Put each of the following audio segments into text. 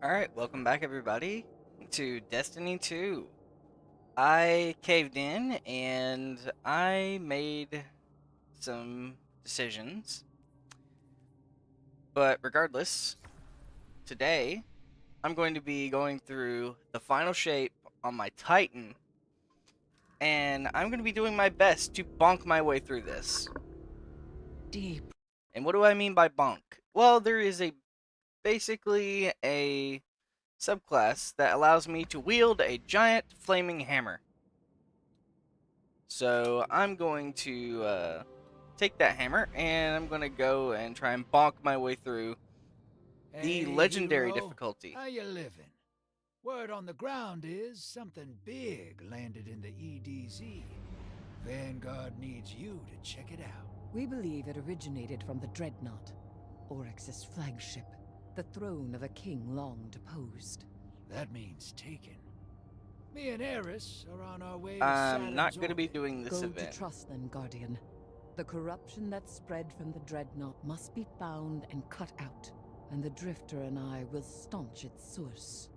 Alright, welcome back everybody to Destiny 2. I caved in and I made some decisions. But regardless, today I'm going to be going through the final shape on my Titan. And I'm going to be doing my best to bonk my way through this. Deep. And what do I mean by bonk? Well, there is basically a subclass that allows me to wield a giant flaming hammer. So I'm going to take that hammer and I'm going to go and try and bonk my way through the Hey, legendary hero. difficulty. How you living? Word on the ground is something big landed in the EDZ. Vanguard needs you to check it out. We believe it originated from the Dreadnought, Oryx's flagship, the throne of a king long deposed. That means taken. Me and Eris are on our way to I'm not Saturn's going to be orbit. doing this Go event. to trust them, Guardian. The corruption that spread from the Dreadnought must be found and cut out, and the Drifter and I will staunch its source.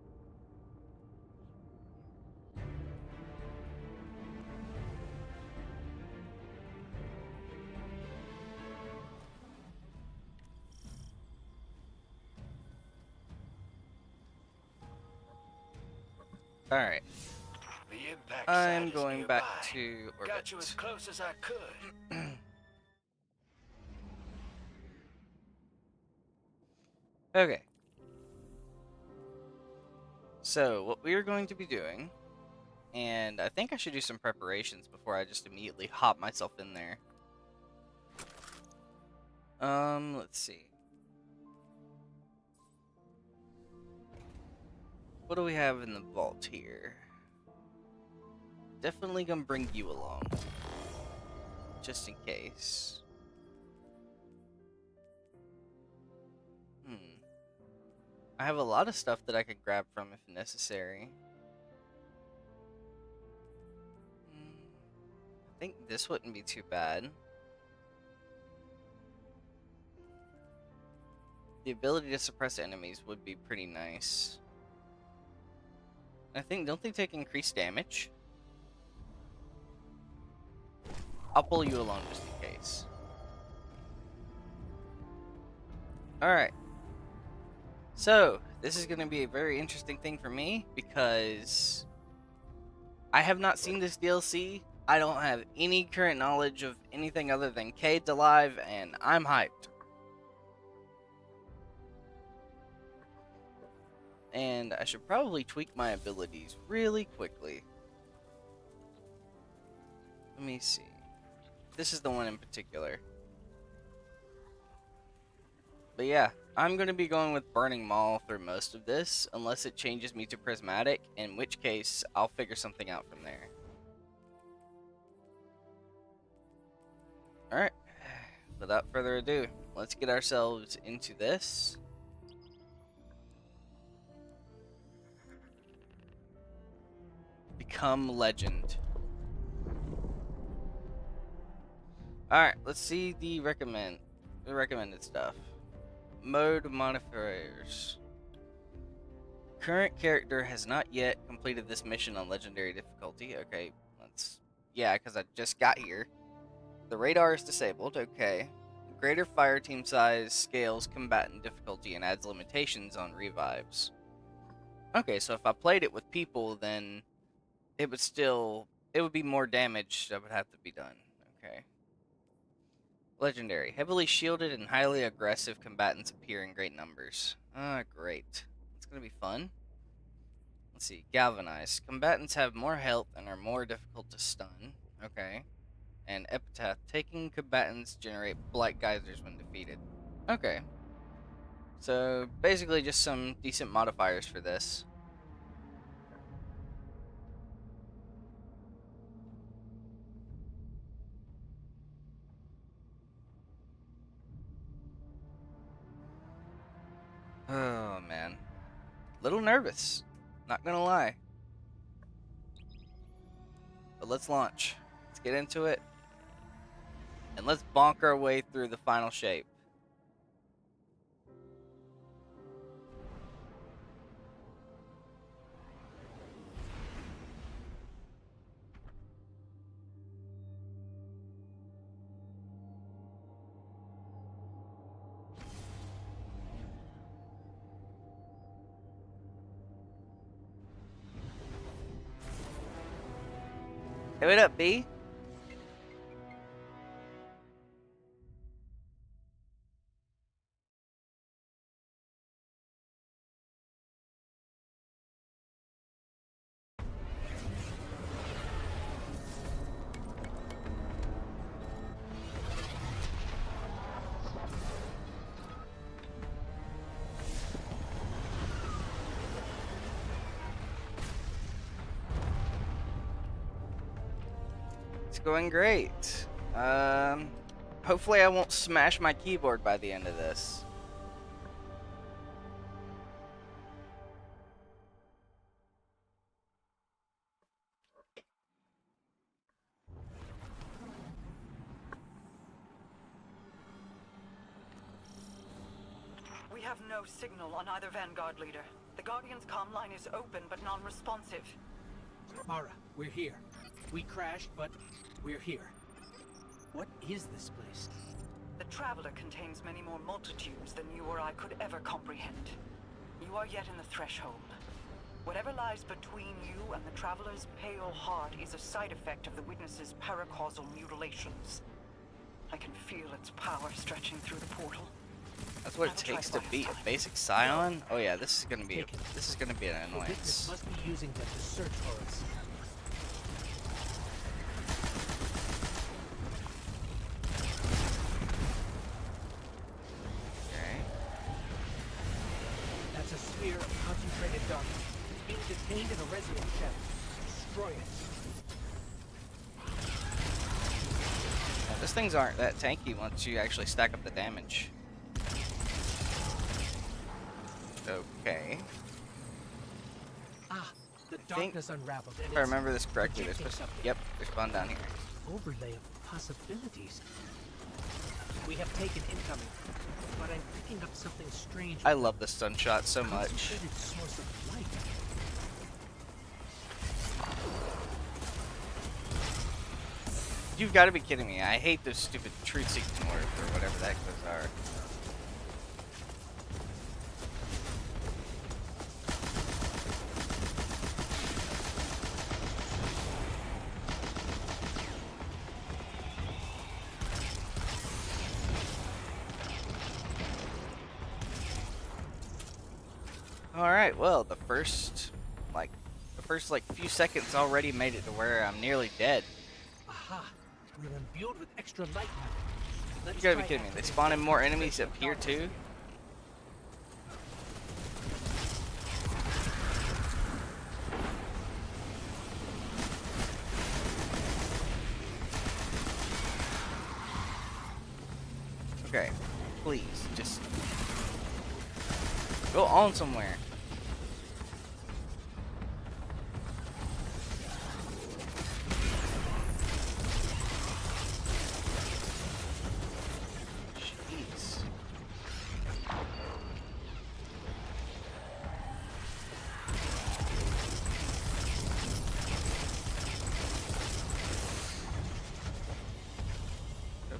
Alright, The impact I'm site is going nearby. back to orbit. Got you as close as I could. Okay. So, what we are going to be doing, and I think I should do some preparations before I just immediately hop myself in there. Let's see. What do we have in the vault here? Definitely gonna bring you along. Just in case. I have a lot of stuff that I could grab from if necessary. I think this wouldn't be too bad. The ability to suppress enemies would be pretty nice. I think, don't they take increased damage? I'll pull you along just in case. Alright. So, this is going to be a very interesting thing for me because I have not seen this DLC. I don't have any current knowledge of anything other than Cade's alive, and I'm hyped. And I should probably tweak my abilities really quickly. Let me see. This is the one in particular. But yeah, I'm going to be going with Burning Maul through most of this, unless it changes me to Prismatic, in which case I'll figure something out from there. Alright, without further ado, let's get ourselves into this. Become Legend. Alright, let's see the recommended stuff. Mode modifiers. Current character has not yet completed this mission on legendary difficulty. Okay, yeah, because I just got here. The radar is disabled. Okay. Greater fire team size scales combatant difficulty and adds limitations on revives. Okay, so if I played it with people, then it would be more damage that would have to be done. Okay. Legendary. Heavily shielded and highly aggressive combatants appear in great numbers. Ah, great. It's gonna be fun. Let's see. Galvanized. Combatants have more health and are more difficult to stun. Okay. And Epitaph. Taking combatants generate black geysers when defeated. Okay. So, basically just some decent modifiers for this. Oh, man. Little nervous. Not gonna lie. But let's launch. Let's get into it. And let's bonk our way through the final shape. Hey, what up, B? It's going great. Hopefully I won't smash my keyboard by the end of this. We have no signal on either Vanguard leader. The Guardian's comm line is open but non-responsive. Mara, we're here. We crashed, but we're here. What is this place? The Traveler contains many more multitudes than you or I could ever comprehend. You are yet in the threshold. Whatever lies between you and the Traveler's pale heart is a side effect of the Witness's paracausal mutilations. I can feel its power stretching through the portal. That's what it takes to beat a basic Scion? Oh yeah, this is gonna be an The Witness annoyance. must be using them to search for us. Okay. That's a sphere of concentrated darkness. It's being detained in a resonant shell. Destroy it. Now, these things aren't that tanky once you actually stack up the damage. Okay. Ah, the think darkness unraveled. And If I remember this correctly, they're projecting supposed something. yep, they're spawned down here. Overlay of possibilities. We have taken incoming, but I'm picking up something strange. I love the stun shot so much. Concentrated source of light. You've got to be kidding me. I hate those stupid truth-seeking words or whatever the heck those are. Alright, well, the first few seconds already made it to where I'm nearly dead. Aha! We're imbued with extra light now. Let's You gotta be try kidding me. They activating spawning more the enemies up here concentration too? Okay, please, just go on somewhere. Jeez.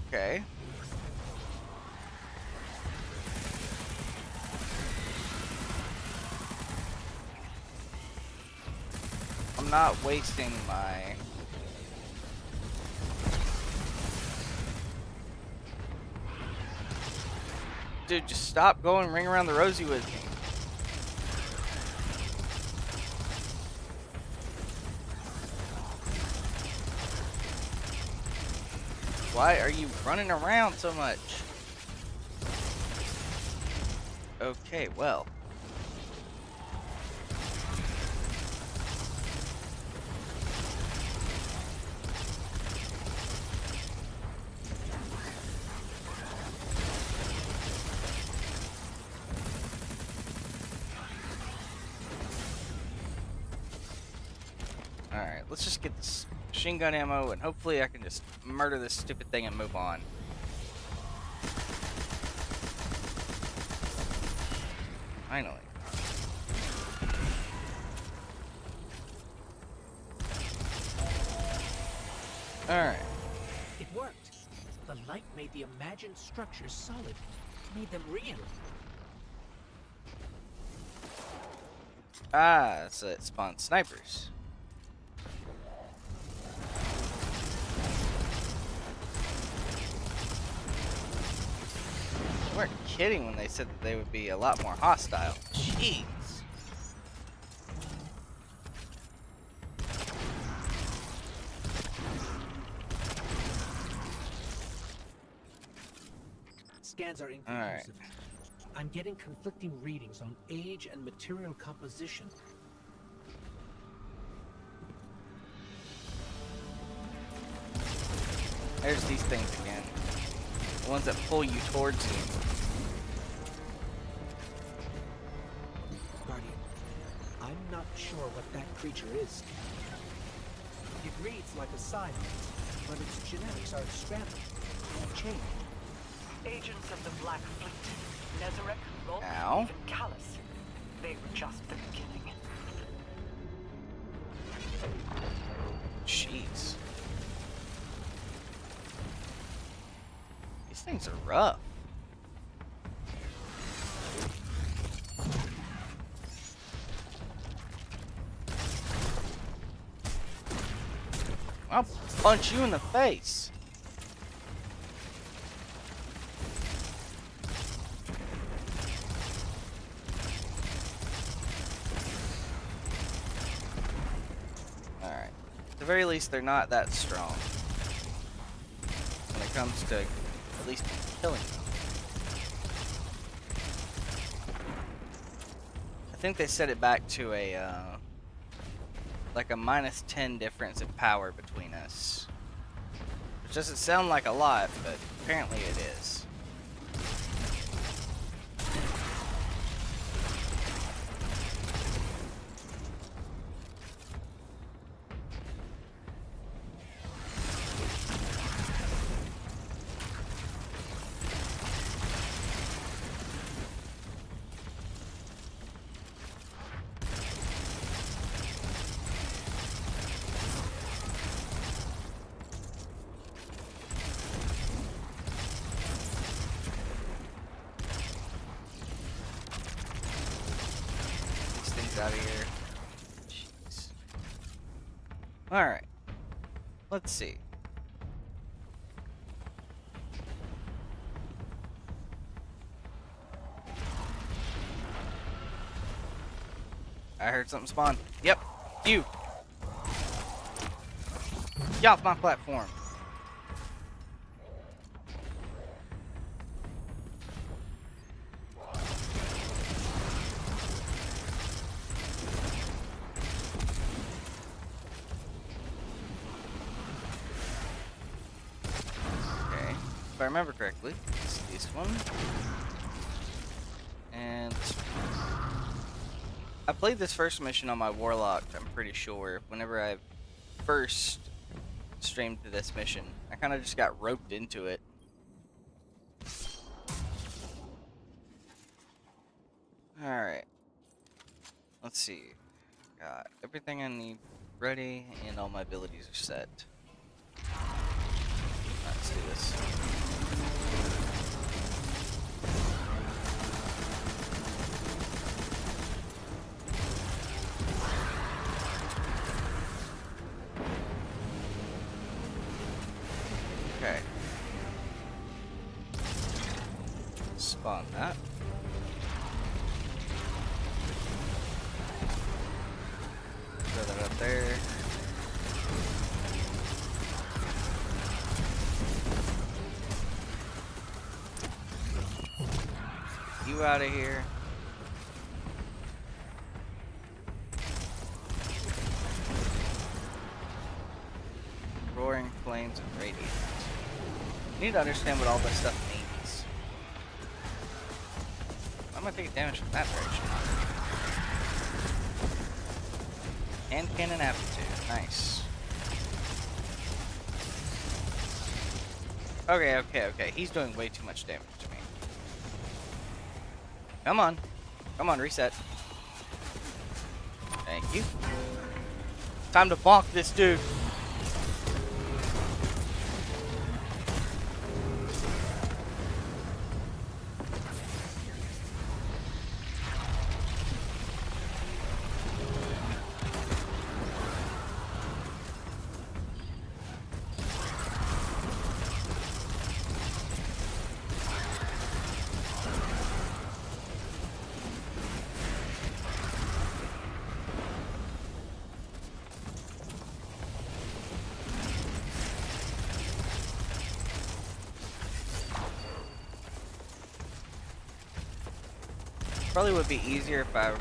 Okay. I'm not wasting my... Dude, just stop going ring around the rosy with me. Why are you running around so much? Okay, well. Alright, let's just get this machine gun ammo and hopefully I can just murder this stupid thing and move on. Finally. Alright. It worked. The light made the imagined structures solid. Made them real. Ah, so it spawns snipers. weren't kidding when they said that they would be a lot more hostile. Jeez. Scans are inconclusive. I'm getting conflicting readings on age and material composition. There's these things again. The ones that pull you towards you. Guardian, I'm not sure what that creature is. It reads like a sign, but its genetics are scrambled and changed. Agents of the Black Fleet, Nezarec, Lolth, Ow. even Callus. They were just the beginning. Jeez. These things are rough. I'll punch you in the face. Alright. At the very least, they're not that strong when it comes to at least killing them. I think they set it back to a, like a -10 difference in power between us. Which doesn't sound like a lot, but apparently it is. Out of here. Jeez. Alright. Let's see. I heard something spawn. Yep. You. Get off my platform. If I remember correctly, it's this one. And this one. I played this first mission on my Warlock, I'm pretty sure. Whenever I first streamed to this mission, I kind of just got roped into it. Alright. Let's see. Got everything I need ready, and all my abilities are set. Let's do this. Okay. Spawn that. Throw that up there. You out of here. Roaring flames and radiant. You need to understand what all this stuff means. I'm gonna take damage from that direction. Hand cannon aptitude. Nice. Okay. He's doing way too much damage to me. Come on. Come on, reset. Thank you. Time to bonk this dude. probably would be easier if I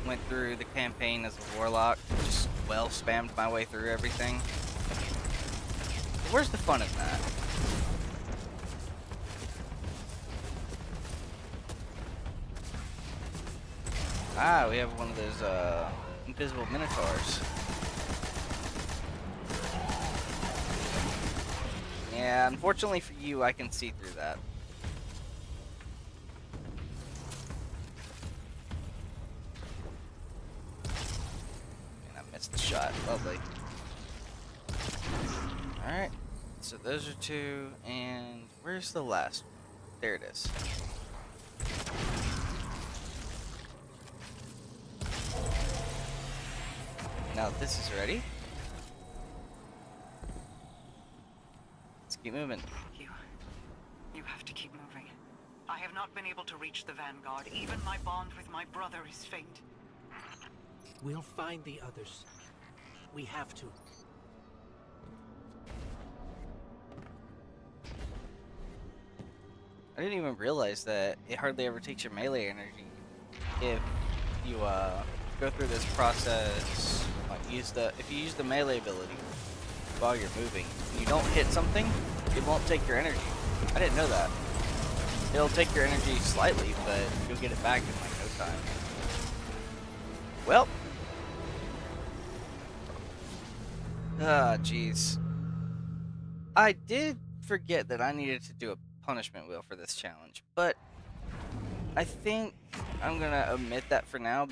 went through the campaign as a warlock, just well spammed my way through everything. But where's the fun in that? Ah, we have one of those invisible minotaurs. Yeah, unfortunately for you, I can see through that. And I missed the shot. Lovely. Alright. So those are two, and where's the last one? There it is. Now this is ready. Let's keep moving. You have to keep moving. I have not been able to reach the Vanguard. Even my bond with my brother is faint. We'll find the others. We have to. I didn't even realize that it hardly ever takes your melee energy if you go through this process. Like if you use the melee ability while you're moving, and you don't hit something, it won't take your energy. I didn't know that. It'll take your energy slightly, but you'll get it back in like no time. Well, jeez. I did forget that I needed to do a punishment wheel for this challenge, but I think I'm gonna omit that for now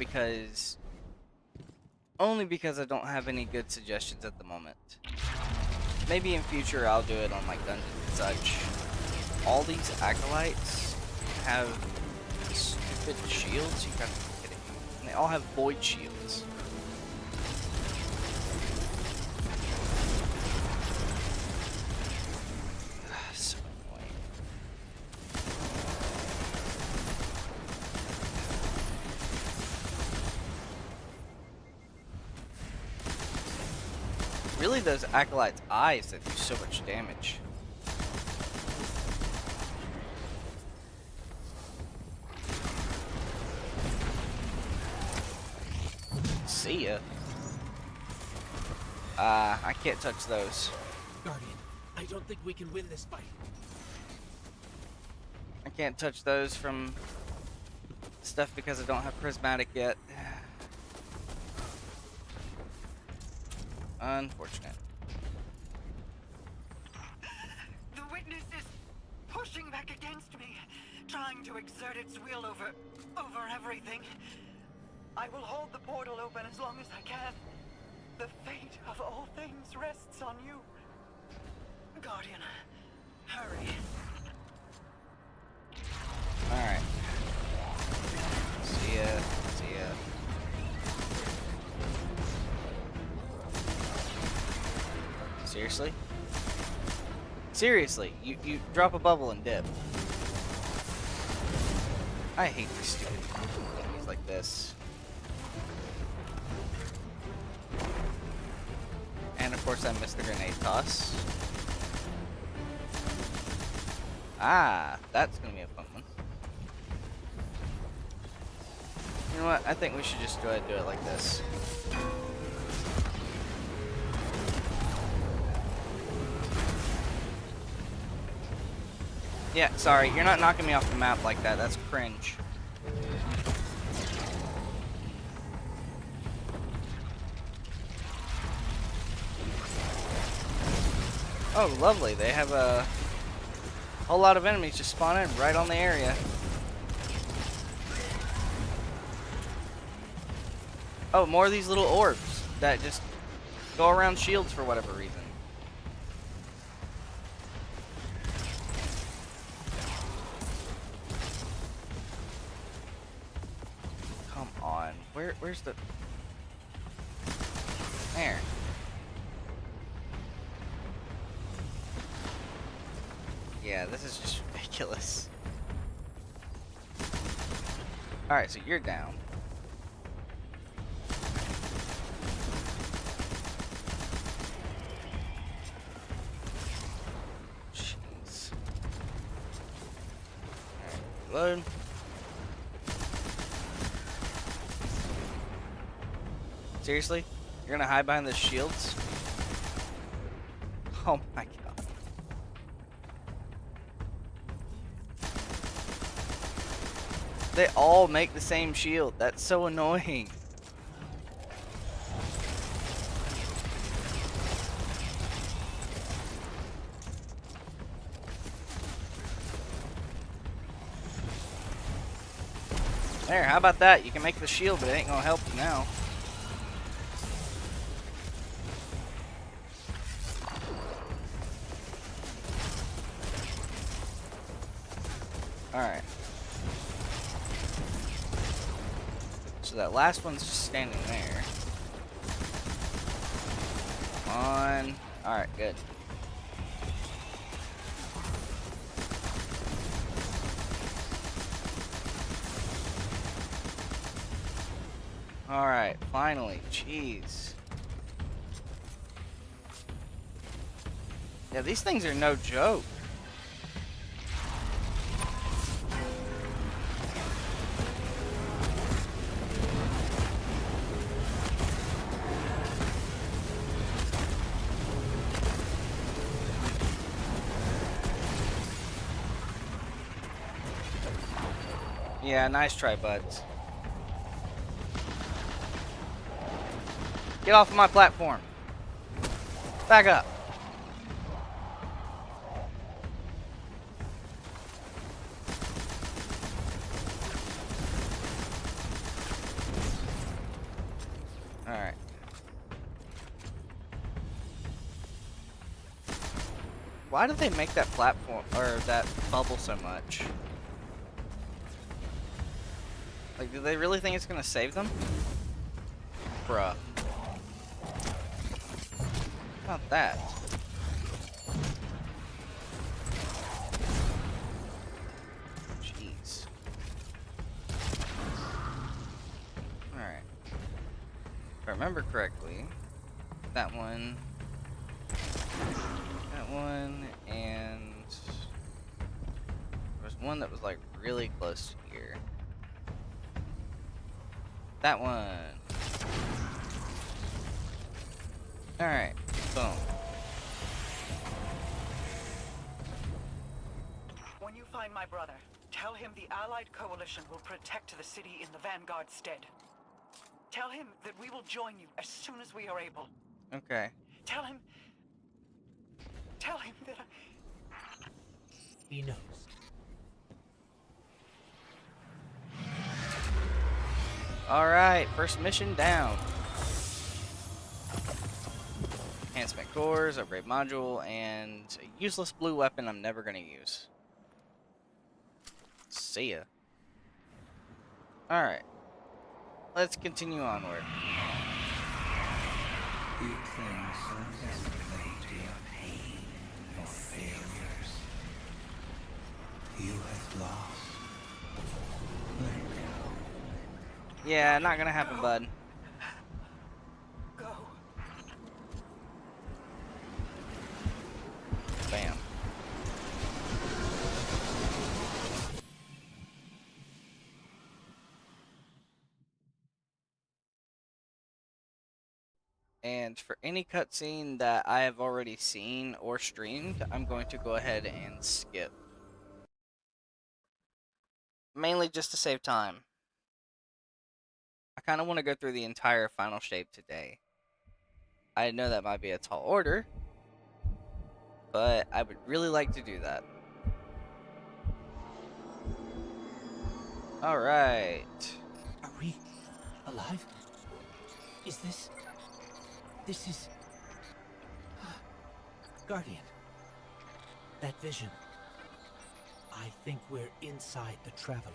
only because I don't have any good suggestions at the moment. Maybe in future I'll do it on like dungeons and such. All these acolytes have stupid shields. You gotta be kidding me. And they all have void shields. So annoying. Really, those acolytes' eyes that do so much damage. See ya. I can't touch those. Guardian, I don't think we can win this fight. I can't touch those from stuff because I don't have prismatic yet. Unfortunate. The witness is pushing back against me, trying to exert its will over everything. I will hold the portal open as long as I can. The fate of all things rests on you. Guardian, hurry. Alright. See ya. See ya. Seriously? Seriously, you drop a bubble and dip. I hate these stupid enemies like this. And of course I missed the grenade toss. Ah, that's gonna be a fun one. You know what? I think we should just go ahead and do it like this. Yeah, sorry, you're not knocking me off the map like that. That's cringe. Oh, lovely. They have a whole lot of enemies just spawn in right on the area. Oh, more of these little orbs that just go around shields for whatever reason. Come on. Where's the... There. Yeah, this is just ridiculous. Alright, so you're down. Jeez. Alright, load. Seriously? You're gonna hide behind the shields? Oh my god. They all make the same shield. That's so annoying. There, how about that? You can make the shield, but it ain't gonna help you now. Alright. So that last one's just standing there. Come on. Alright, good. Alright, finally. Jeez. Yeah, these things are no joke. Yeah, nice try, buds. Get off of my platform. Back up. Alright. Why do they make that platform, or that bubble so much? Like, do they really think it's gonna save them? Bruh. How about that? Jeez. Alright. If I remember correctly, that one, and there was one that was like really close to here. That one. Alright, boom. When you find my brother, tell him the Allied Coalition will protect the city in the Vanguard's stead. Tell him that we will join you as soon as we are able. Okay. Tell him that He knows. Alright, first mission down. Enhancement cores, upgrade module, and a useless blue weapon I'm never gonna use. See ya. Alright. Let's continue onward. You cling so desperately to your pain, your failures. You have lost. Let go. Yeah, not gonna happen, bud. go. Bam. And for any cutscene that I have already seen or streamed, I'm going to go ahead and skip. Mainly just to save time. I kind of want to go through the entire final shape today. I know that might be a tall order, but I would really like to do that. Alright. Are we alive? Is this... This is... Guardian. That vision. I think we're inside the Traveler.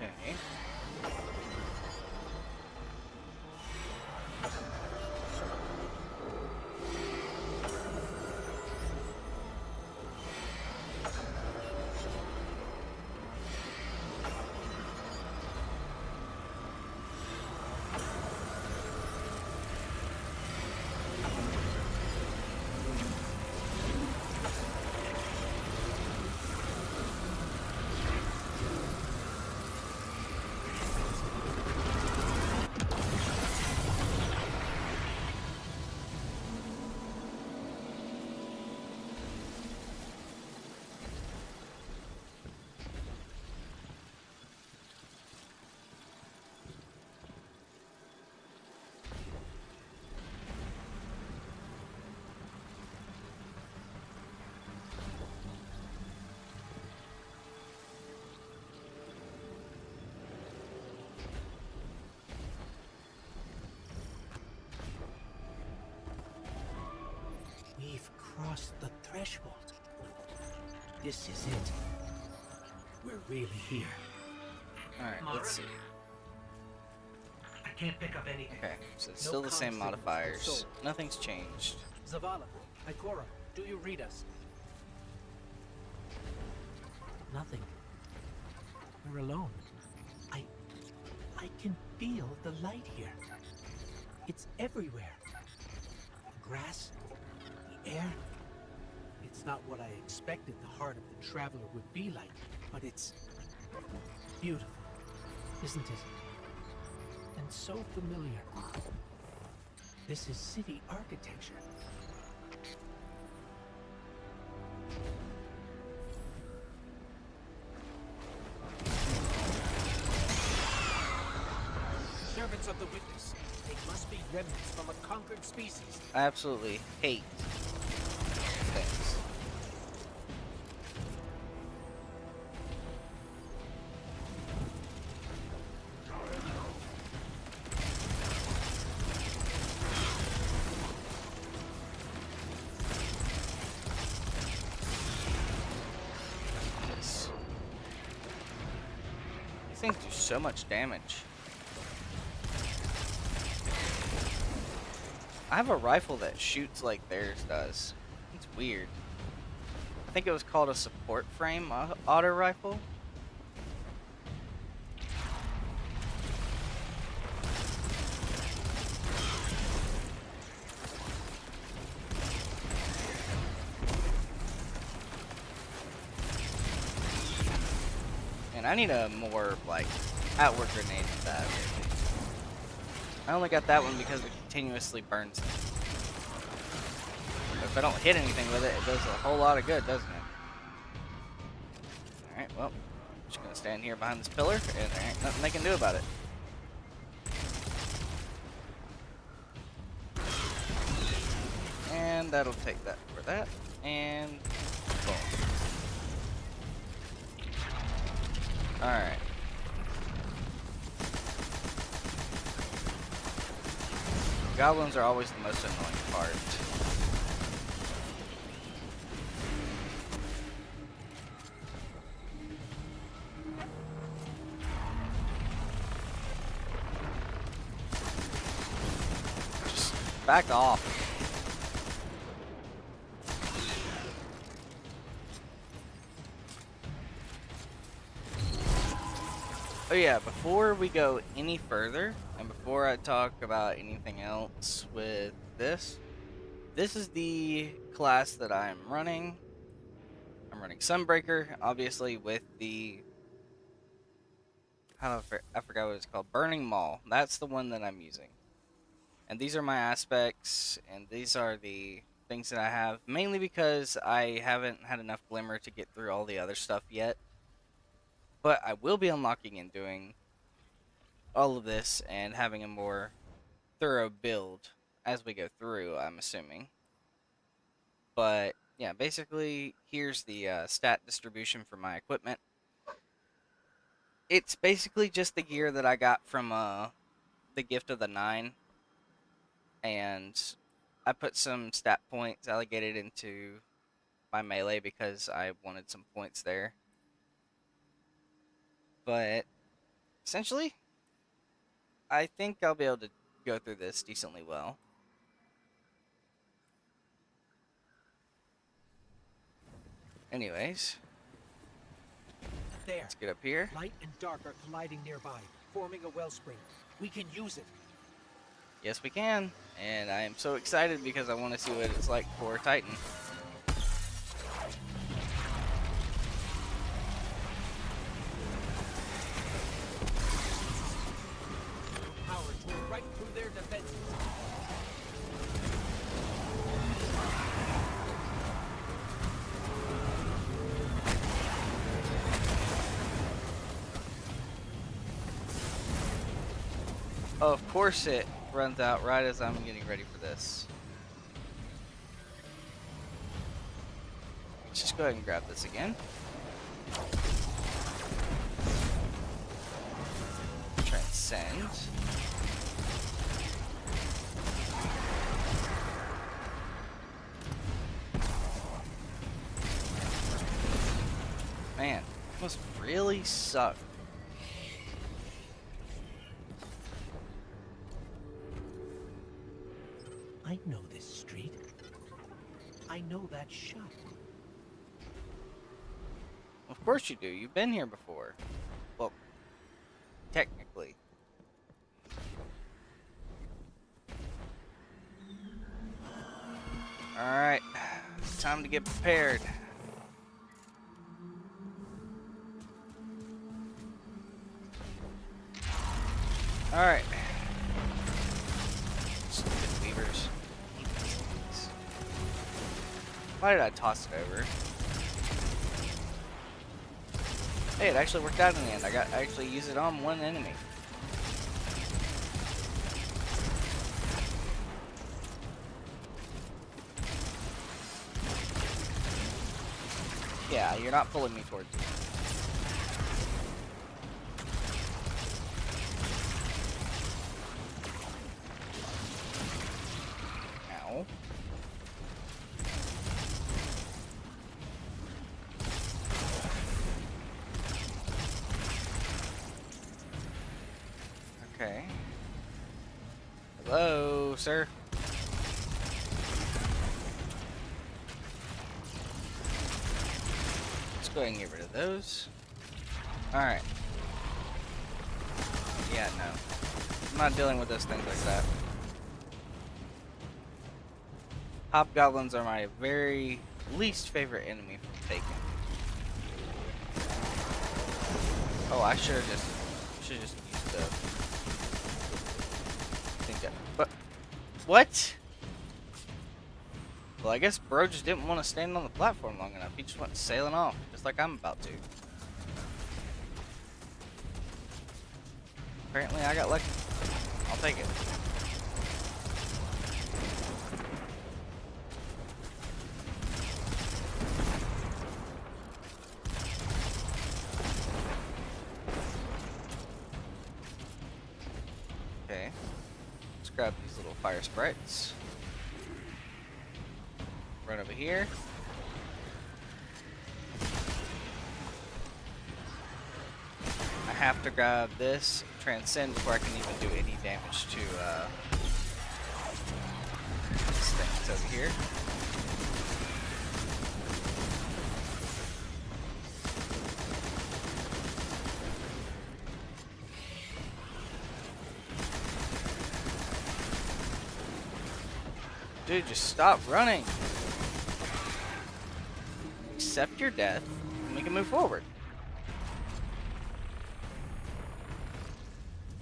Okay. crossed the threshold. This is it. We're really here. Alright, let's see. I can't pick up anything. Okay, so it's No still the same comm signals, modifiers. so- Nothing's changed. Zavala, Ikora, do you read us? Nothing. We're alone. I can feel the light here. It's everywhere. The grass, the air. It's not what I expected the heart of the traveler would be like, but it's beautiful, isn't it? And so familiar. This is city architecture. Servants of the Witness. They must be remnants from a conquered species. I absolutely hate things. Yes. These things do so much damage. I have a rifle that shoots like theirs does. It's weird. I think it was called a support frame auto rifle. And I need a more like outward grenade for that. I only got that one because it continuously burns them. But if I don't hit anything with it, it does a whole lot of good, doesn't it? Alright, well, I'm just gonna stand here behind this pillar, and there ain't nothing they can do about it. And that'll take that for that, and boom. Alright. Goblins are always the most annoying part. Just back off. Oh yeah, before we go any further, and before I talk about anything else with this is the class that I'm running. I'm running Sunbreaker, obviously with the, I forgot what it's called, Burning Maul. That's the one that I'm using. And these are my aspects, and these are the things that I have, mainly because I haven't had enough Glimmer to get through all the other stuff yet. But I will be unlocking and doing all of this and having a more thorough build as we go through, I'm assuming. But yeah, basically here's the stat distribution for my equipment. It's basically just the gear that I got from the Gift of the Nine, and I put some stat points allocated into my melee because I wanted some points there. But essentially, I think I'll be able to go through this decently well. Anyways, There. let's get up here. Light and dark are colliding nearby, forming a wellspring. We can use it. Yes, we can. And I am so excited because I want to see what it's like for Titan. Power tore right through their defenses. Oh, of course it runs out right as I'm getting ready for this. Let's just go ahead and grab this again. Transcend. Must really suck. I know this street. I know that shop. Of course you do. You've been here before. Well, technically. Alright. It's time to get prepared. Alright. Stupid weavers. Why did I toss it over? Hey, it actually worked out in the end. I actually used it on one enemy. Yeah, you're not pulling me towards you. Ow. Okay. Hello, sir. Let's go ahead and get rid of those. Alright. Yeah, no. I'm not dealing with those things like that. Hobgoblins are my very least favorite enemy from Taken. Oh, I should have just used the thing that. But what? Well, I guess bro just didn't want to stand on the platform long enough. He just went sailing off, just like I'm about to. Apparently, I got lucky. I'll take it. Okay. Let's grab these little fire sprites. Run over here. I have to grab this transcend before I can even do any damage to these things over here. Dude, just stop running. Accept your death, and we can move forward.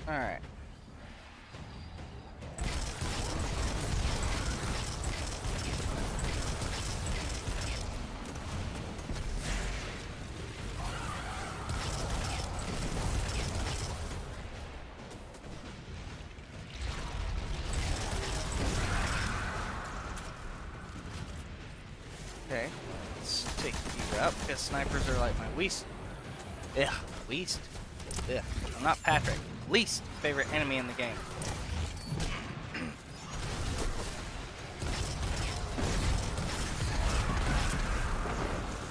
Alright. Okay, let's take you out because snipers are like my least. Ugh, least. Ugh. I'm not Patrick. Least favorite enemy in the game.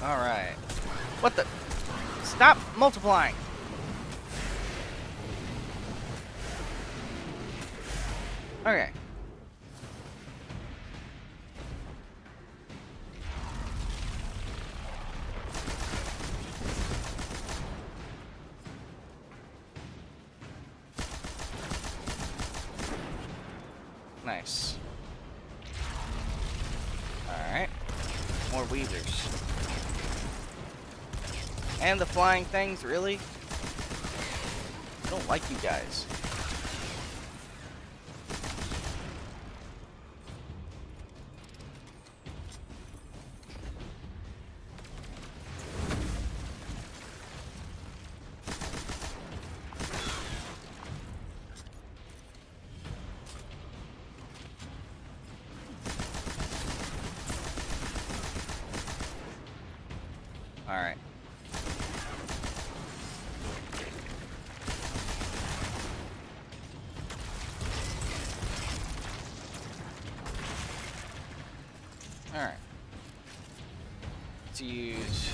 Alright. What the? Stop multiplying! Okay. Nice. Alright. More weavers. And the flying things, really? I don't like you guys. Alright. Alright. Let's use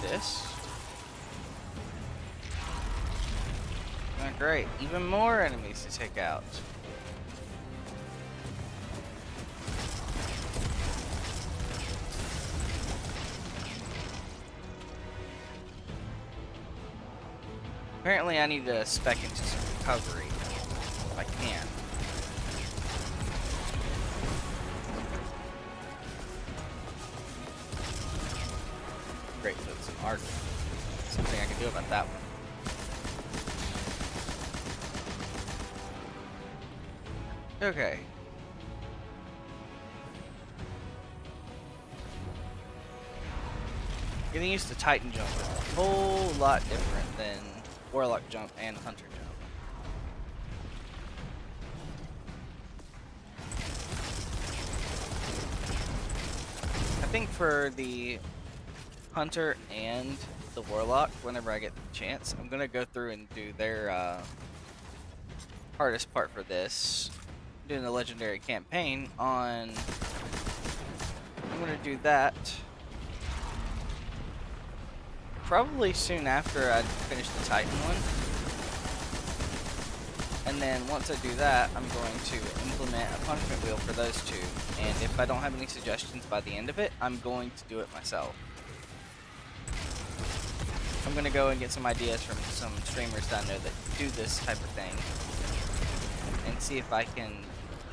this. Great, even more enemies to take out. Apparently I need to spec into some recovery, if I can. Great, so it's an arc. Something I can do about that one. Okay. Getting used to Titan jump is a whole lot different than Warlock jump and Hunter jump. I think for the Hunter and the Warlock, whenever I get the chance, I'm gonna go through and do their hardest part for this. Doing the legendary campaign on. I'm gonna do that probably soon after I finish the Titan one. And then once I do that, I'm going to implement a punishment wheel for those two. And if I don't have any suggestions by the end of it, I'm going to do it myself. I'm going to go and get some ideas from some streamers that I know that do this type of thing. And see if I can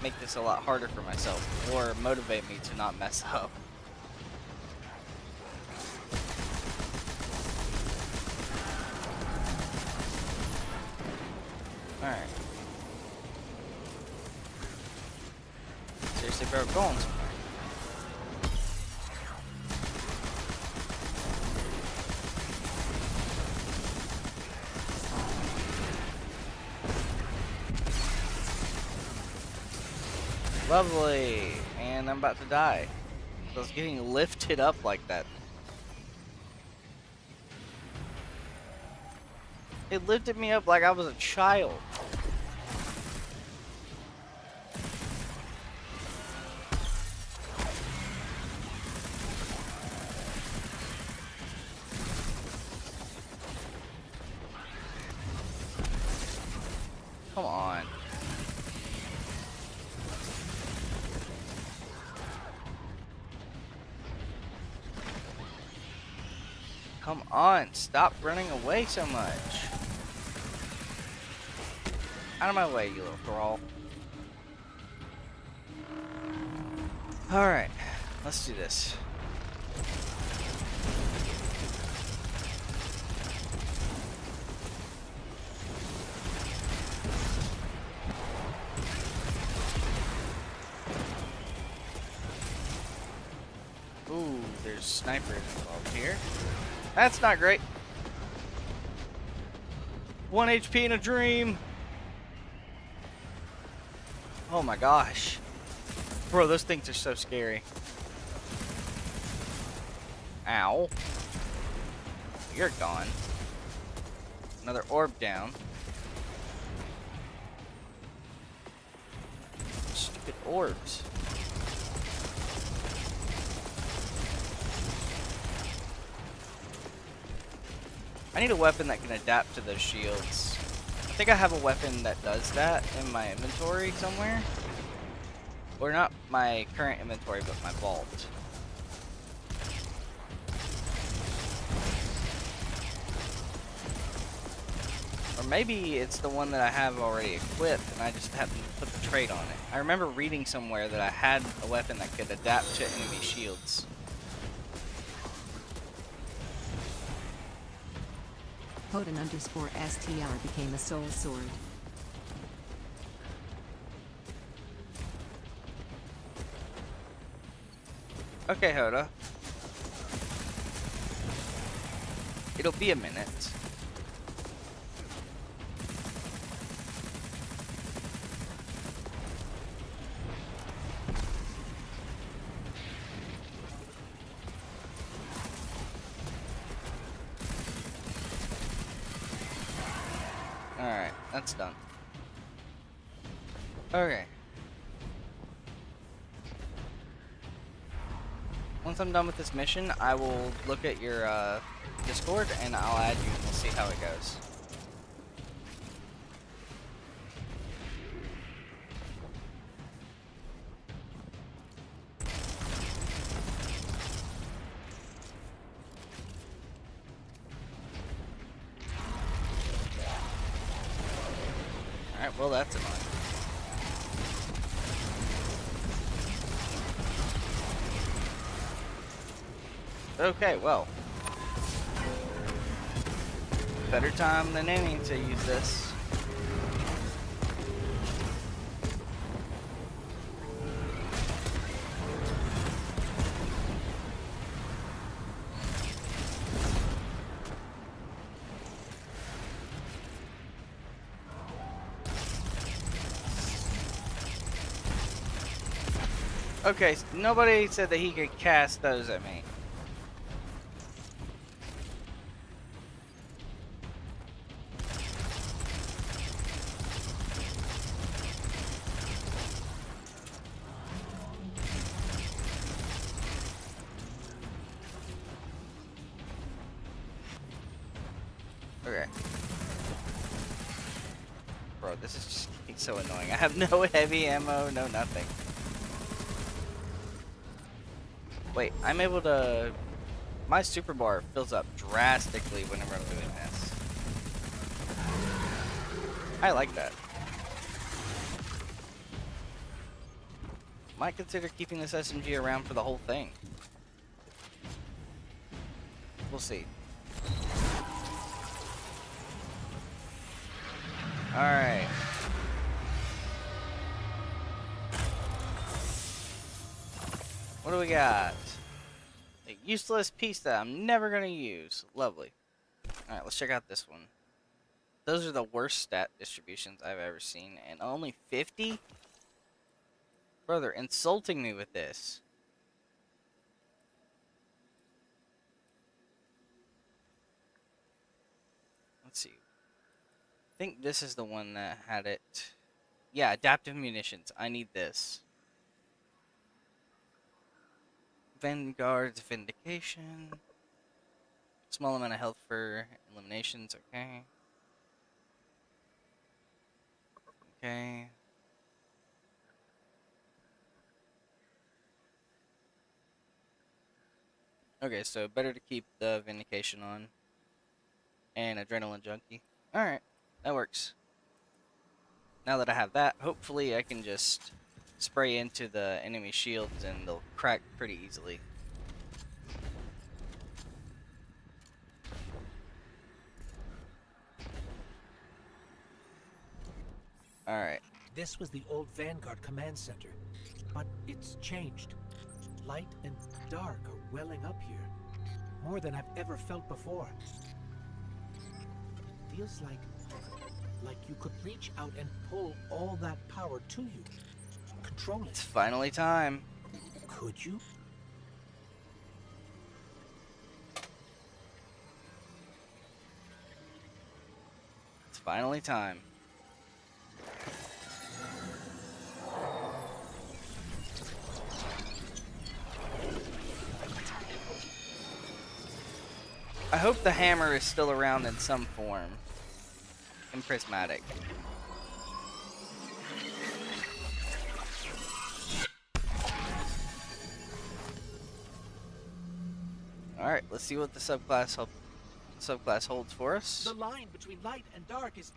make this a lot harder for myself or motivate me to not mess up. Alright. Seriously, bro, going somewhere. Lovely. And I'm about to die. I was getting lifted up like that. It lifted me up like I was a child. Come on. Come on, stop running away so much. Out of my way, you little thrall. Alright, let's do this. Ooh, there's snipers involved here. That's not great. 1 HP in a dream. Oh my gosh. Bro, those things are so scary. Ow. You're gone. Another orb down. Stupid orbs. I need a weapon that can adapt to those shields. I think I have a weapon that does that in my inventory somewhere. Or not my current inventory, but my vault. Or maybe it's the one that I have already equipped and I just happen to put the trait on it. I remember reading somewhere that I had a weapon that could adapt to enemy shields. Hoden_STR became a soul sword. Okay, Hoda. It'll be a minute. Alright, that's done. Okay. Once I'm done with this mission, I will look at your Discord and I'll add you and we'll see how it goes. Well, that's annoying. Okay, well. Better time than any to use this. Okay, nobody said that he could cast those at me. Okay. Bro, this is just getting so annoying. I have no heavy ammo, no nothing. Wait, I'm able to... My super bar fills up drastically whenever I'm doing this. I like that. Might consider keeping this SMG around for the whole thing. We'll see. Alright. What do we got? A useless piece that I'm never gonna use. Lovely. Alright, let's check out this one. Those are the worst stat distributions I've ever seen. And only 50? Bro, they're insulting me with this. Let's see. I think this is the one that had it. Yeah, adaptive munitions. I need this. Vanguard's Vindication. Small amount of health for eliminations. Okay. Okay. Okay, so better to keep the Vindication on. And Adrenaline Junkie. Alright, that works. Now that I have that, hopefully I can just spray into the enemy shields and they'll crack pretty easily. Alright. This was the old Vanguard command center, but it's changed. Light and dark are welling up here, more than I've ever felt before. Feels like you could reach out and pull all that power to you, control It's it. finally time. Could you? It's finally time. I hope the hammer is still around in some form. In prismatic. Alright, let's see what the subclass holds for us. The line between light and dark it's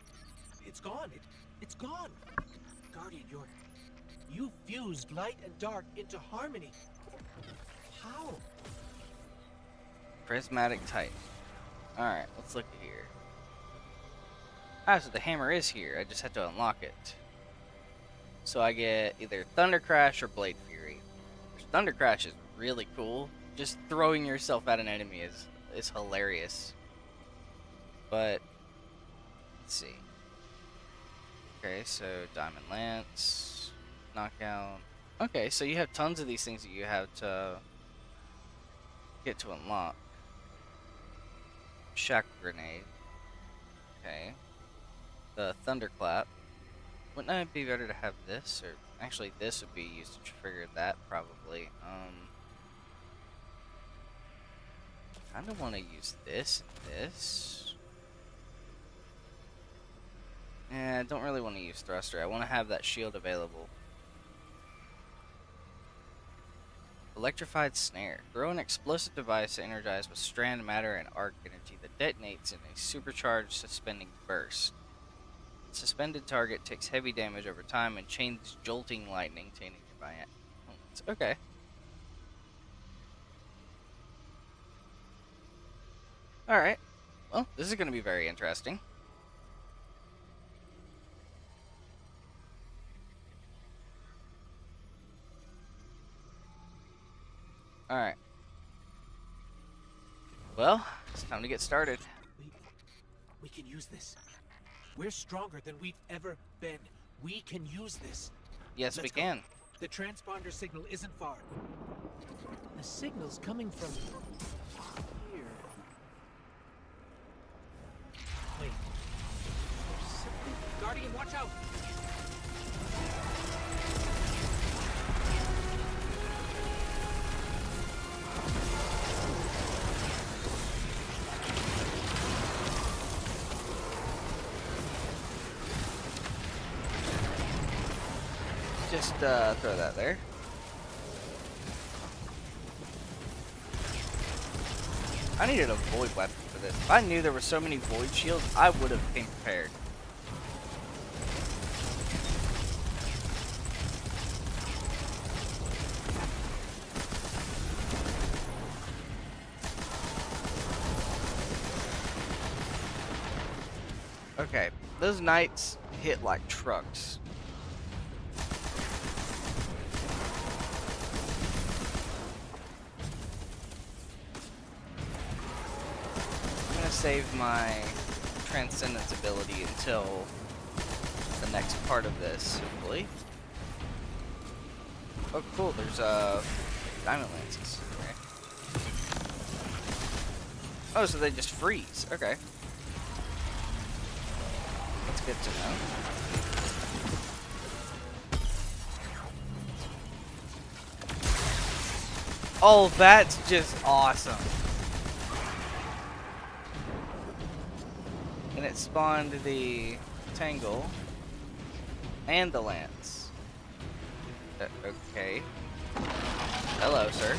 gone. It's gone. Guardian, you fused light and dark into harmony. How? Prismatic Titan. Alright, let's look at here. Ah, so the hammer is here. I just have to unlock it. So I get either Thunder Crash or Blade Fury. Thunder Crash is really cool. Just throwing yourself at an enemy is hilarious. But let's see. Okay, so Diamond Lance, Knockout. Okay, so you have tons of these things that you have to get to unlock. Shackle Grenade. Okay. The Thunderclap. Wouldn't it be better to have this? Or actually this would be used to trigger that probably. I kinda wanna use this and this. I don't really want to use Thruster. I want to have that shield available. Electrified Snare. Throw an explosive device energized with strand matter and arc energy that detonates in a supercharged suspending burst. Suspended target takes heavy damage over time and chains jolting lightning to any nearby opponents. Okay. Alright. Well, this is going to be very interesting. Alright. Well, it's time to get started. We can use this. We're stronger than we've ever been. We can use this. Yes, we Let's go. can. The transponder signal isn't far. The signal's coming from here. Wait. There's something. Guardian, watch out! Just throw that there. I needed a void weapon for this. If I knew there were so many void shields, I would have been prepared. Okay, those knights hit like trucks. Save my transcendence ability until the next part of this, hopefully. Oh, cool. There's diamond lances. Okay. Oh, so they just freeze. Okay. That's good to know. Oh, that's just awesome. And it spawned the Tangle and the Lance. Okay. Hello, sir.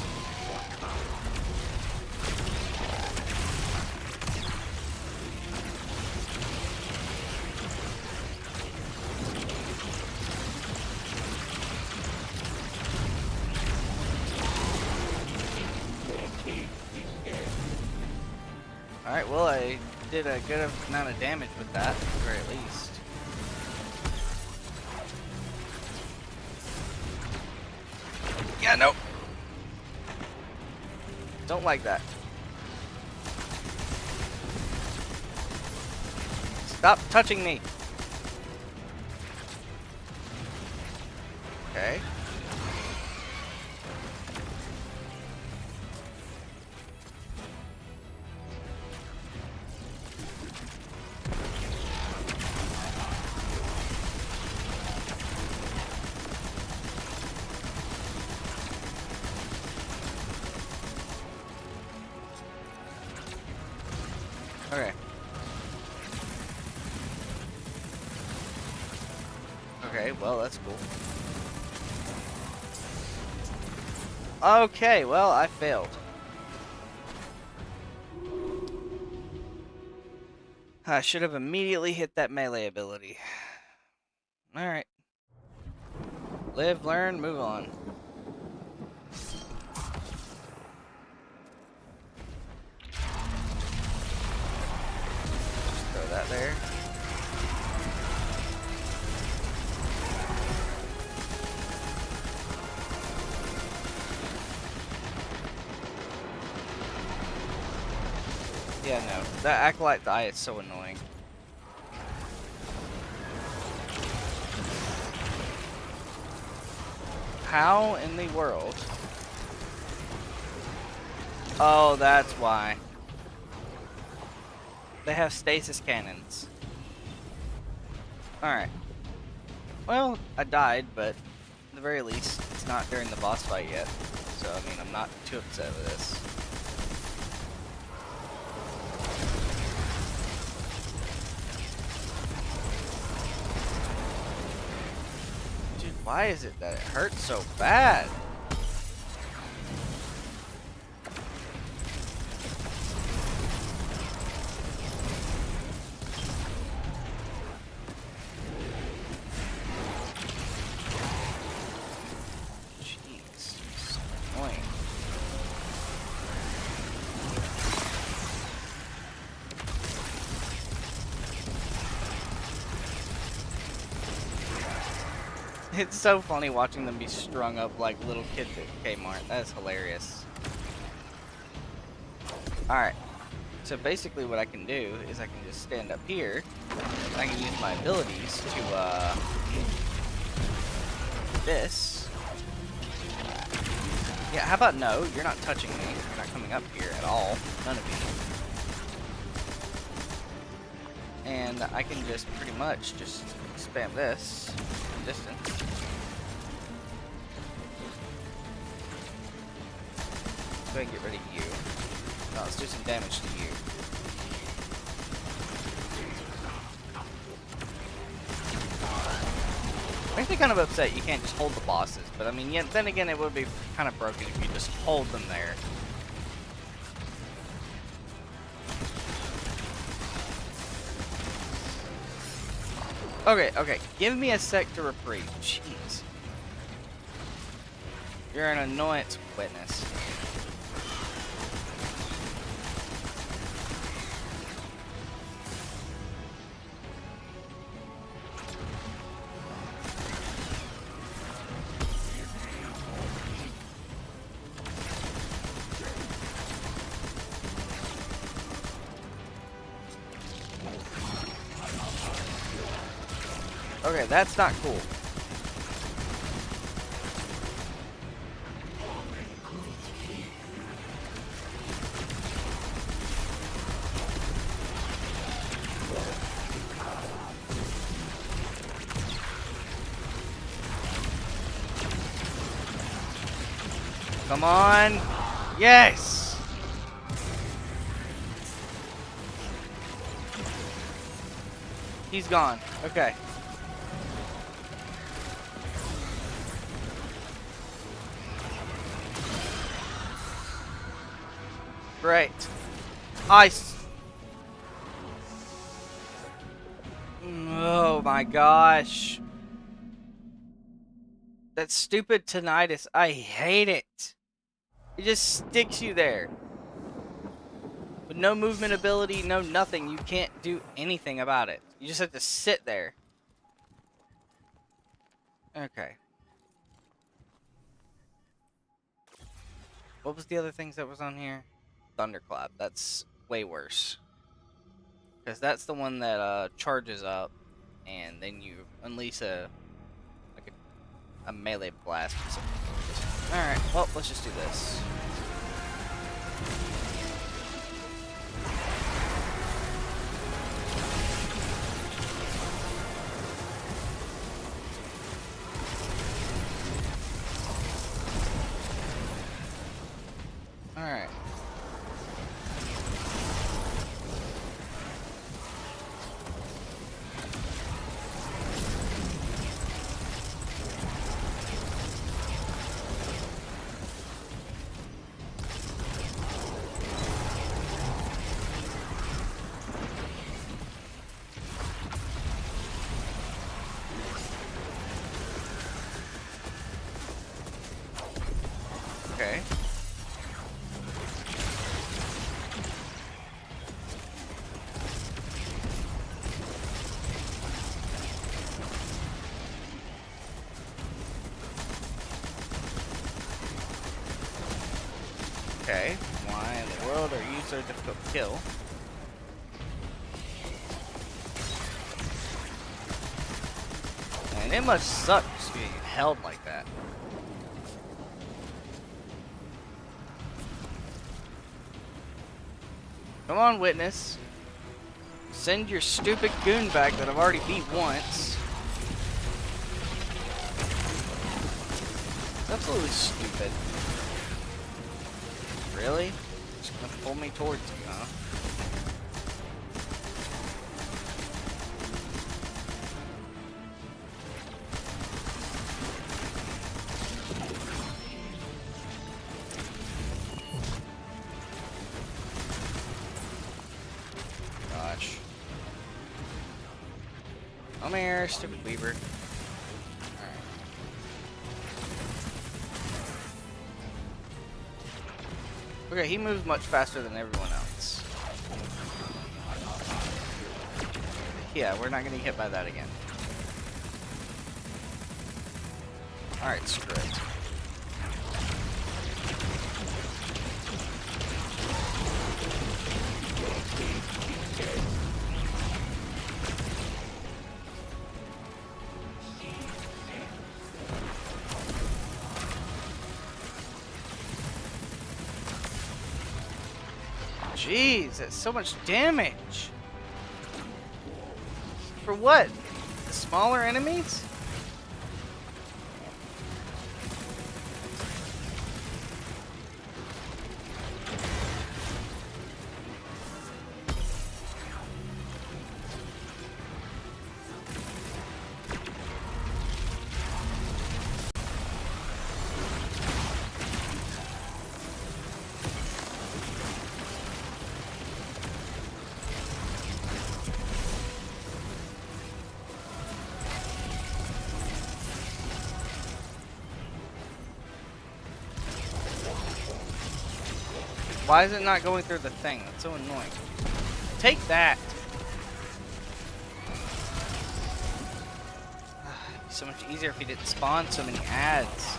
Alright, well, I did a good amount of damage with that, at the very least. Yeah, nope. Don't like that. Stop touching me. Okay. Okay. Okay, well, that's cool. Okay, well, I failed. I should have immediately hit that melee ability. Alright. Live, learn, move on. Throw that there. Yeah, no. That Acolyte die is so annoying. How in the world? Oh, that's why. They have stasis cannons. Alright. Well, I died, but at the very least, it's not during the boss fight yet. So, I mean, I'm not too upset with this. Dude, why is it that it hurts so bad? It's so funny watching them be strung up like little kids at Kmart. That's hilarious. Alright. So basically what I can do is I can just stand up here. And I can use my abilities to, this. Yeah, how about no? You're not touching me. You're not coming up here at all. None of you. And I can just pretty much just spam this from distance. Go ahead and get rid of you. Now let's do some damage to you. Makes me kind of upset you can't just hold the bosses, but I mean, then again, it would be kind of broken if you just hold them there. Okay, give me a sec to reprieve. Jeez. You're an annoyance, Witness. Okay, that's not cool. Come on. Yes. He's gone. Okay. Great. Oh my gosh. That stupid tinnitus. I hate it. It just sticks you there. With no movement ability, no nothing. You can't do anything about it. You just have to sit there. Okay. What was the other things that was on here? Thunderclap. That's way worse. Because that's the one that charges up, and then you unleash a melee blast. Alright, well, let's just do this. Alright. Okay. Okay. Why in the world are you so difficult to kill? And it must suck just being held like that. Come on, Witness. Send your stupid goon back that I've already beat once. It's absolutely stupid. Really? Just gonna pull me towards you, huh? Gosh. Come here, stupid Weaver. Okay, he moves much faster than everyone else. Yeah, we're not gonna get hit by that again. Alright, screw it. Jeez, that's so much damage. For what? The smaller enemies? Why is it not going through the thing? That's so annoying. Take that! It'd be so much easier if he didn't spawn so many ads.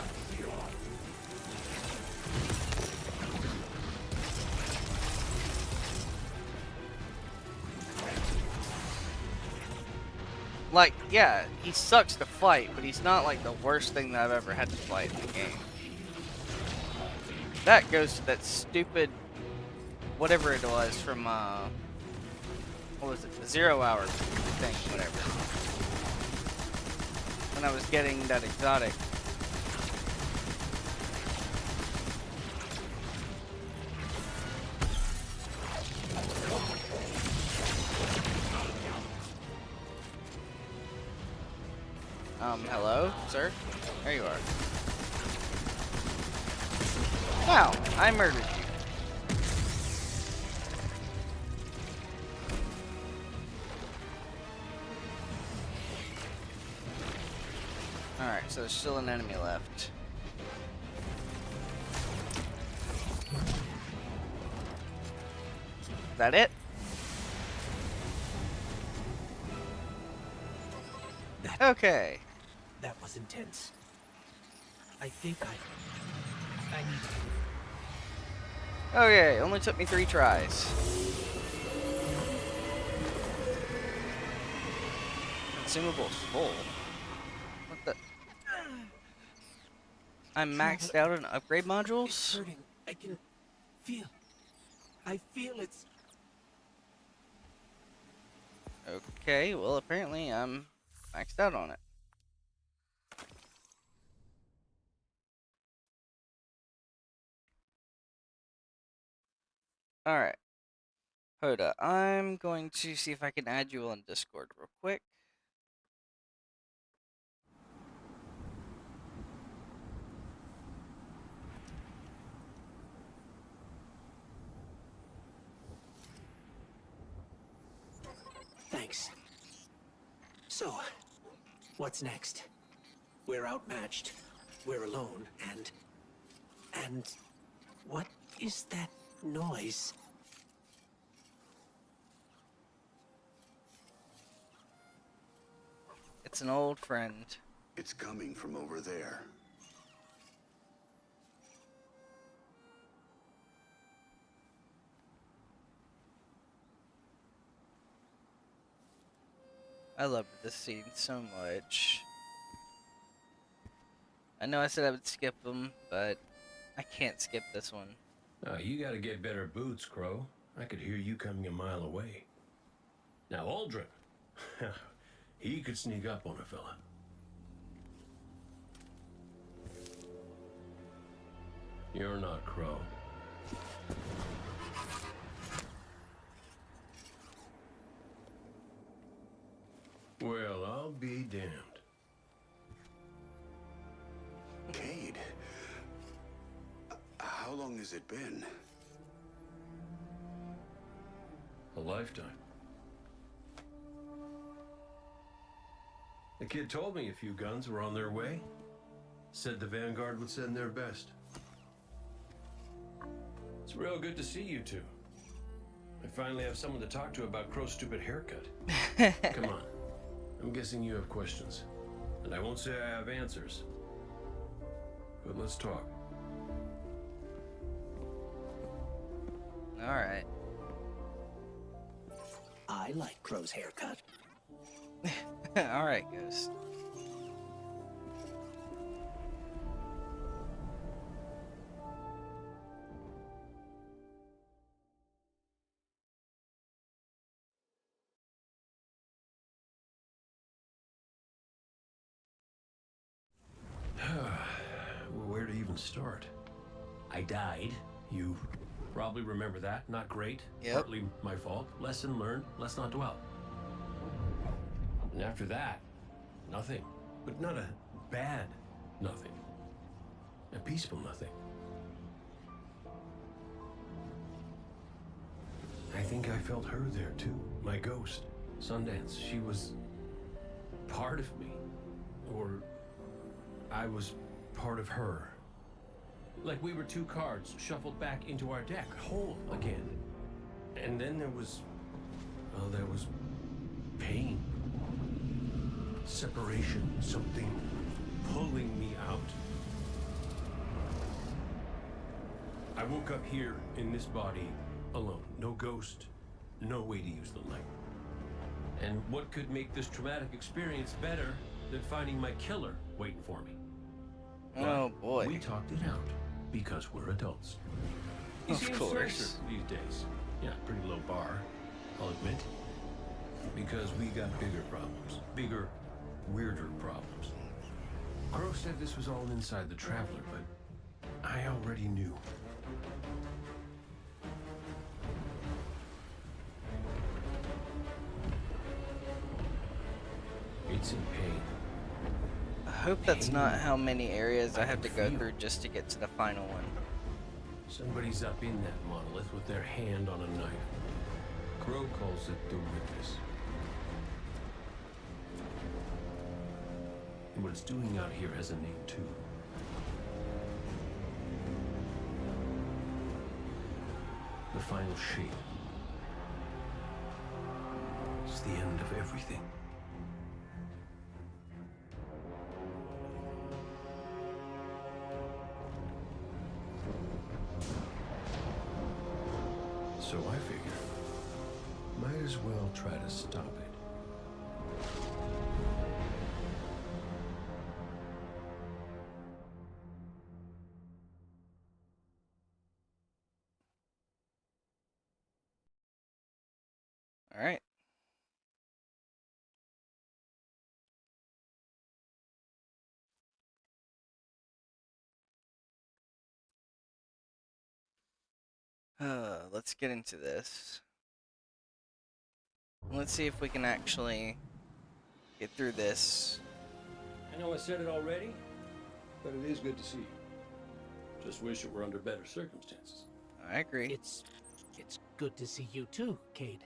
Like, yeah, he sucks to fight, but he's not like the worst thing that I've ever had to fight in the game. That goes to that stupid, whatever it was from, what was it, the 0 hour thing, whatever. When I was getting that exotic. Hello, sir? There you are. Wow, I murdered you. Alright, so there's still an enemy left. Is that it? Okay. That was intense. I think I need Okay, only took me 3 tries. Consumables full. What the? I'm maxed out on upgrade It's modules? hurting. I can feel. I feel it's. Okay, well apparently I'm maxed out on it. Alright. Hoda, I'm going to see if I can add you on Discord real quick. Thanks. So, what's next? We're outmatched. We're alone, and what is that noise? It's an old friend. It's coming from over there. I love this scene so much. I know I said I would skip them, but I can't skip this one. You gotta get better boots, Crow. I could hear you coming a mile away. Now, Aldrin. He could sneak up on a fella. You're not Crow. Well, I'll be damned. Cade. How long has it been? A lifetime. The kid told me a few guns were on their way. Said the Vanguard would send their best. It's real good to see you two. I finally have someone to talk to about Crow's stupid haircut. Come on. I'm guessing you have questions. And I won't say I have answers. but let's talk. Alright. I like Crow's haircut. Alright, Ghost. Well, where to even start? I died. You probably remember that. Not great. Yep. Partly my fault. Lesson learned. Let's not dwell. And after that, nothing. But not a bad nothing. A peaceful nothing. I think I felt her there too. My ghost. Sundance. She was part of me. Or I was part of her. Like we were two cards shuffled back into our deck, whole again. And then there was pain. Separation, something pulling me out. I woke up here in this body alone. No ghost, no way to use the light. And what could make this traumatic experience better than finding my killer waiting for me? Oh boy. We talked it out because we're adults. He Of seems course. nicer these days. Yeah, pretty low bar, I'll admit. Because we got bigger problems. Bigger, weirder problems. Crow said this was all inside the Traveler, but I already knew. It's in pain. I hope that's not how many areas I have to go through just to get to the final one. Somebody's up in that monolith with their hand on a knife. Crow calls it the Witness. And what it's doing out here has a name too. The final shape. It's the end of everything. So I figure, might as well try to stop it. Alright. Let's get into this. Let's see if we can actually get through this. I know I said it already, but it is good to see you. Just wish it were under better circumstances. I agree. It's good to see you too, Cade.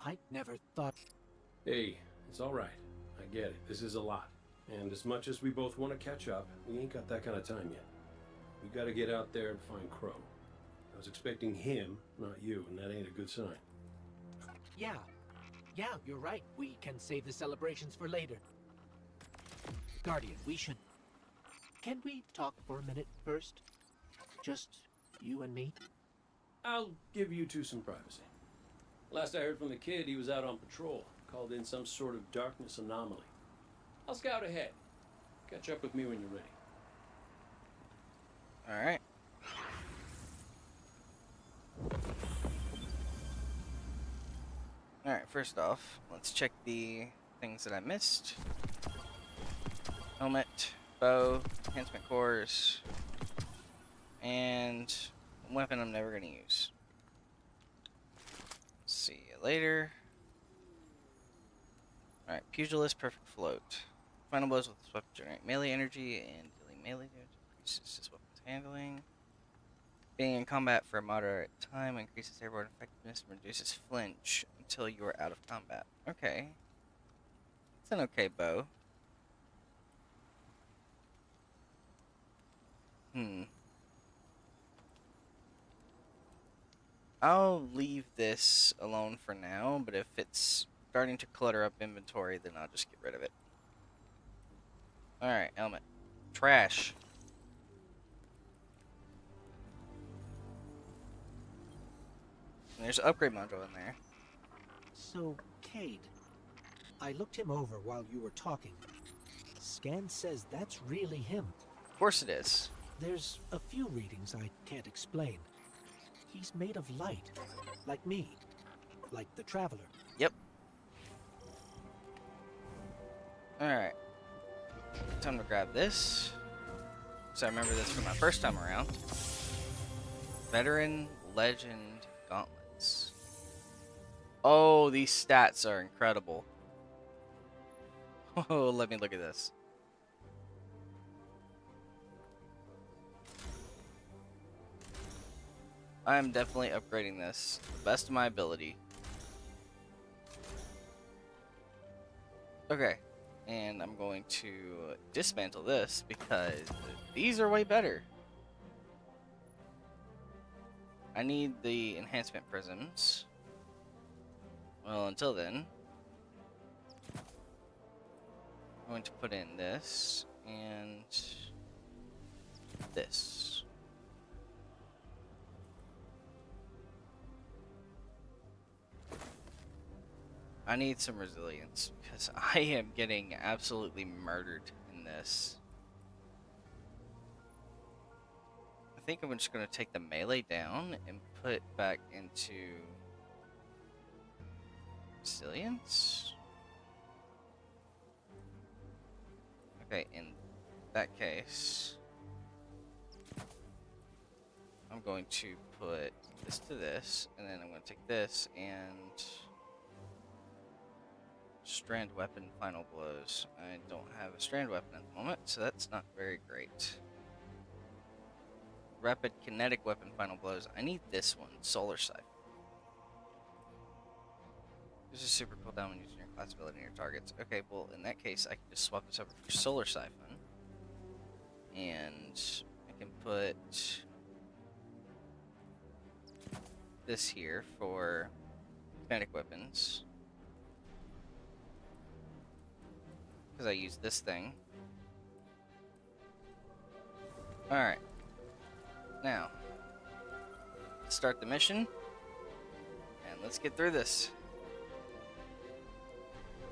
I never thought. Hey, it's all right. I get it. This is a lot. And as much as we both want to catch up, we ain't got that kind of time yet. We got to get out there and find Crow. I was expecting him, not you, and that ain't a good sign. Yeah, you're right. We can save the celebrations for later. Guardian, we should. Can we talk for a minute first? Just you and me? I'll give you two some privacy. Last I heard from the kid, he was out on patrol, called in some sort of darkness anomaly. I'll scout ahead. Catch up with me when you're ready. Alright. Alright, first off, let's check the things that I missed. Helmet, bow, enhancement cores, and weapon I'm never gonna use. See you later. Alright, pugilist, perfect float. Final blows with this weapon generate melee energy and dealing melee damage increases this weapon's handling. Being in combat for a moderate time increases airborne effectiveness and reduces flinch until you are out of combat. Okay. It's an okay bow. I'll leave this alone for now, but if it's starting to clutter up inventory, then I'll just get rid of it. Alright, helmet. Trash. And there's an upgrade module in there. So, Cade, I looked him over while you were talking. Scan says that's really him. Of course it is. There's a few readings I can't explain. He's made of light, like me, like the Traveler. Yep. Alright. Time to grab this. So I remember this from my first time around. Veteran Legend Gauntlets. Oh, these stats are incredible. Oh, let me look at this. I am definitely upgrading this to the best of my ability. Okay, and I'm going to dismantle this because these are way better. I need the enhancement prisms. Well, until then, I'm going to put in this and this. I need some resilience because I am getting absolutely murdered in this. I think I'm just going to take the melee down and put back into resilience. Okay, in that case, I'm going to put this to this, and then I'm going to take this and strand weapon final blows. I don't have a strand weapon at the moment, so that's not very great. Rapid kinetic weapon final blows. I need this one, Solar Siphon. This is super cooldown when using your class ability on your targets. Okay, well in that case I can just swap this over for Solar Siphon. And I can put this here for kinetic weapons. Because I use this thing. Alright. Now, let's start the mission. And let's get through this.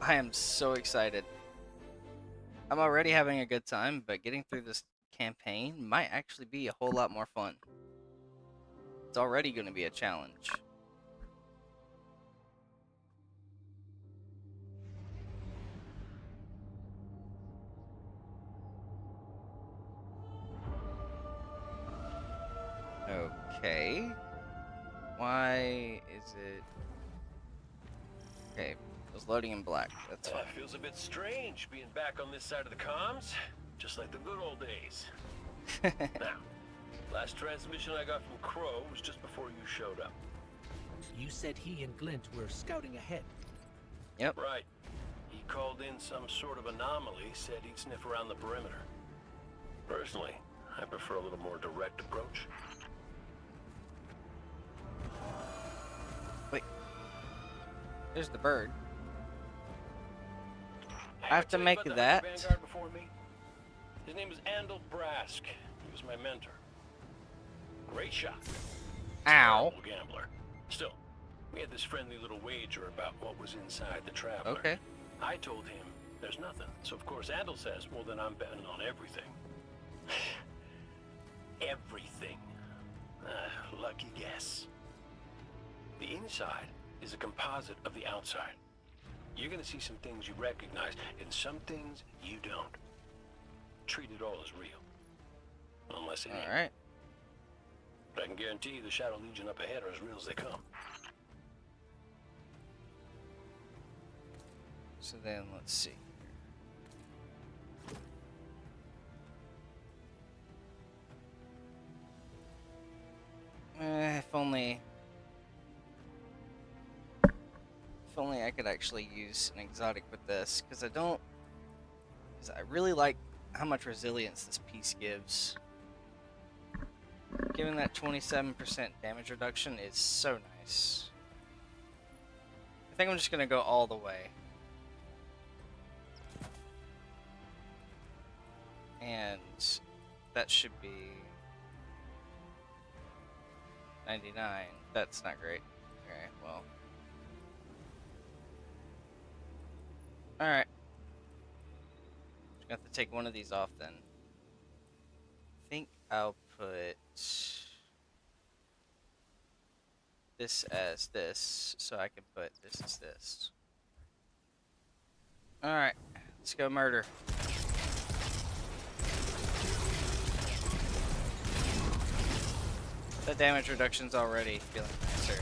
I am so excited. I'm already having a good time, but getting through this campaign might actually be a whole lot more fun. It's already going to be a challenge. Okay. Why is it... Okay, it was loading in black. That's fine. Feels a bit strange being back on this side of the comms, just like the good old days. Now, last transmission I got from Crow was just before you showed up. You said he and Glint were scouting ahead. Yep. Right. He called in some sort of anomaly, said he'd sniff around the perimeter. Personally, I prefer a little more direct approach. Wait. There's the bird. I have to make that. Vanguard before me. His name is Andal Brask. He was my mentor. Great shot. Ow. Terrible gambler. Still, we had this friendly little wager about what was inside the Traveler. Okay. I told him there's nothing. So of course Andal says, well then I'm betting on everything. Everything. Lucky guess. The inside is a composite of the outside. You're gonna see some things you recognize and some things you don't. Treat it all as real. Unless it ain't. Alright. But I can guarantee you the Shadow Legion up ahead are as real as they come. So then, let's see. If only I could actually use an exotic with this, because I don't. Because I really like how much resilience this piece gives. Giving that 27% damage reduction is so nice. I think I'm just gonna go all the way. And that should be 99. That's not great. well. Alright. Just got to take one of these off then. I think I'll put this as this, so I can put this as this. Alright, let's go murder. The damage reduction's already feeling nicer.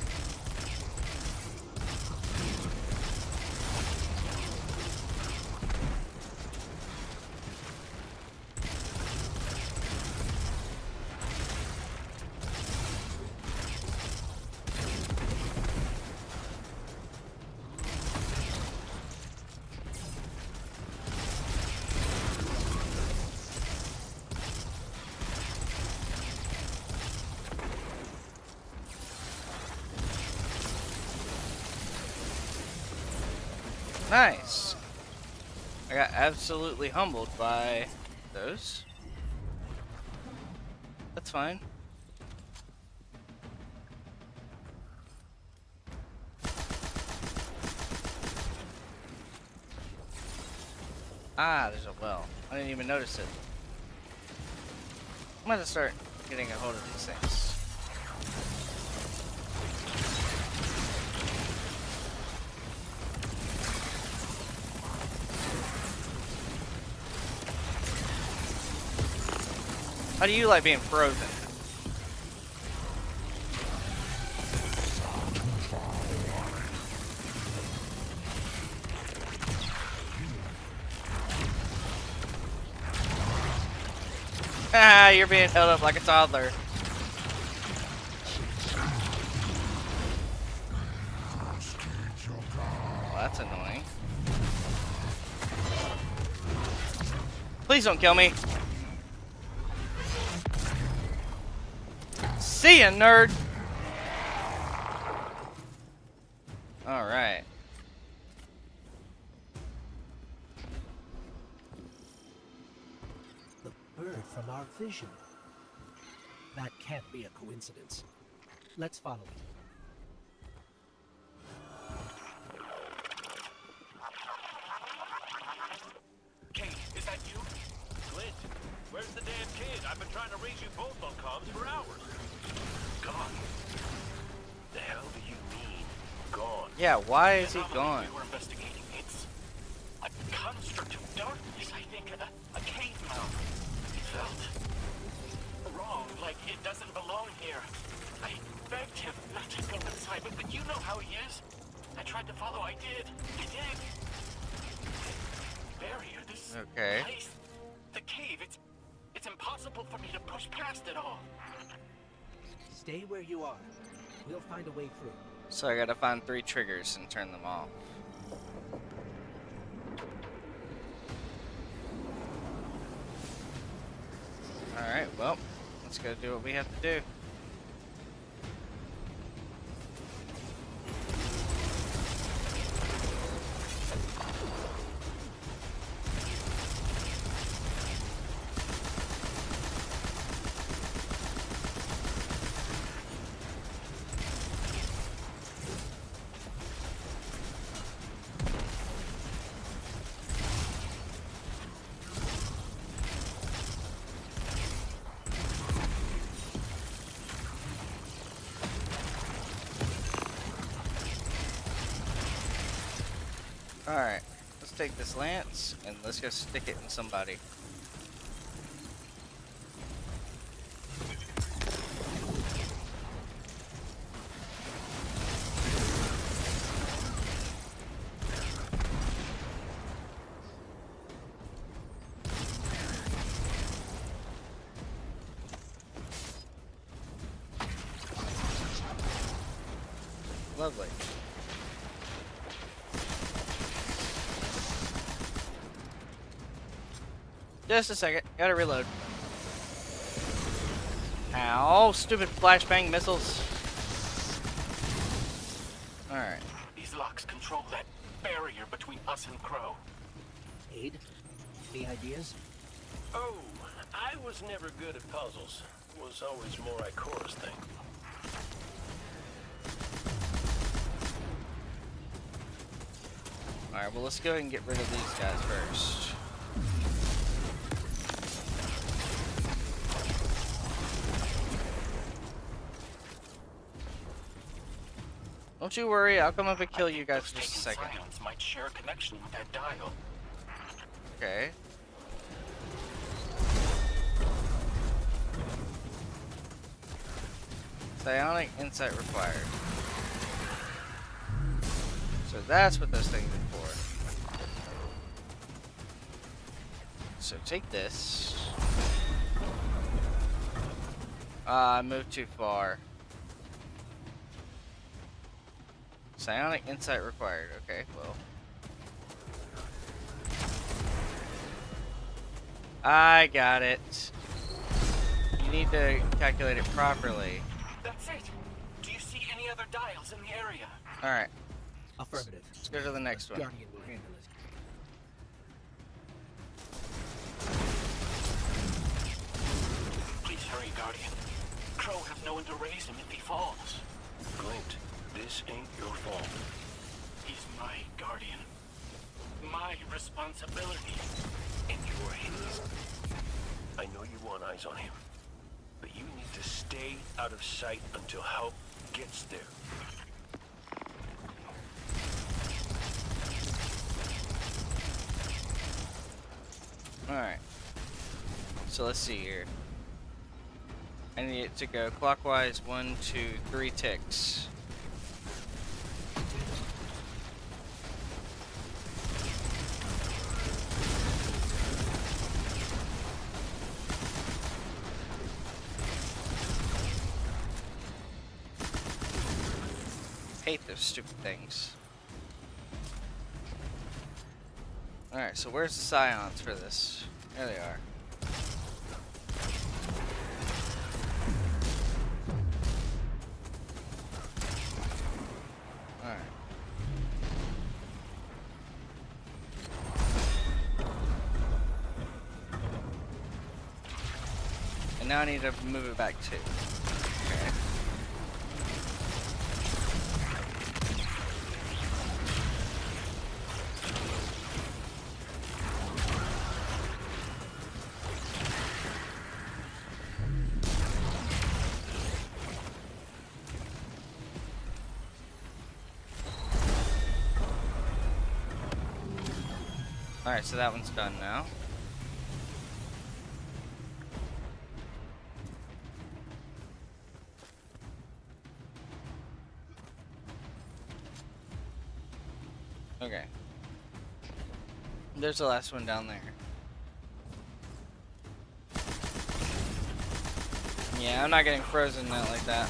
Nice. I got absolutely humbled by those. That's fine. Ah, there's a well. I didn't even notice it. I'm gonna start getting a hold of these things. How do you like being frozen? Ah, you're being held up like a toddler. Well, that's annoying. Please don't kill me. See ya, nerd! Alright. The bird from our vision. That can't be a coincidence. Let's follow it. Kate, is that you? Clint, where's the damn kid? I've been trying to reach you both on comms for hours. Gone. The hell do you mean, gone? Yeah, why is he Anomaly gone? we were investigating. It's a construct of darkness, I think. A cave mouth. It felt wrong, like it doesn't belong here. I begged him not to go inside, but you know how he is. I tried to follow. I did. Barrier, this Okay. place, the cave, it's impossible for me to push past it all. Stay where you are. We'll find a way through. So I gotta find 3 triggers and turn them off. Alright, well, let's go do what we have to do. Alright, let's take this lance and let's go stick it in somebody. Lovely. Just a second. Gotta reload. Ow, stupid flashbang missiles. Alright. These locks control that barrier between us and Crow. Aid? Any ideas? Oh, I was never good at puzzles. Was always more Ikora's thing. Alright, well, let's go ahead and get rid of these guys first. Don't you worry, I'll come up and kill you guys for just a second. Scions might share a connection with that dial. Okay. Psionic insight required. So that's what those things are for. So take this. I moved too far. Psionic insight required. Okay, well. I got it. You need to calculate it properly. That's it. Do you see any other dials in the area? Alright, Affirmative. let's go to the next one. Guardian will handle it. Please hurry, Guardian. Crow has no one to raise him if he falls. Glint, this ain't your fault. He's my guardian. My responsibility. And you're his. I know you want eyes on him, but you need to stay out of sight until help gets there. Alright. So let's see here. I need it to go clockwise 1, 2, 3 ticks. Hate those stupid things. Alright, so where's the scions for this? There they are. Alright. And now I need to move it back too. Okay. Alright, so that one's done now. Okay. There's the last one down there. Yeah, I'm not getting frozen out like that.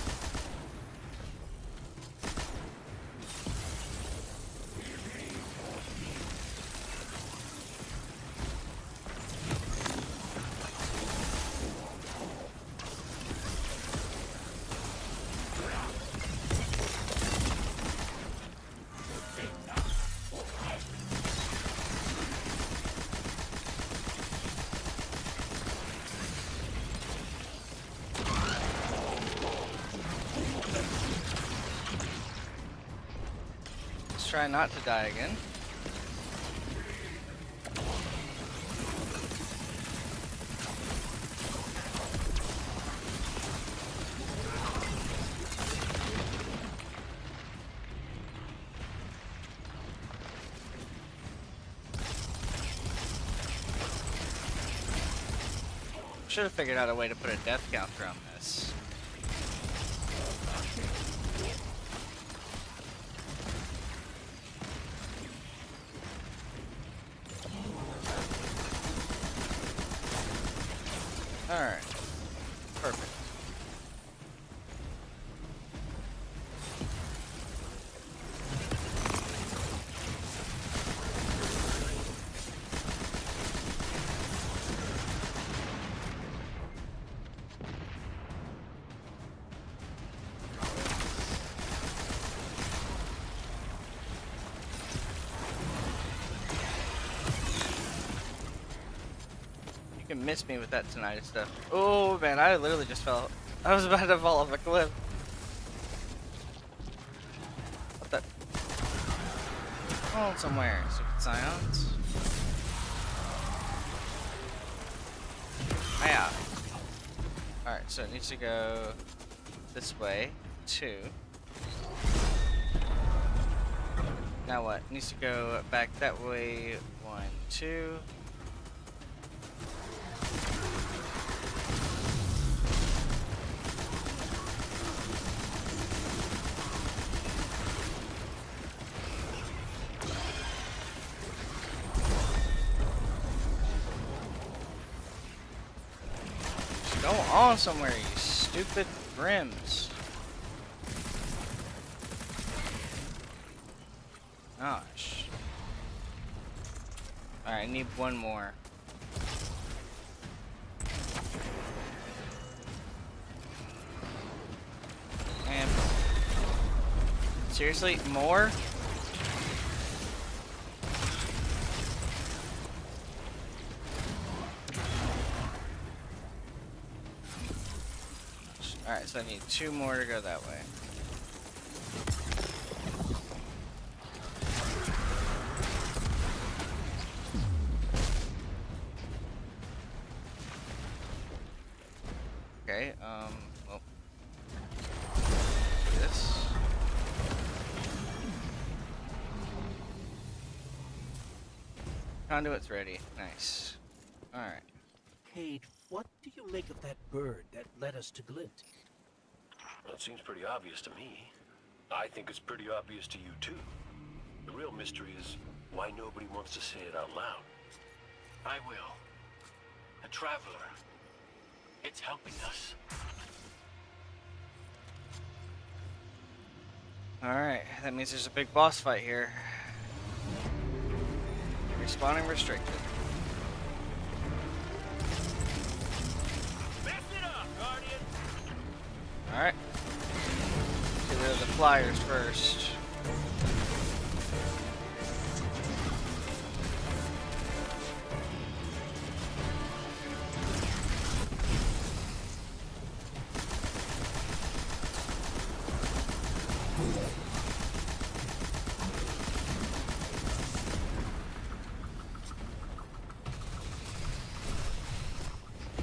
Try not to die again. Should have figured out a way to put a death counter on this. Alright. Perfect. You can miss me with that tinnitus stuff. Oh man, I literally just fell. I was about to fall off a cliff. What the? Hold somewhere. Stupid scions. Yeah. Alright, so it needs to go this way. 2. Now what? It needs to go back that way. 1, 2. Go on somewhere, you stupid brims. Gosh. Alright, I need one more. And seriously, more? Alright, so I need 2 more to go that way. Okay, well. Do this. Conduit's ready. Nice. Alright. Cade, what do you make of that bird that led us to Glint? Well, it seems pretty obvious to me. I think it's pretty obvious to you, too. The real mystery is why nobody wants to say it out loud. I will. A traveler. It's helping us. Alright, that means there's a big boss fight here. Respawning restricted. Mess it up, Guardian! Alright. Get rid of the flyers first.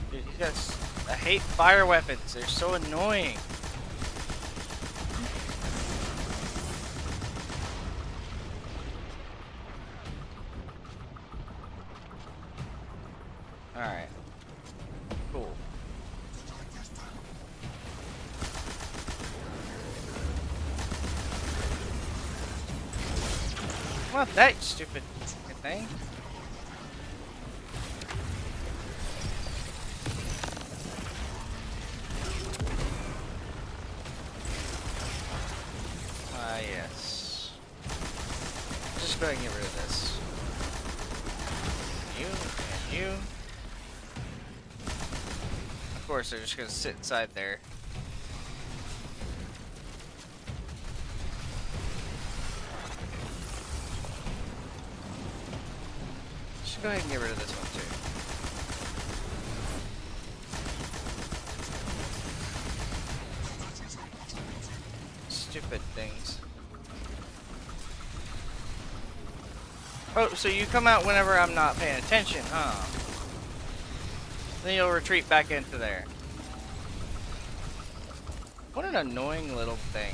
Dude, you guys, I hate fire weapons. They're so annoying. Alright. Cool. What that stupid thing? Ah, yes. Just go ahead and get rid of this. You and you. Of course, they're just gonna sit inside there. Just go ahead and get rid of this one too. Stupid things. Oh, so you come out whenever I'm not paying attention, huh? Then you'll retreat back into there. What an annoying little thing.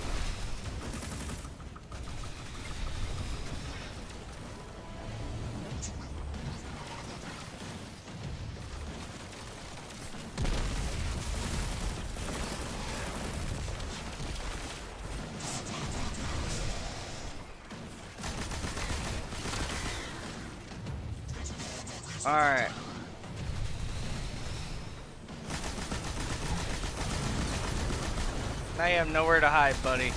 Alright. Now you have nowhere to hide, buddy.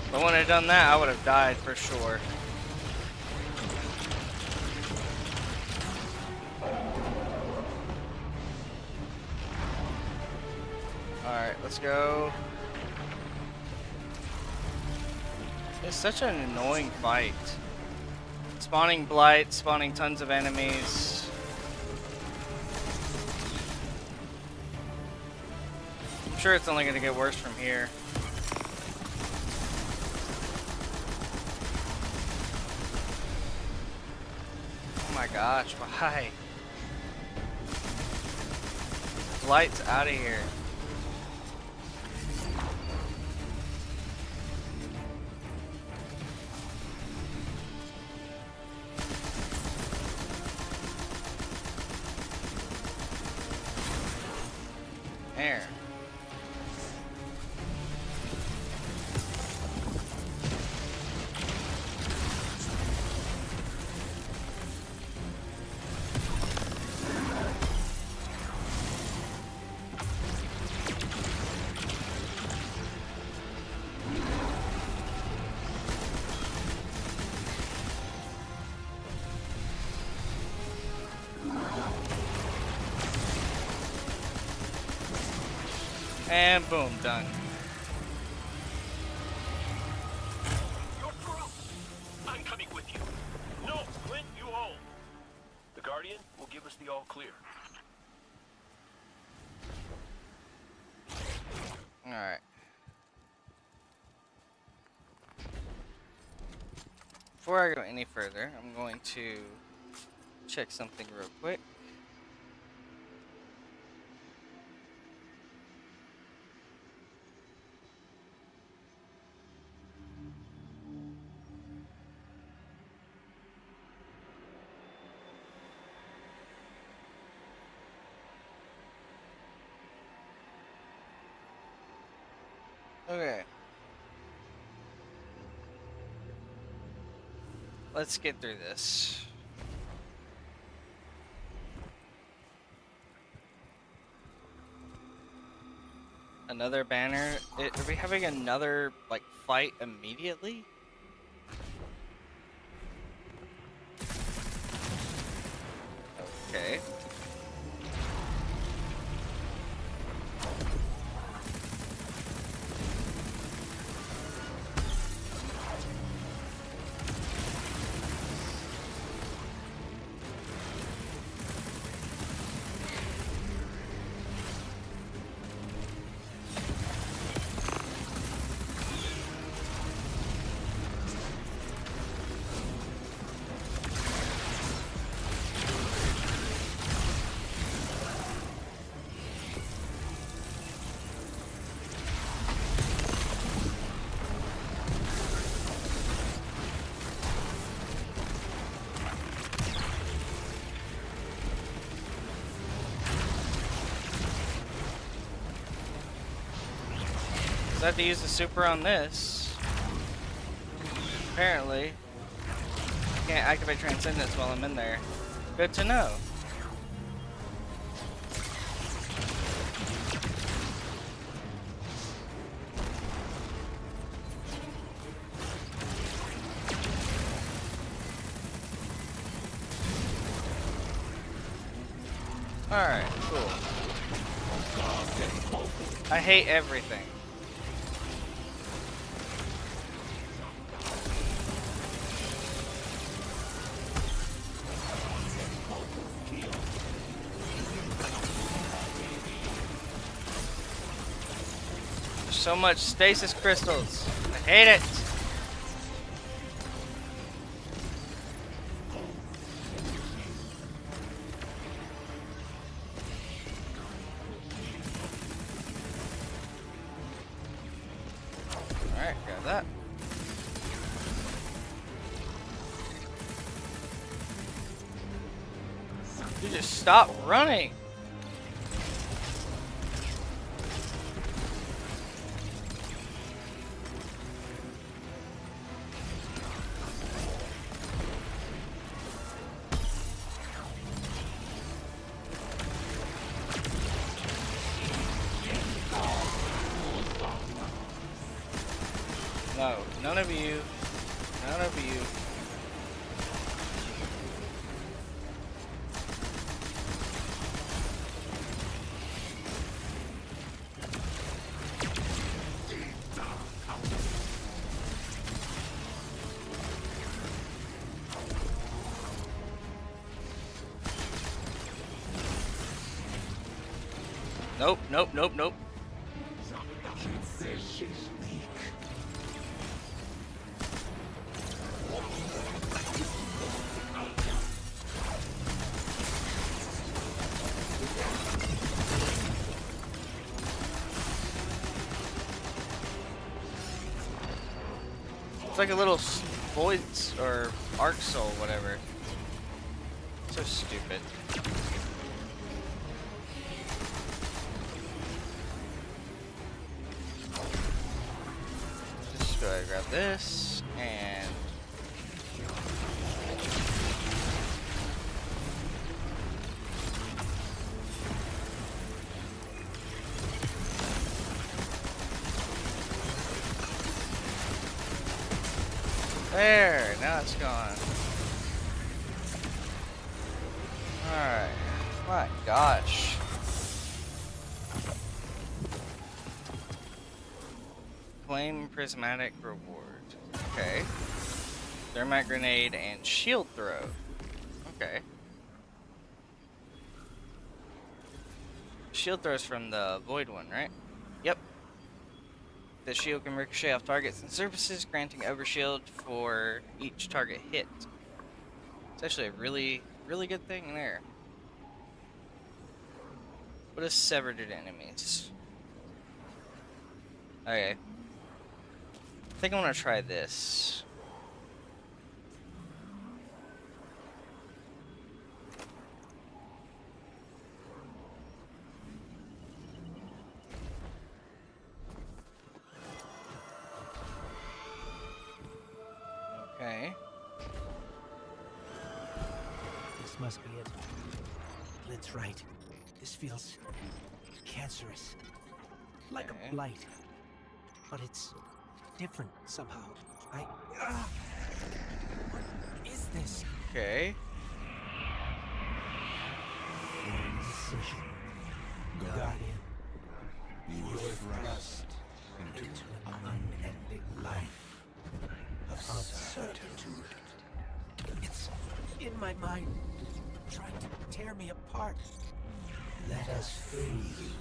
If I wouldn't have done that, I would have died for sure. let's go. It's such an annoying fight. Spawning blight, spawning tons of enemies. I'm sure it's only going to get worse from here. Oh my gosh, why? Blight's out of here. There. And boom, done. You're through. I'm coming with you. No, Clint, you hold. The Guardian will give us the all clear. Alright. Before I go any further, I'm going to check something real quick. Okay. Let's get through this. Another banner? Are we having another, like, fight immediately? Okay. I have to use the super on this. Apparently. Can't activate Transcendence while I'm in there. Good to know. Alright, cool. I hate everything. So much stasis crystals. I hate it. Alright, grab that. You just stop running. No, none of you. None of you. Nope, nope, nope, nope. It's like a little voids or arc soul, whatever. So stupid. Just go ahead and grab this and there, now it's gone. Alright. My gosh. Claim prismatic reward. Okay. Thermite grenade and shield throw. Okay. Shield throw is from the void one, right? Yep. The shield can ricochet off targets and surfaces, granting overshield for each target hit. It's actually a really good thing there. What is severed enemies? Okay. I think I want to try this. Okay. This must be it. Lid's right. This feels cancerous. Like a blight. But it's different somehow. What is this? Okay. Indecision. Guardian. You were thrust into An unending life of certitude. It's in my mind, trying to tear me apart. Let us free you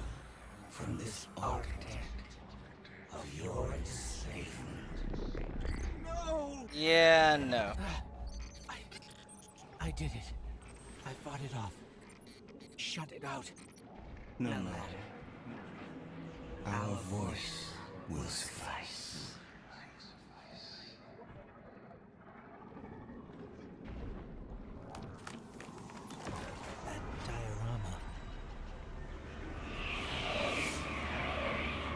from this architect of your enslavement. No! Yeah, no. I did it. I fought it off. Shut it out. No matter. Our voice will suffice. That diorama.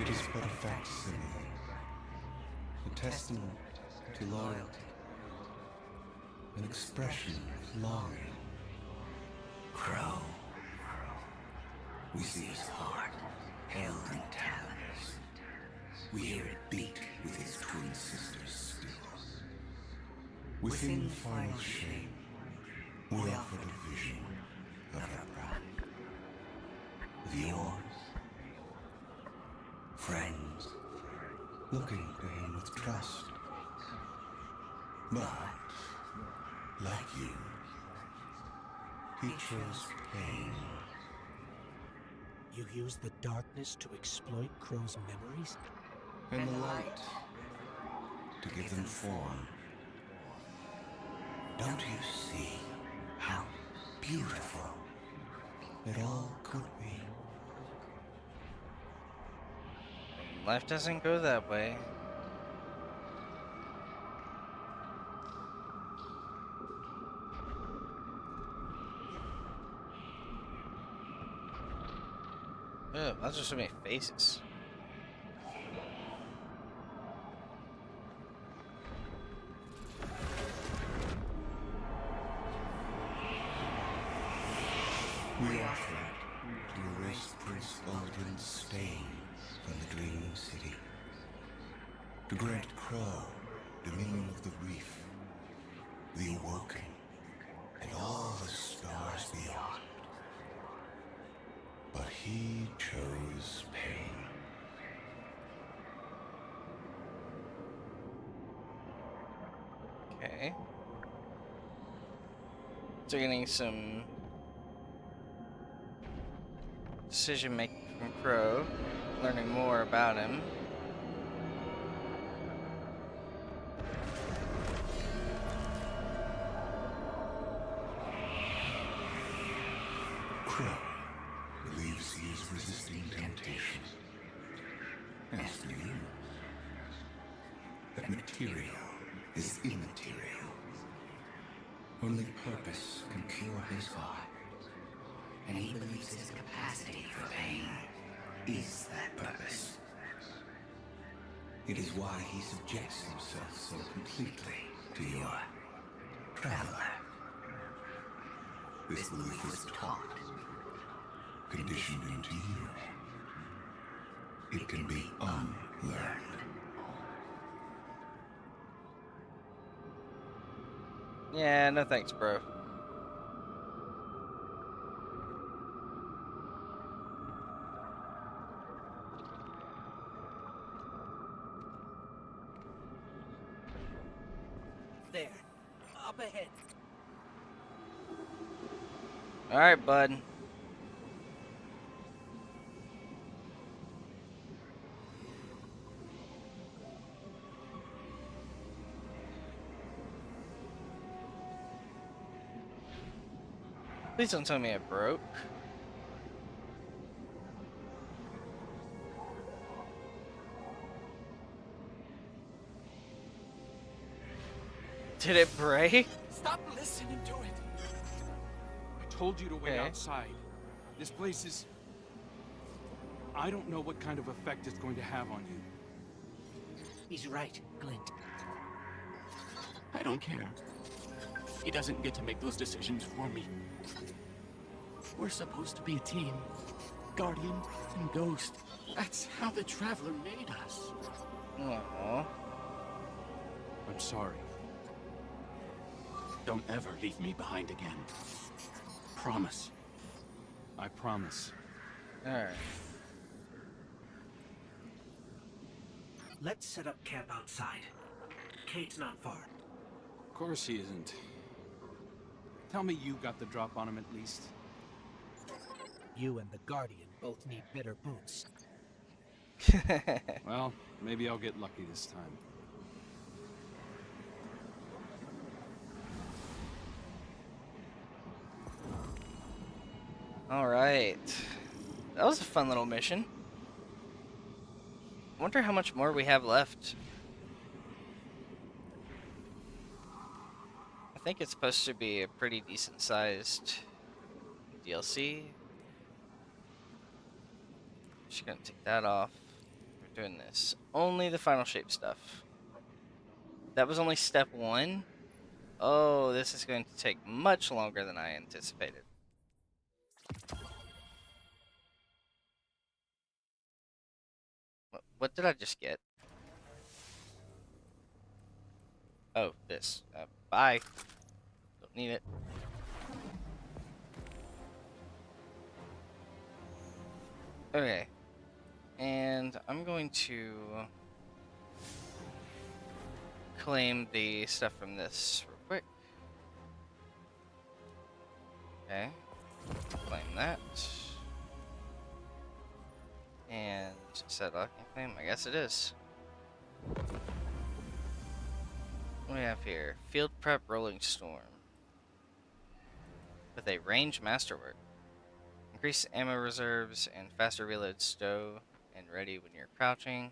It is but a facsimile, a testament to loyalty, an expression of longing. Crow. We see his heart held in talons. We hear it beat with his twin sisters still. Within the final shape, we offer a vision of our pride. Of yours. Friends, looking to him with trust. But, like you, he chose pain. You use the darkness to exploit Crow's memories? And the light to give them form. Don't you see how beautiful it all could be? Life doesn't go that way. Ugh, that's just so many faces. We offer it to erase Prince Aldrin's stain from the Dreaming City. To grant Crow dominion of the reef, the Awoken, and all the stars beyond. But he chose pain. Okay. So getting some decision making from Crow, learning more about him. Crow believes he is resisting temptation. As do you. That material is immaterial. Only purpose can cure his heart. And he believes his capacity for pain is that purpose. It is why he subjects himself so completely to your traveler. This belief was taught, conditioned into you. It can be unlearned. Yeah, no thanks, bro. There. Up ahead. Alright, bud. Please don't tell me it broke. Did it break? Stop listening to it. I told you to wait Okay. outside. This place is... I don't know what kind of effect it's going to have on you. He's right, Glint. I don't care. He doesn't get to make those decisions for me. We're supposed to be a team. Guardian and Ghost. That's how the Traveler made us. Aww. I'm sorry. Don't ever leave me behind again. Promise. I promise. Alright. Let's set up camp outside. Kate's not far. Of course he isn't. Tell me you got the drop on him at least. You and the Guardian both need better boots. Well, maybe I'll get lucky this time. Alright. That was a fun little mission. I wonder how much more we have left. I think it's supposed to be a pretty decent sized DLC. Just gonna take that off. We're doing this. Only the final shape stuff. That was only step 1. Oh, this is going to take much longer than I anticipated. What did I just get? Oh, this. Bye. Don't need it. Okay. And I'm going to claim the stuff from this real quick. Okay. Claim that. And set locking claim? I guess it is. What do we have here? Field prep rolling storm. With a range masterwork. Increase ammo reserves and faster reload stow and ready when you're crouching.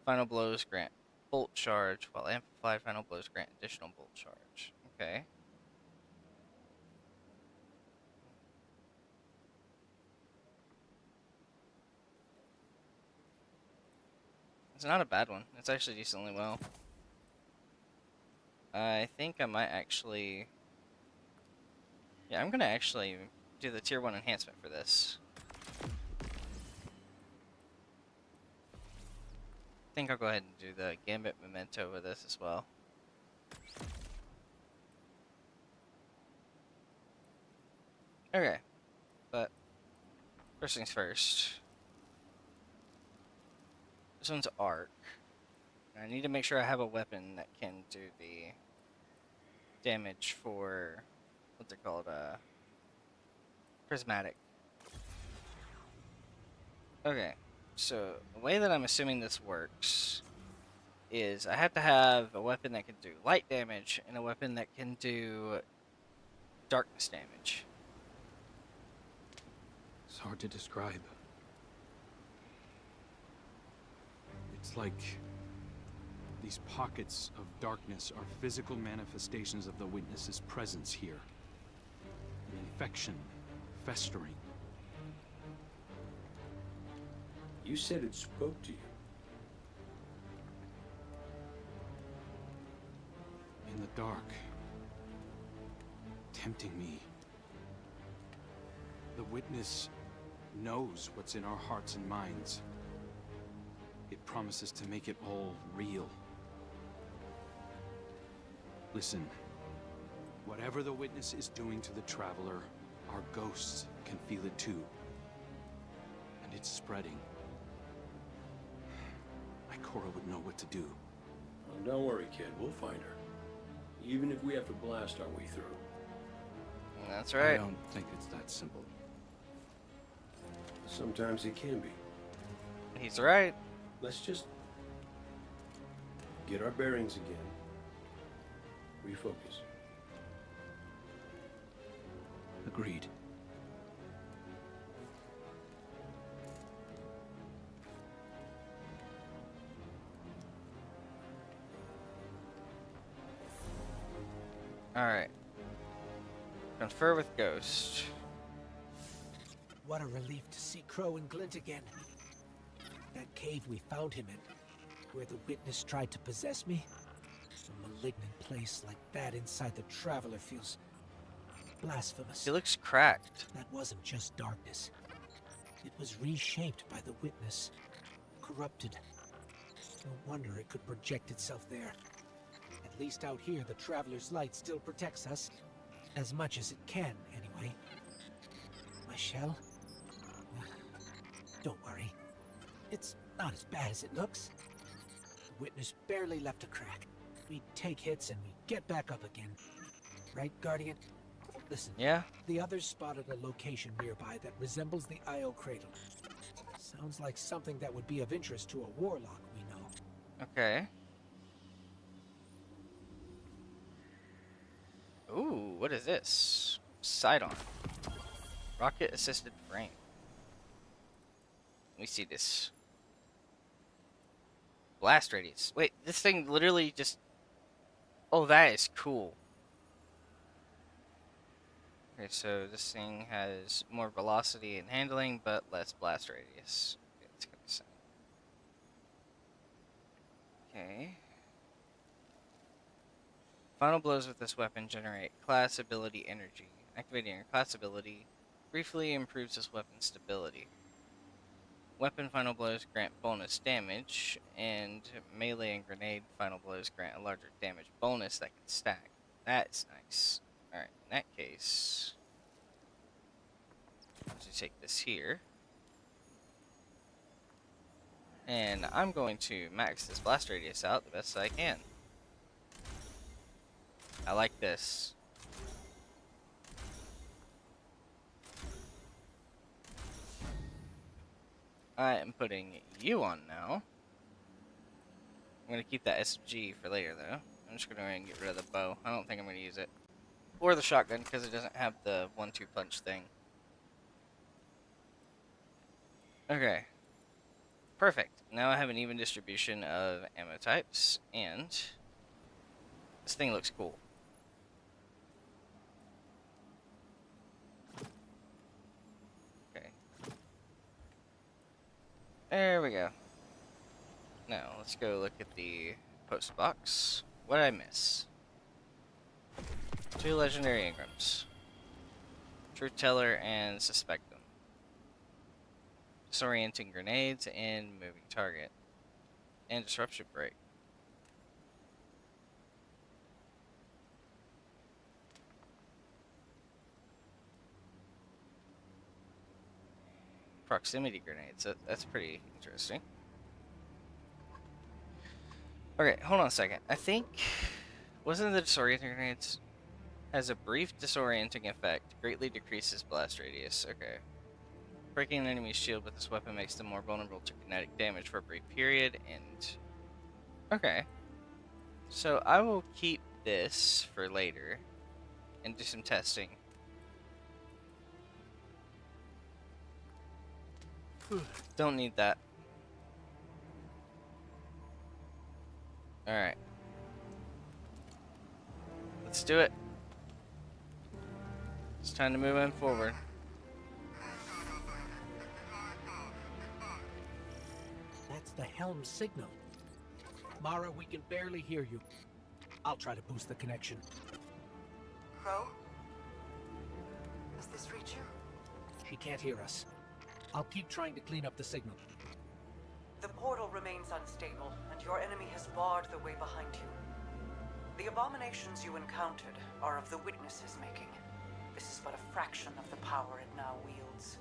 Final blows grant bolt charge, while amplified final blows grant additional bolt charge. Okay. It's not a bad one. It's actually decently well. I think I might actually... Yeah, I'm gonna actually do the tier 1 enhancement for this. I think I'll go ahead and do the Gambit Memento with this as well. Okay, but first things first. This one's Arc. I need to make sure I have a weapon that can do the damage for, what's it called, prismatic. Okay, so the way that I'm assuming this works is I have to have a weapon that can do light damage and a weapon that can do darkness damage. It's hard to describe. It's like these pockets of darkness are physical manifestations of the witness's presence here. An infection, festering. You said it spoke to you. In the dark. Tempting me. The witness knows what's in our hearts and minds. It promises to make it all real. Listen, whatever the witness is doing to the traveler, our ghosts can feel it too. And it's spreading. Ikora would know what to do. Oh, don't worry, kid. We'll find her. Even if we have to blast our way through. That's right. I don't think it's that simple. Sometimes it can be. He's right. Let's just get our bearings again. Refocus. Agreed. Alright. Confer with Ghost. What a relief to see Crow and Glint again. That cave we found him in, where the witness tried to possess me. A malignant place like that inside the Traveler feels blasphemous. He looks cracked. That wasn't just darkness. It was reshaped by the witness. Corrupted. No wonder it could project itself there. At least out here, the Traveler's light still protects us. As much as it can, anyway. My shell? Don't worry. It's not as bad as it looks. The witness barely left a crack. We take hits and we get back up again. Right, Guardian? Listen. Yeah? The others spotted a location nearby that resembles the Io Cradle. Sounds like something that would be of interest to a warlock we know. Okay. Ooh, what is this? Sidon. Rocket-assisted frame. Let me see this. Blast radius. Wait, this thing literally just... Oh, that is cool. Okay, so this thing has more velocity and handling, but less blast radius. Okay, it's kind of the same. Okay. Final blows with this weapon generate class ability energy. Activating your class ability briefly improves this weapon's stability. Weapon final blows grant bonus damage, and melee and grenade final blows grant a larger damage bonus that can stack. That's nice. Alright, in that case, let's just take this here. And I'm going to max this blast radius out the best I can. I like this. I am putting you on now. I'm going to keep that SMG for later, though. I'm just going to go ahead and get rid of the bow. I don't think I'm going to use it. Or the shotgun, because it doesn't have the 1-2 punch thing. Okay. Perfect. Now I have an even distribution of ammo types, and this thing looks cool. Okay. There we go. Now, let's go look at the post box. What did I miss? 2 legendary engrams. Truth Teller and Suspectum. Disorienting grenades and moving target. And disruption break. Proximity grenades. That's pretty interesting. Okay, hold on a second. I think... Wasn't the disorienting grenades... Has a brief disorienting effect. Greatly decreases blast radius. Okay. Breaking an enemy's shield with this weapon makes them more vulnerable to kinetic damage for a brief period, and... Okay. So I will keep this for later and do some testing. Don't need that. Alright. Let's do it. It's time to move on forward. That's the helm signal. Mara, we can barely hear you. I'll try to boost the connection. Crow? Does this reach you? She can't hear us. I'll keep trying to clean up the signal. The portal remains unstable, and your enemy has barred the way behind you. The abominations you encountered are of the Witness's making. This is but a fraction of the power it now wields.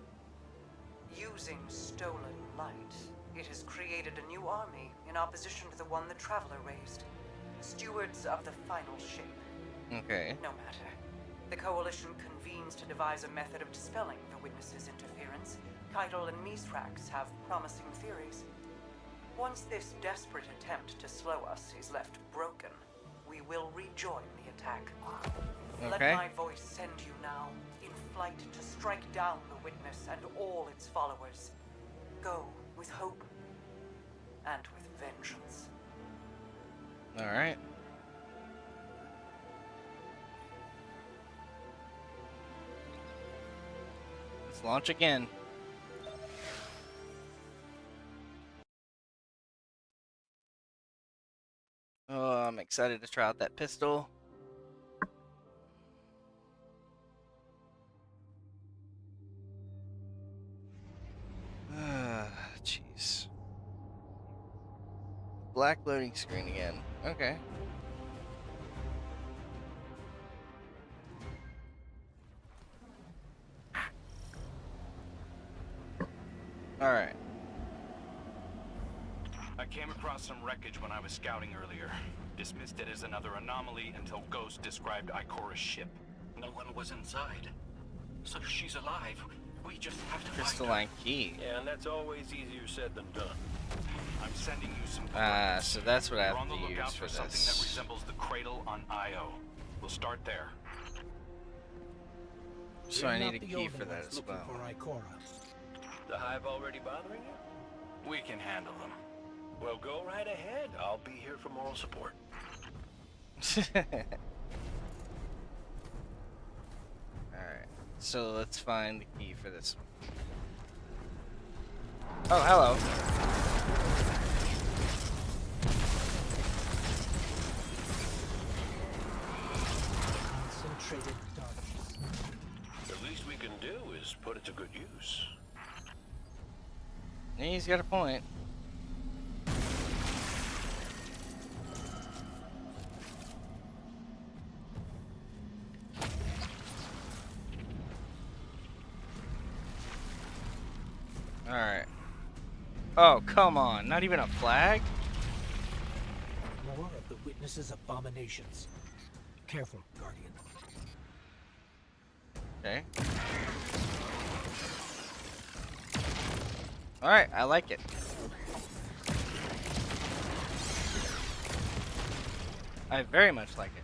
Using stolen light, it has created a new army in opposition to the one the Traveler raised. Stewards of the final shape. Okay. No matter. The Coalition convenes to devise a method of dispelling the Witness's interference. Keitel and Misrax have promising theories. Once this desperate attempt to slow us is left broken, we will rejoin the attack. Let my voice send you now, in flight, to strike down the Witness and all its followers. Go with hope and with vengeance. Alright. Let's launch again. Oh, I'm excited to try out that pistol. Jeez. Black loading screen again. Okay. Alright. I came across some wreckage when I was scouting earlier. Dismissed it as another anomaly until Ghost described Ikora's ship. No one was inside. So she's alive. We just have to find her. Crystalline key. Yeah, and that's always easier said than done. I'm sending you some So that's what I We're have on the to lookout use for something that this. resembles the cradle on Io. We'll start there. So I need a key for that as well. For Ikora. The hive already bothering you? We can handle them. Well, go right ahead. I'll be here for moral support. Alright, so let's find the key for this one. Oh, hello. Concentrated darkness. The least we can do is put it to good use. He's got a point. Alright. Oh, come on. Not even a flag? More of the Witness's abominations. Careful, Guardian. Okay. Alright, I like it. I very much like it.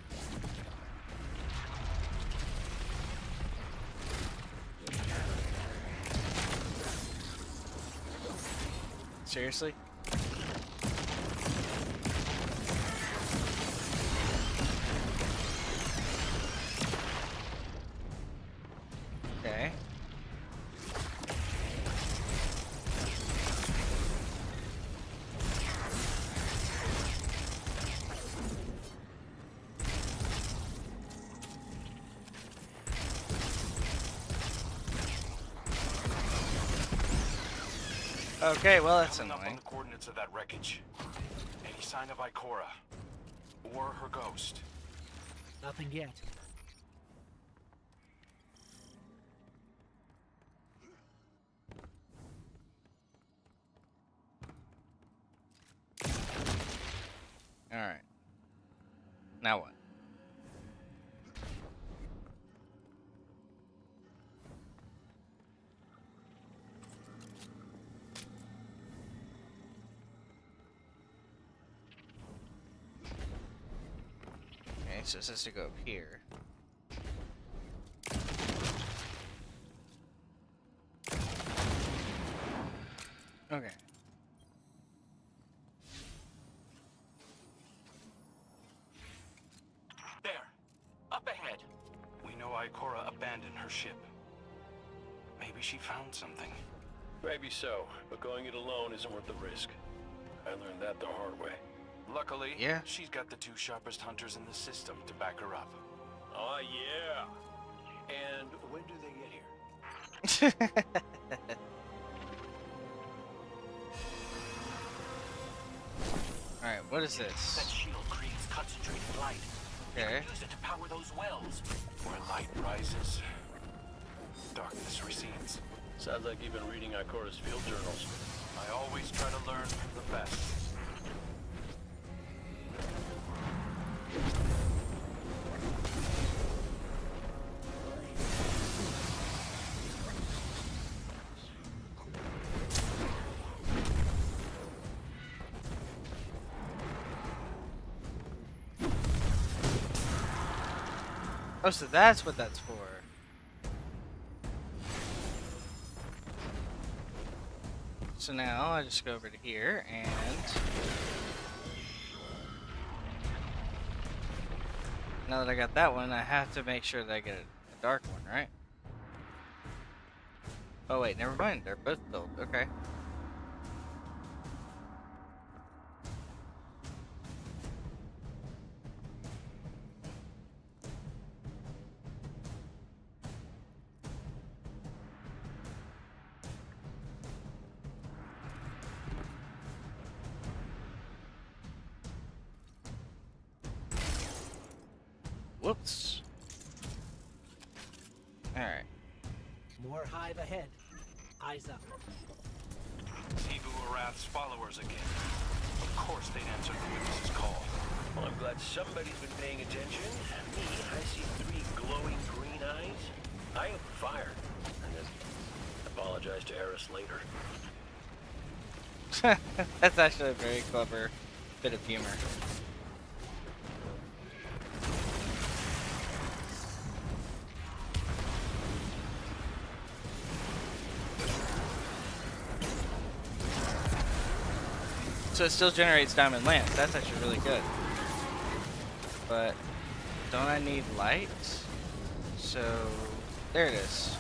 Seriously? Okay. Okay, well that's Coming up on annoying. the coordinates of that wreckage. Any sign of Ikora? Or her ghost? Nothing yet. Alright. Now what? so it says to go up here. Okay. There. Up ahead. We know Ikora abandoned her ship. Maybe she found something. Maybe so, but going it alone isn't worth the risk. I learned that the hard way. Luckily, Yeah. she's got the 2 sharpest hunters in the system to back her up. Oh, yeah. And when do they get here? Alright, what is That this? shield creates concentrated light. Okay. Use it to power those wells. Where light rises, darkness recedes. Sounds like you've been reading Ikora's field journals. I always try to learn from the best. Oh, so that's what that's for. So now I just go over to here and now that I got that one, I have to make sure that I get a dark one, right? Oh wait, never mind. They're both filled. Okay. Whoops. Alright. More hive ahead. Eyes up. Tibu Arath's followers again. Of course they'd answer the witness's call. Well, I'm glad somebody's been paying attention. Me, I see 3 glowing green eyes. I open fire. And then apologize to Eris later. That's actually a very clever bit of humor. So it still generates diamond lamps. That's actually really good. But don't I need light? So there it is.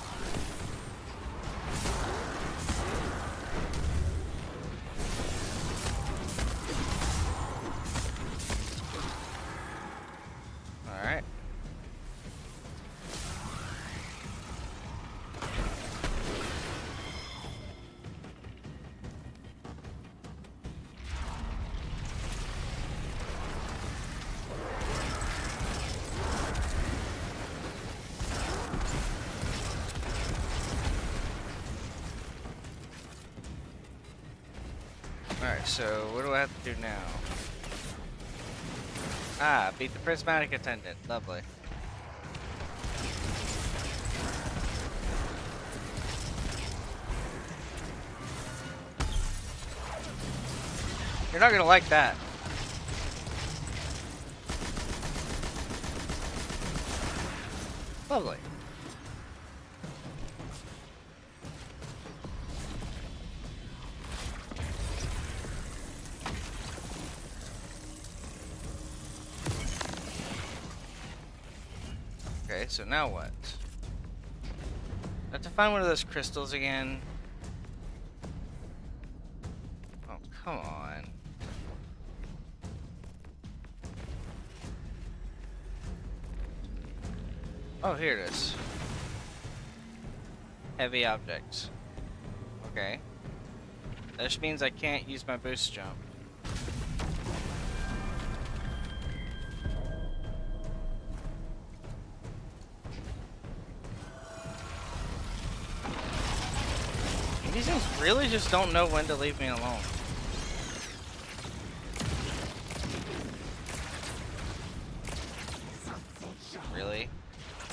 All right. Alright, so what do I have to do now? Ah, beat the prismatic attendant. Lovely. You're not gonna like that. Lovely. Okay, so now what? I have to find one of those crystals again. Oh, come on. Oh, here it is. Heavy objects. Okay. That just means I can't use my boost jump. These things really just don't know when to leave me alone. Really?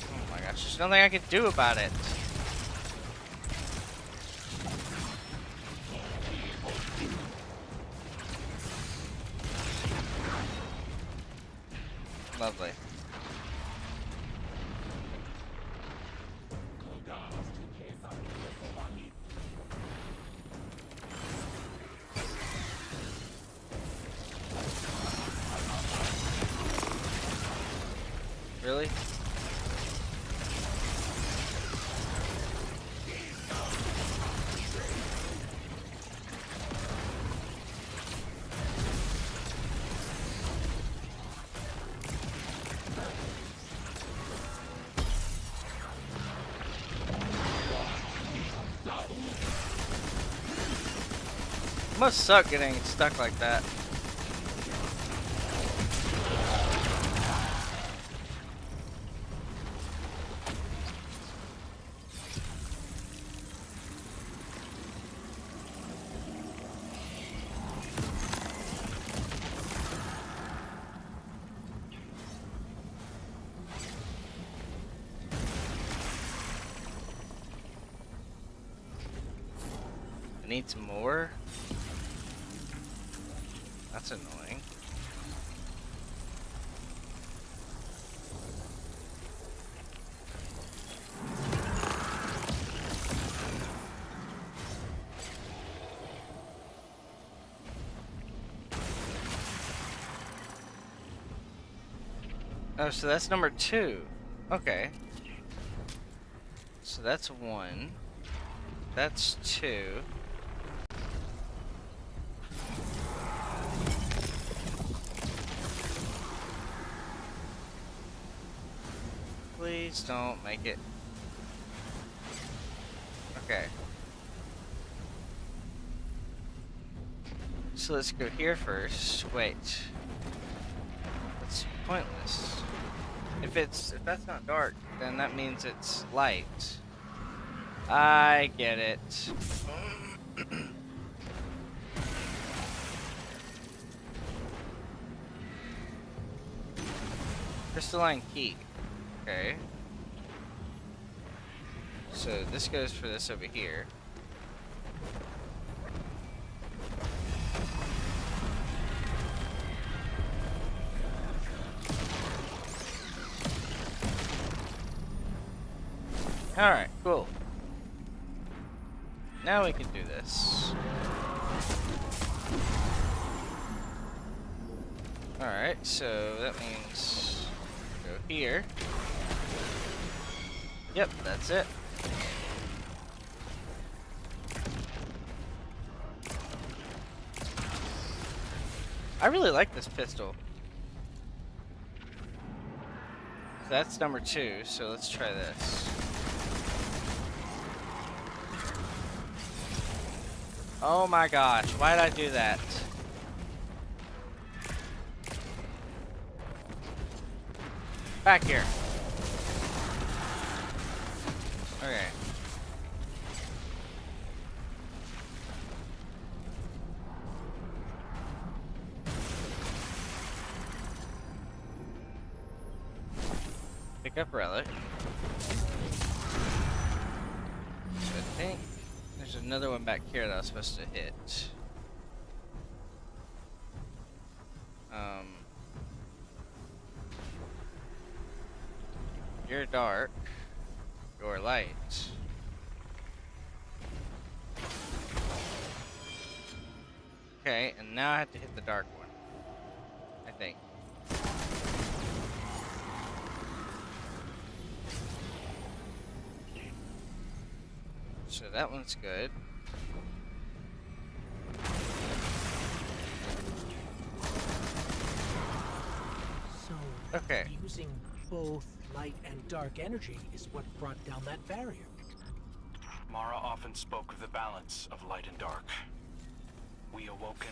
Oh my gosh, there's nothing I can do about it. Lovely. Must suck getting stuck like that. It needs more? That's annoying. Oh, so that's number 2. Okay. So that's 1. That's 2. Please don't make it. Okay. So let's go here first. Wait. That's pointless. If that's not dark, then that means it's light. I get it. Crystalline key. Okay. So this goes for this over here. Alright, cool. Now we can do this. Alright, so that means go here. Yep, that's it. I really like this pistol. That's number 2, so let's try this. Oh my gosh, why did I do that? Back here. Okay. Pick up relic. So I think there's another one back here that I was supposed to hit. You're dark. You're light. Okay, and now I have to hit the dark one. I think. So that one's good. So, okay. Using both light and dark energy is what brought down that barrier. Mara often spoke of the balance of light and dark. We awoken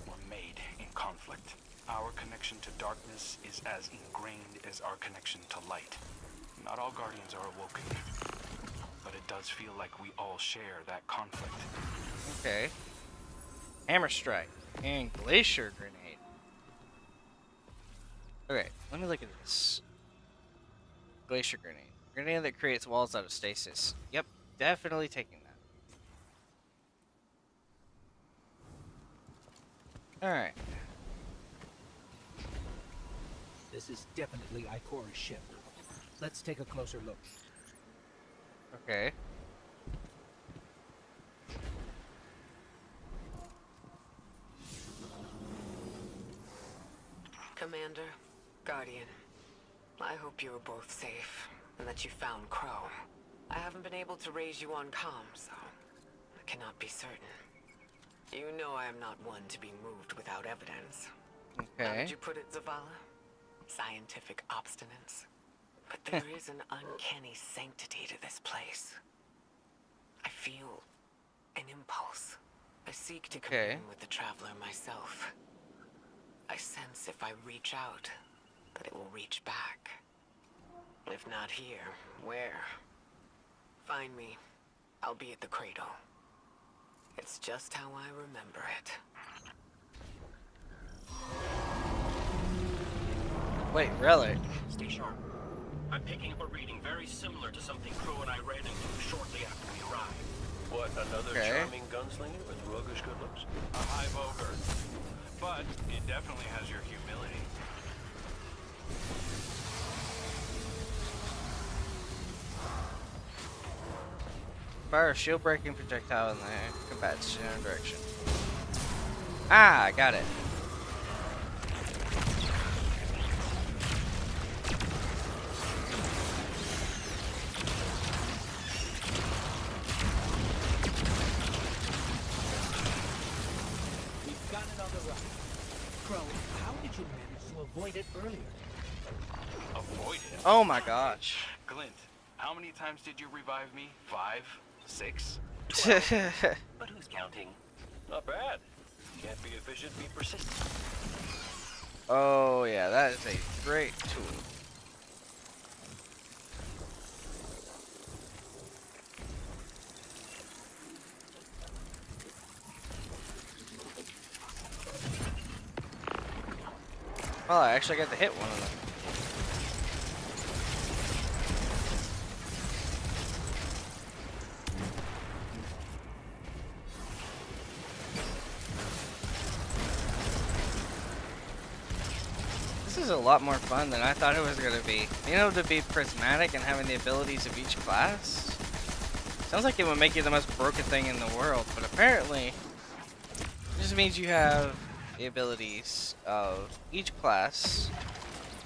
were made in conflict. Our connection to darkness is as ingrained as our connection to light. Not all Guardians are awoken, but it does feel like we all share that conflict. Okay. Hammer strike and glacier grenade. Okay, let me look at this. Glacier grenade. Grenade that creates walls out of stasis. Yep, definitely taking that. Alright. This is definitely Ikora's ship. Let's take a closer look. Okay. Commander, Guardian, I hope you are both safe, and that you found Crow. I haven't been able to raise you on comms, so I cannot be certain. You know I am not one to be moved without evidence. Okay. How did you put it, Zavala? Scientific obstinance. But there is an uncanny sanctity to this place. I feel an impulse, I seek to Okay. commune with the traveler myself. I sense if I reach out, that it will reach back. If not here, where? Find me. I'll be at the cradle. It's just how I remember it. Wait, relic. Stay sharp. I'm picking up a reading very similar to something Crow and I ran into shortly after we arrived. What, another Okay. charming gunslinger with roguish good looks? A hive ogre. But it definitely has your humility. Fire a shield breaking projectile in the combatant's general direction. Ah, got it. We've got another run. Crow, how did you manage to avoid it earlier? Avoid it. Oh my gosh. Glint, how many times did you revive me? 5? 6? But who's counting? Not bad. Can't be efficient, be persistent. Oh yeah, that is a great tool. Well, I actually got to hit one of them. This is a lot more fun than I thought it was going to be. Being able to be prismatic and having the abilities of each class sounds like it would make you the most broken thing in the world, but apparently it just means you have the abilities of each class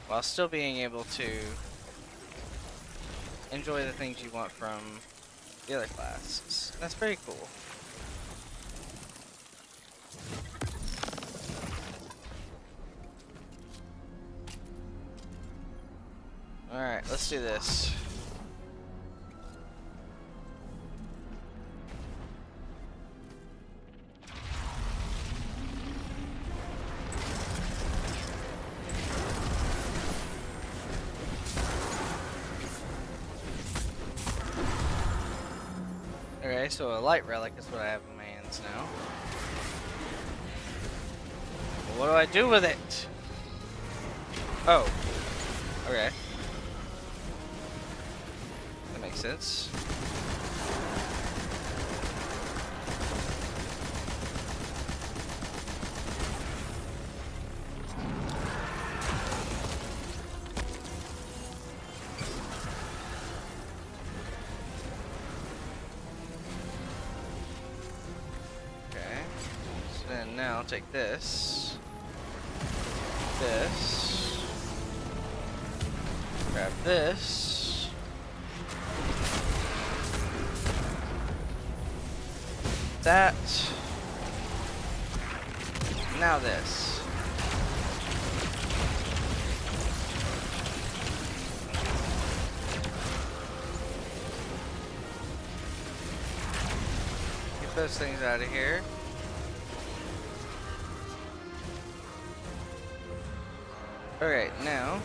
while still being able to enjoy the things you want from the other classes. That's pretty cool. Alright, let's do this. Okay, so a light relic is what I have in my hands now. Well, what do I do with it? Oh. Okay. That makes sense. And now I'll take this, grab this, that, now this. Get those things out of here. Alright, now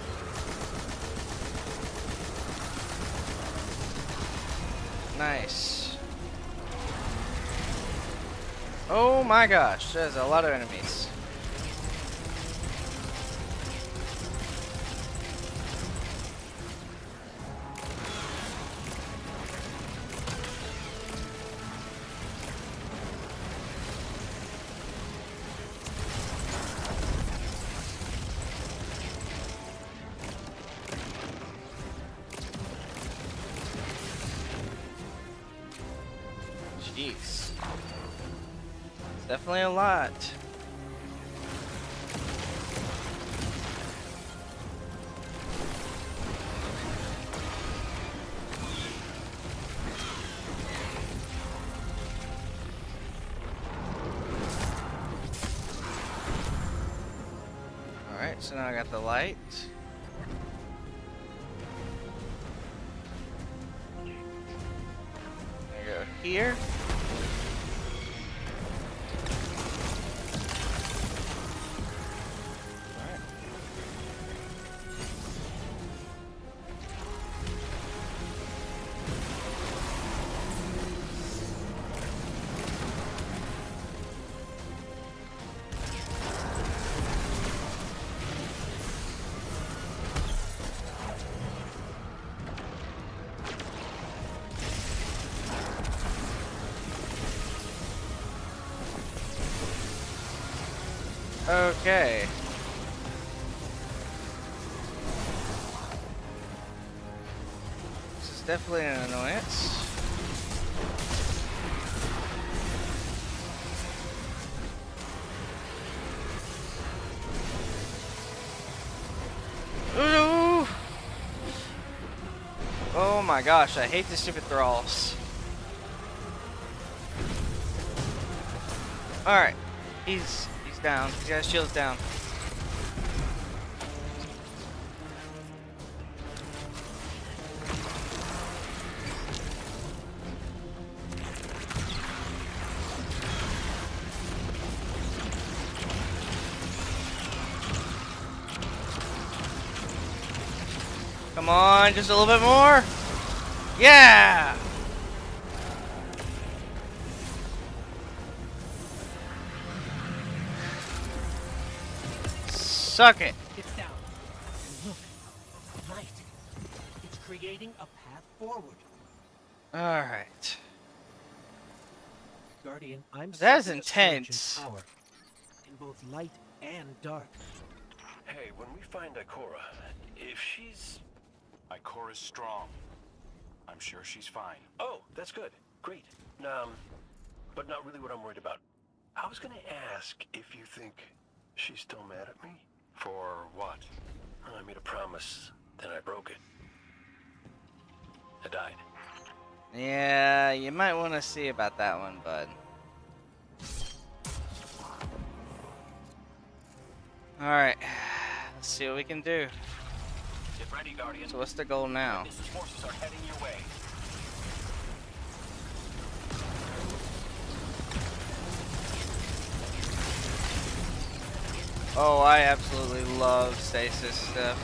nice. Oh my gosh, there's a lot of enemies. Jeez. It's definitely a lot. Alright, so now I got the light. I go here. Okay. This is definitely an annoyance. Ooh. Oh my gosh, I hate the stupid thralls. Alright. He's down. He's got his shields down. Come on, just a little bit more. Yeah! Suck it. It's down. And look, light. It's creating a path forward. Alright. Guardian, I'm That's sensing a surge in intense. power, in both light and dark. Hey, when we find Ikora, if she's... Ikora's strong. I'm sure she's fine. Oh, that's good. Great. But not really what I'm worried about. I was gonna ask if you think she's still mad at me? For what? I made a promise, then I broke it. I died. Yeah, you might want to see about that one, bud. Alright. Let's see what we can do. Get ready, Guardian. So what's the goal now? Witness's forces are heading your way. Oh, I absolutely love stasis stuff.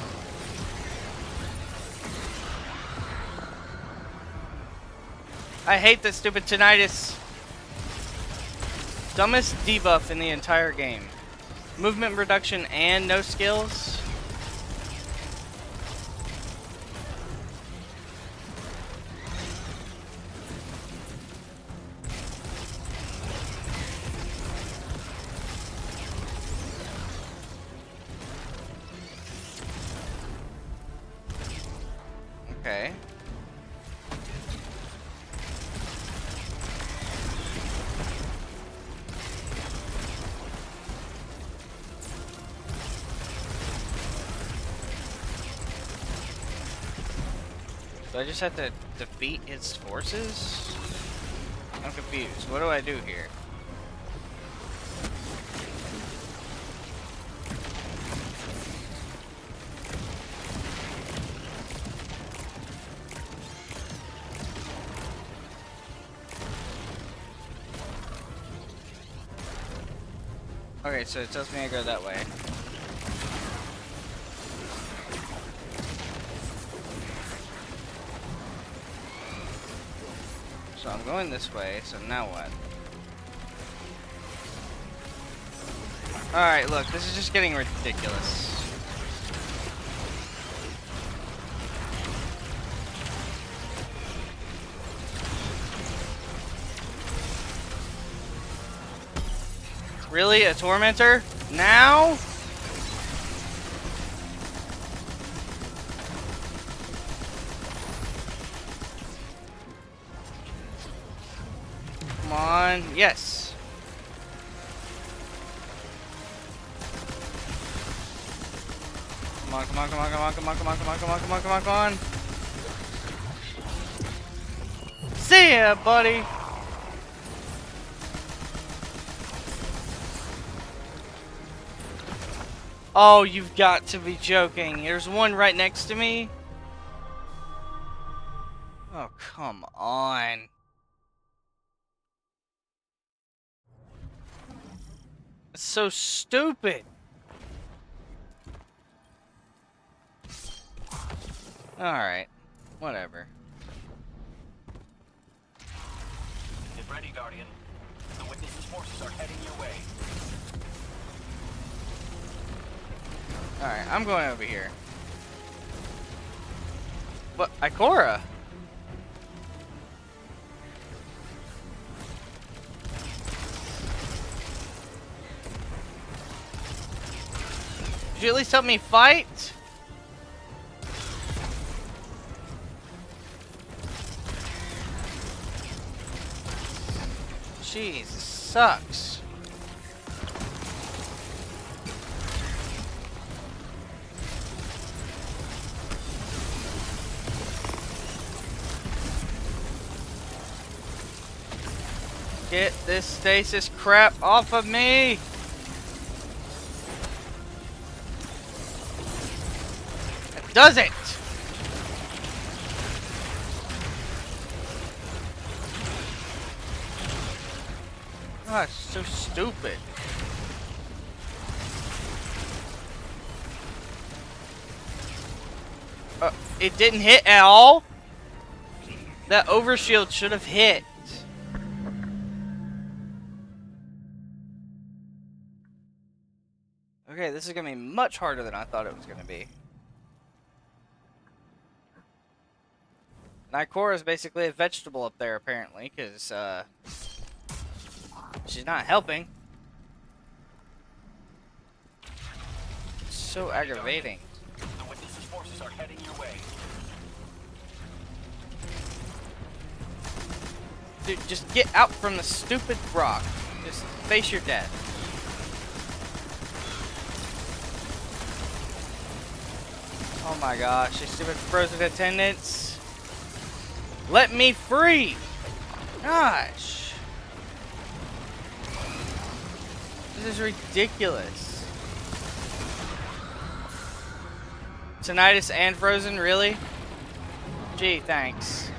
I hate this stupid tinnitus. Dumbest debuff in the entire game. Movement reduction and no skills. Okay. So I just have to defeat his forces? I'm confused. What do I do here? Okay, so it tells me I go that way. So I'm going this way, so now what? Alright, look, this is just getting ridiculous. Really? A tormentor? Now? Come on. Yes. Come on, come on, come on, come on, come on, come on, come on, come on, come on, come on, come on. See ya, buddy. Oh, you've got to be joking. There's one right next to me. Oh, come on. It's so stupid. Alright. Whatever. Get ready, Guardian. The Witness's forces are heading your way. Alright, I'm going over here. What? Ikora? you at least help me fight? Jeez, this sucks. Get this stasis crap off of me! That does it! Gosh, so stupid. It didn't hit at all? That overshield should have hit. Okay, this is gonna be much harder than I thought it was gonna be. Nikora is basically a vegetable up there, apparently, because, she's not helping. So aggravating. The Witness's forces are heading your way. Dude, just get out from the stupid rock. Just face your death. Oh my gosh, these stupid frozen attendants. Let me free! Gosh. This is ridiculous. Tinnitus and frozen, really? Gee, thanks.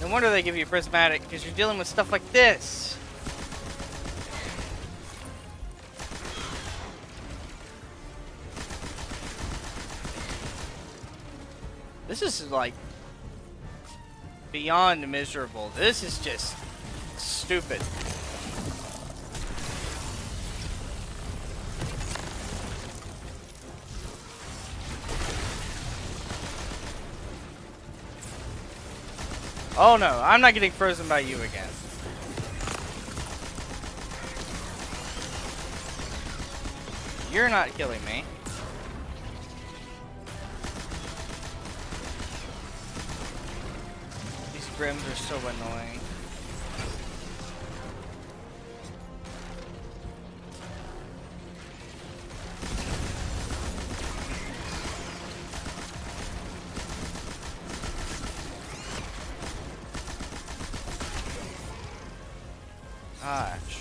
No wonder they give you prismatic, because you're dealing with stuff like this. This is like beyond miserable. This is just stupid. Oh no, I'm not getting frozen by you again. You're not killing me. These brims are so annoying. Gosh.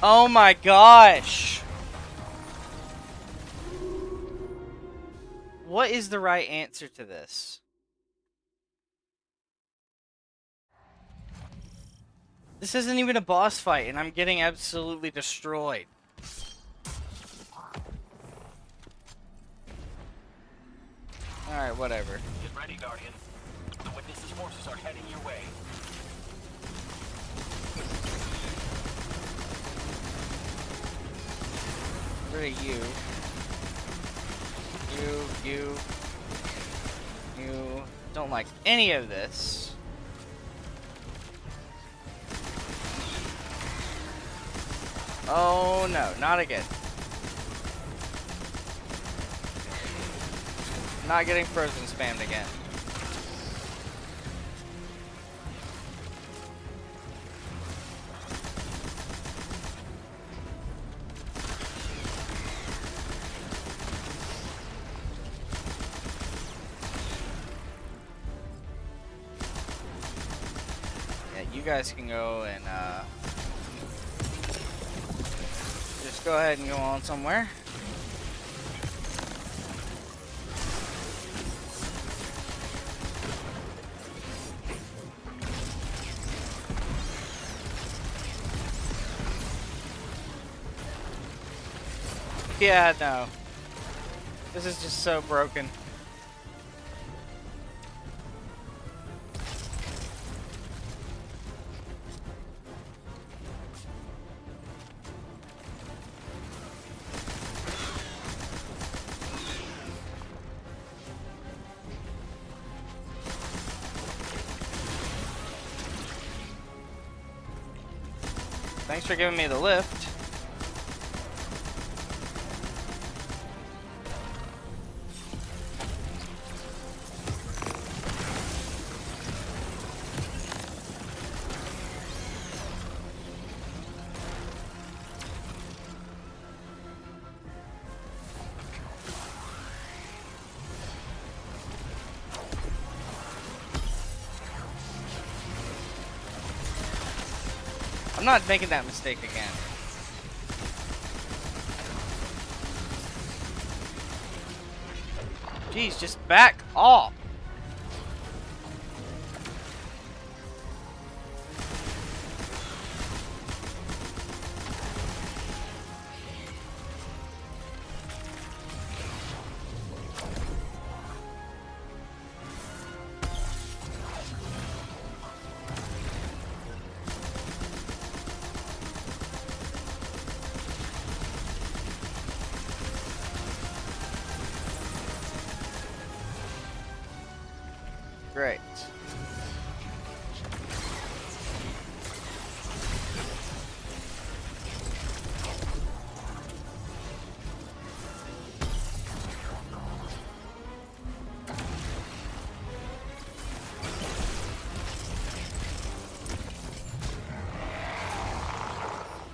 Oh my gosh. What is the right answer to this? This isn't even a boss fight, and I'm getting absolutely destroyed. Alright, whatever. Get ready, Guardian. The Witness's forces are heading your way. What are you? You don't like any of this. Oh no, not again. Not getting frozen spammed again. You guys can go and just go ahead and go on somewhere. Yeah, no. This is just so broken. Thanks for giving me the lift. I'm not making that mistake again. Jeez, just back off. Great.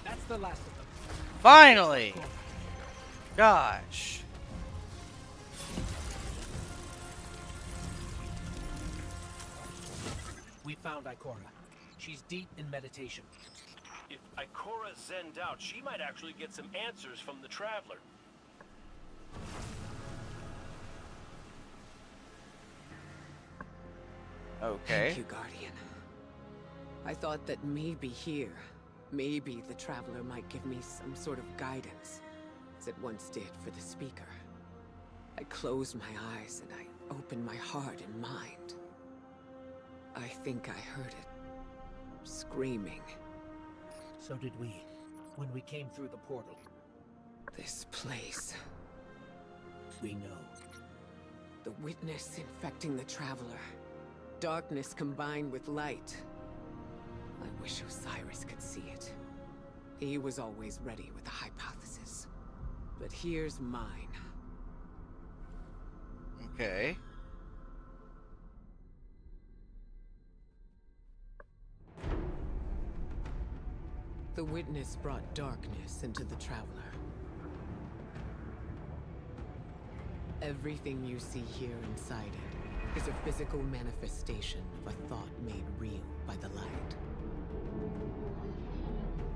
That's the last of them. Finally! Gosh. We found Ikora. She's deep in meditation. If Ikora zenned out, she might actually get some answers from the Traveler. Okay. Thank you, Guardian. I thought that maybe here, maybe the Traveler might give me some sort of guidance, as it once did for the Speaker. I closed my eyes and I opened my heart and mind. I think I heard it. Screaming. So did we, when we came through the portal. This place. We know. The witness infecting the Traveler. Darkness combined with light. I wish Osiris could see it. He was always ready with a hypothesis. But here's mine. Okay. The witness brought darkness into the Traveler. Everything you see here inside it is a physical manifestation of a thought made real by the light.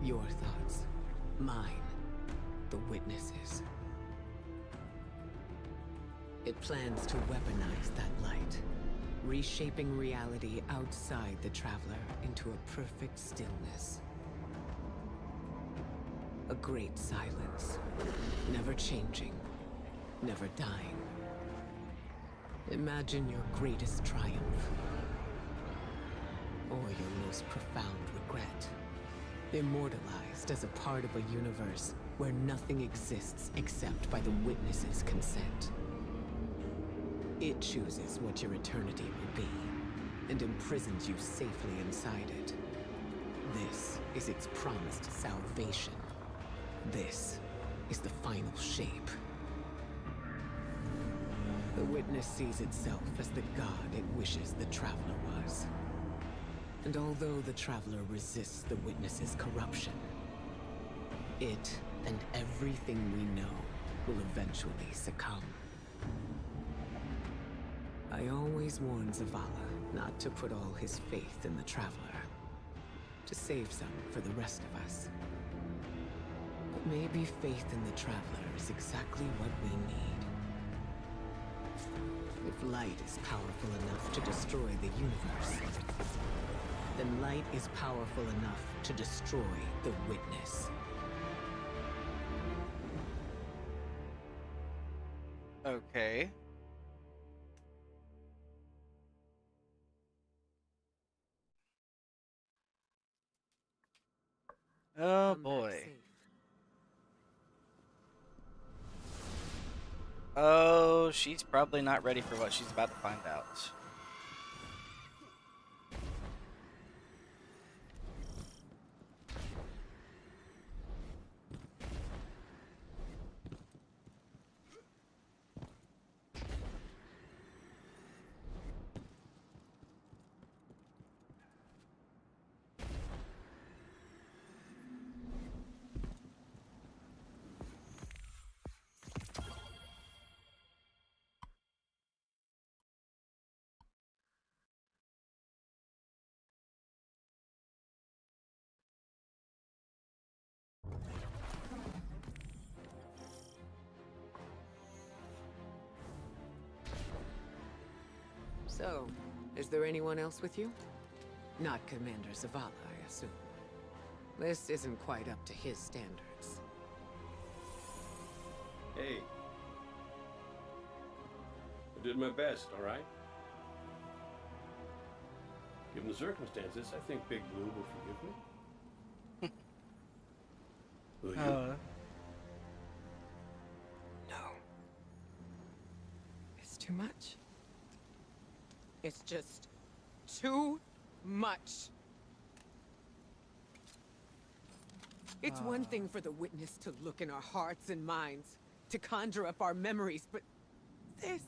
Your thoughts, mine, the witnesses. It plans to weaponize that light, reshaping reality outside the Traveler into a perfect stillness. A great silence, never changing, never dying. Imagine your greatest triumph, or your most profound regret. Immortalized as a part of a universe where nothing exists except by the witness's consent. It chooses what your eternity will be, and imprisons you safely inside it. This is its promised salvation. This is the final shape. The witness sees itself as the god it wishes the Traveler was. And although the Traveler resists the witness's corruption, it and everything we know will eventually succumb. I always warn Zavala not to put all his faith in the Traveler, to save some for the rest of us. But maybe faith in the Traveler is exactly what we need. If light is powerful enough to destroy the universe, then light is powerful enough to destroy the witness. Okay. Oh Come back boy. safe. Oh, she's probably not ready for what she's about to find out. So, is there anyone else with you? Not Commander Zavala, I assume. This isn't quite up to his standards. Hey. I did my best, all right? Given the circumstances, I think Big Blue will forgive me. Will you? No. It's too much. It's just too much. It's one thing for the witness to look in our hearts and minds, to conjure up our memories, but this...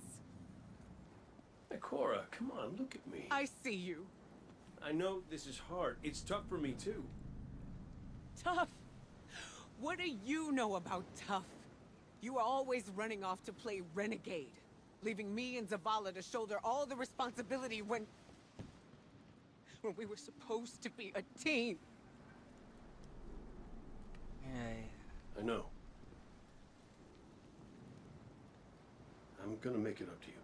Hey, Cora, come on, look at me. I see you. I know this is hard. It's tough for me, too. Tough? What do you know about tough? You were always running off to play renegade, leaving me and Zavala to shoulder all the responsibility when we were supposed to be a team. I know. I'm gonna make it up to you.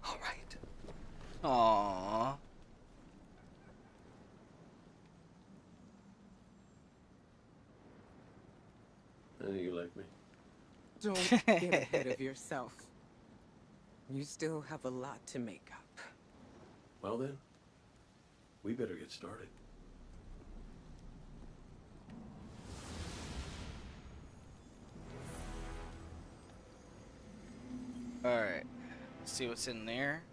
All right. Aww. I know you like me. Don't get ahead of yourself. You still have a lot to make up. Well then, we better get started. Alright. Let's see what's in there.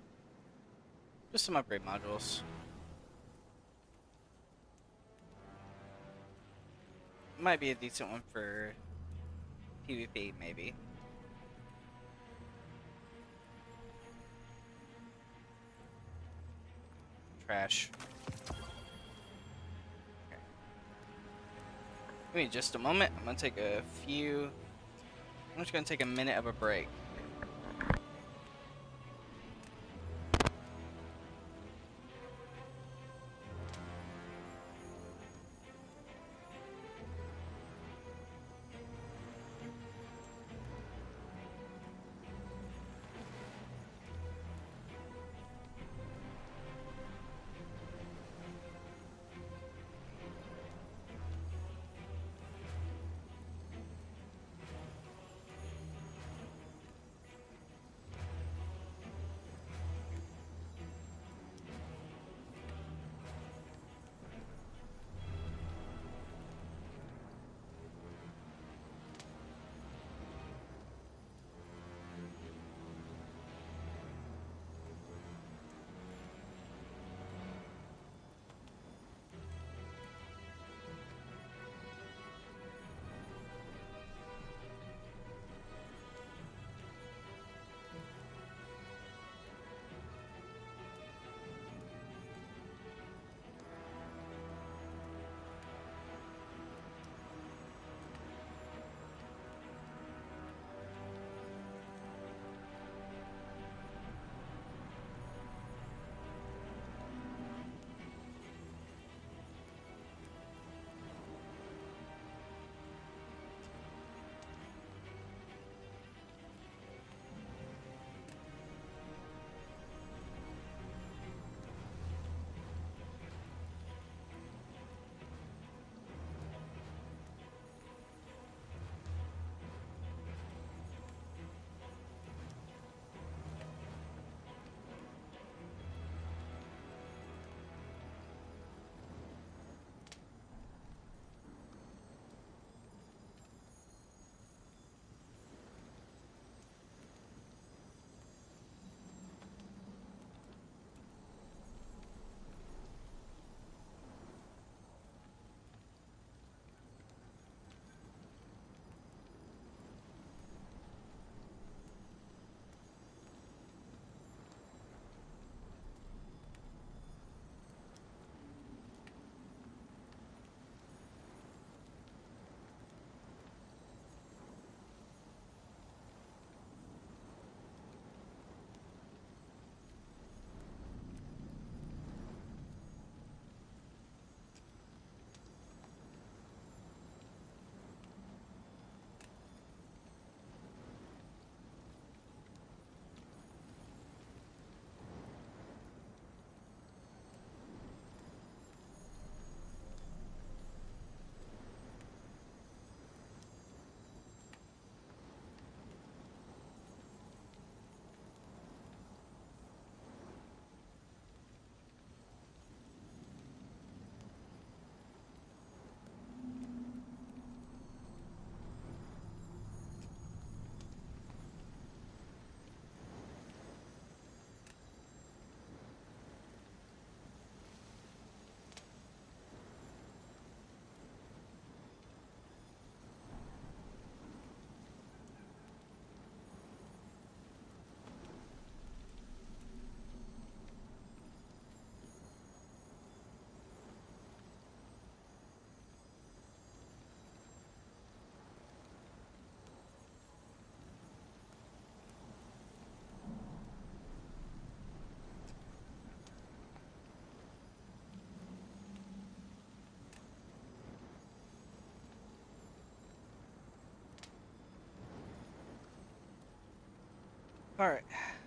Just some upgrade modules. Might be a decent one for PvP, maybe. Trash. Okay. Give me just a moment. I'm gonna take a few. I'm just gonna take a minute of a break. Alright,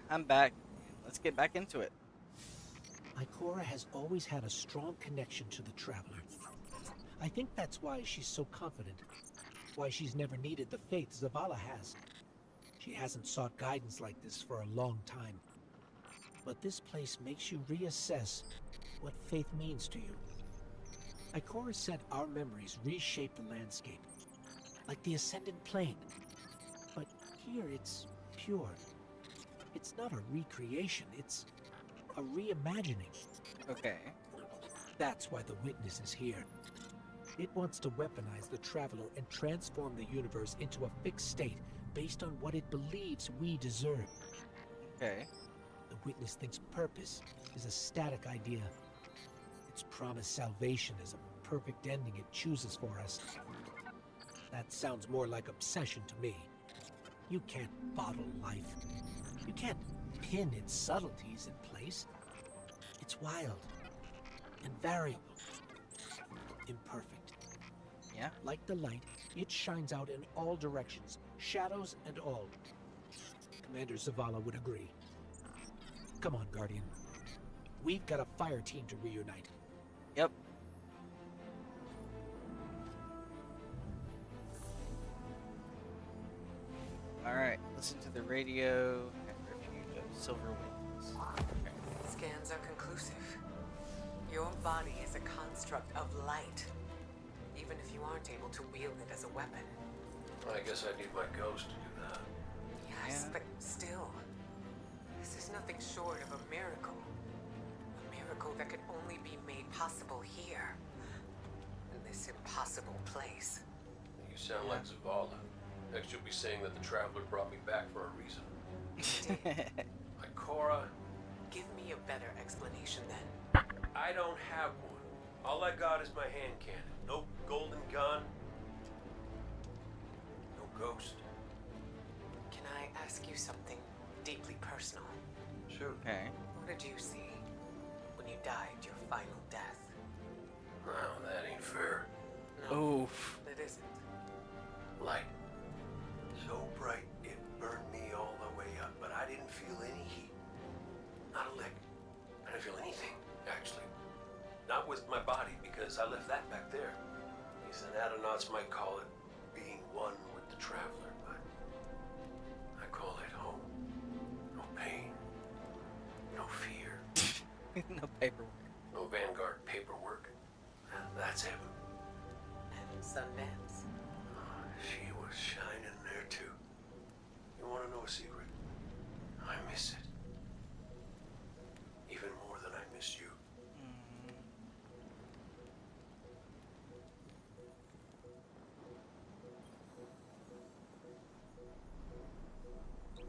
I'm back. Let's get back into it. Ikora has always had a strong connection to the Traveler. I think that's why she's so confident. Why she's never needed the faith Zavala has. She hasn't sought guidance like this for a long time. But this place makes you reassess what faith means to you. Ikora said our memories reshape the landscape, like the Ascendant Plane. But here it's pure. It's not a recreation, it's a reimagining. Okay. That's why the Witness is here. It wants to weaponize the Traveler and transform the universe into a fixed state based on what it believes we deserve. Okay. The Witness thinks purpose is a static idea. Its promised salvation is a perfect ending it chooses for us. That sounds more like obsession to me. You can't bottle life. You can't pin its subtleties in place. It's wild and variable, imperfect. Yeah. Like the light, it shines out in all directions, shadows and all. Commander Zavala would agree. Come on, Guardian. We've got a fire team to reunite. Yep. Alright, listen to the radio and refuge of Silver Wings. Okay. Scans are conclusive. Your body is a construct of light, even if you aren't able to wield it as a weapon. I guess I need my ghost to do that. Yes, Yeah. but still, this is nothing short of a miracle. A miracle that could only be made possible here, in this impossible place. You sound like Zavala. Next you'll be saying that the Traveler brought me back for a reason. Ikora, Give me a better explanation then. I don't have one. All I got is my hand cannon. No golden gun. No ghost. Can I ask you something deeply personal? Shoot. Okay. What did you see when you died your final death? Well, that ain't fair. No, Oof. it isn't. Light. So bright it burned me all the way up, but I didn't feel any heat. Not a lick. I didn't feel anything, actually. Not with my body, because I left that back there. These anatonautes might call it being one with the Traveler, but I call it home. No pain. No fear. No paperwork. No Vanguard paperwork. That's heaven. And Sundance? She was shining there too. You want to know a secret? I miss it. Even more than I miss you.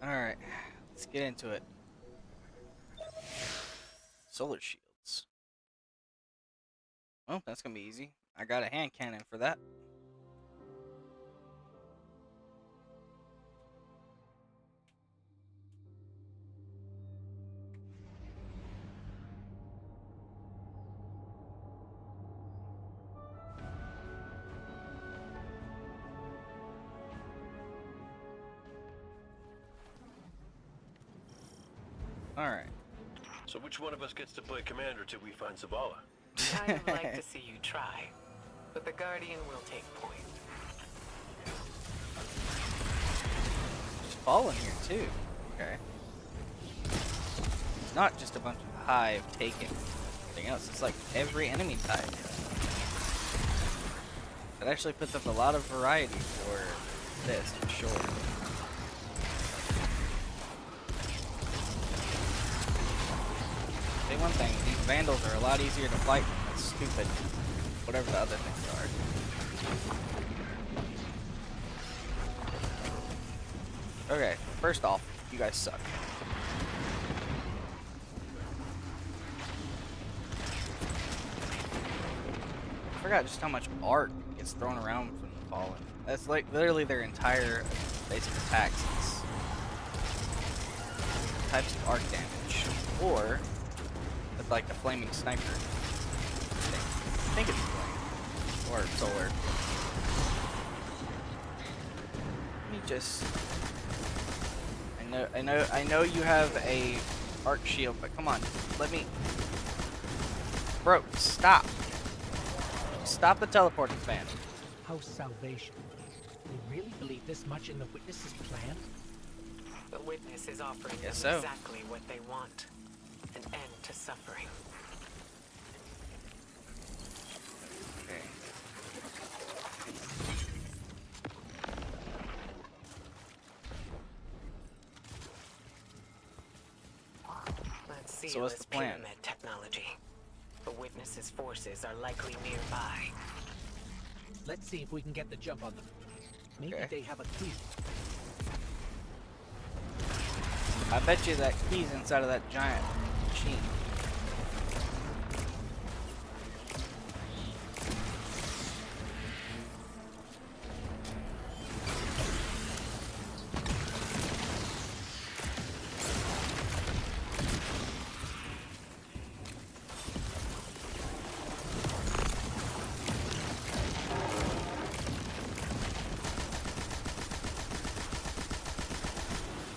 Alright, let's get into it. Solar shields. Well, that's gonna be easy. I got a hand cannon for that. Alright. So which one of us gets to play commander till we find Zavala? I'd like to see you try, but the Guardian will take point. There's Fallen here too. Okay. It's not just a bunch of Hive taken. Everything else. It's like every enemy type. That actually puts up a lot of variety for this, for sure. Say one thing, these Vandals are a lot easier to fight than that stupid, whatever the other things are. Okay, first off, you guys suck. I forgot just how much art gets thrown around from the Fallen. That's like literally their entire basic attacks. It's types of arc damage. Or with like the flaming sniper thing. I think it's flame. Or solar. Let me just... I I know you have a arc shield, but come on, let me. Bro, stop. Stop the teleporting fan. House salvation. They really believe this much in the Witness's plan? The Witness is offering them Guess so. exactly what they want. An end to suffering. Okay. Let's see So what's this the plan? pyramid technology. The Witness's forces are likely nearby. Let's see if we can get the jump on them. Maybe Okay. they have a key. I bet you that key's inside of that giant machine.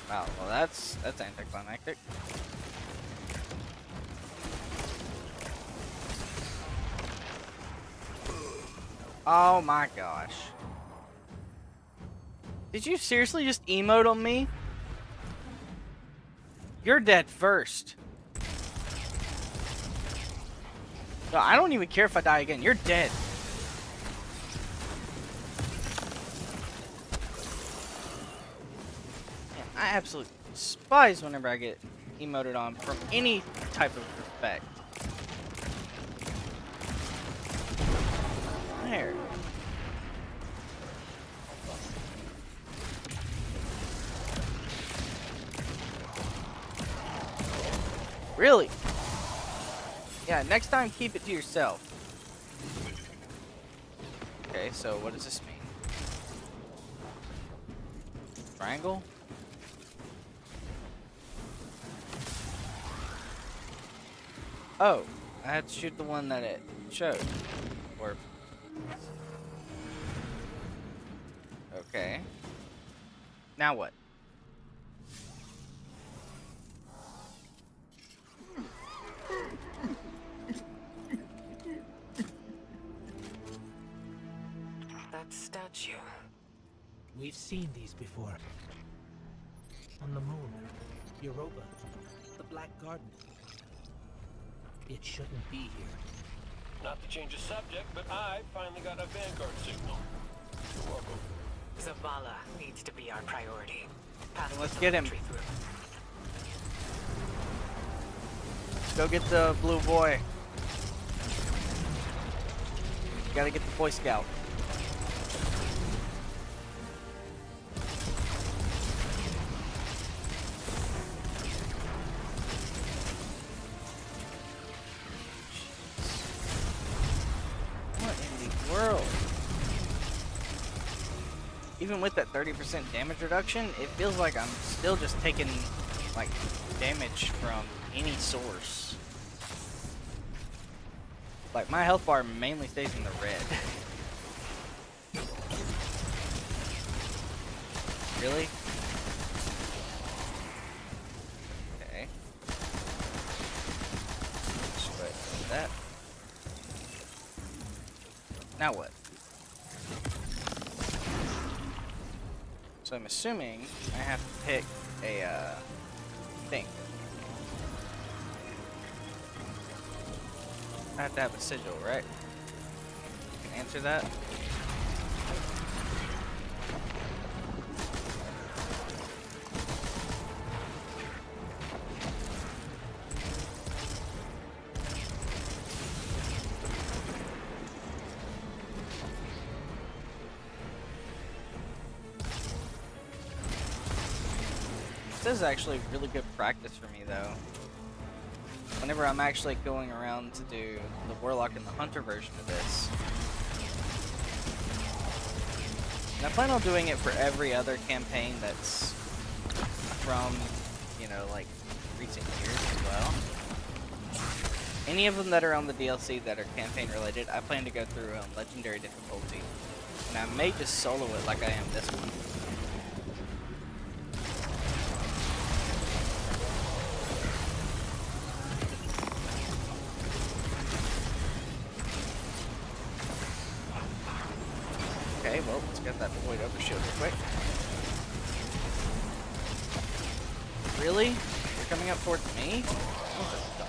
Wow, well that's anticlimactic. Oh my gosh. Did you seriously just emote on me? You're dead first. No, I don't even care if I die again. You're dead. Man, I absolutely despise whenever I get emoted on from any type of respect. There. Really? Yeah, next time keep it to yourself. Okay, so what does this mean? Triangle? Oh, I had to shoot the one that it showed. Or... Okay. Now what? That statue. We've seen these before. On the moon, Europa, the Black Garden. It shouldn't be here. Not to change the subject, but I finally got a Vanguard signal. You're welcome. Zavala needs to be our priority. Pass Let's the get him. telemetry through. Let's go get the blue boy. Gotta get the Boy Scout. What in the world? Even with that 30% damage reduction, it feels like I'm still just taking like damage from any source. Like my health bar mainly stays in the red. Really? Okay. Just that. Now what? So I'm assuming I have to pick a thing. I have to have a sigil, right? Can answer that. This is actually really good practice for me, though. Whenever I'm actually going around to do the Warlock and the Hunter version of this. And I plan on doing it for every other campaign that's from, you know, like, recent years as well. Any of them that are on the DLC that are campaign related, I plan to go through Legendary difficulty. And I may just solo it like I am this one. Well, let's get that void overshield real quick. Really? You're coming up towards me? Oh, that's dumb.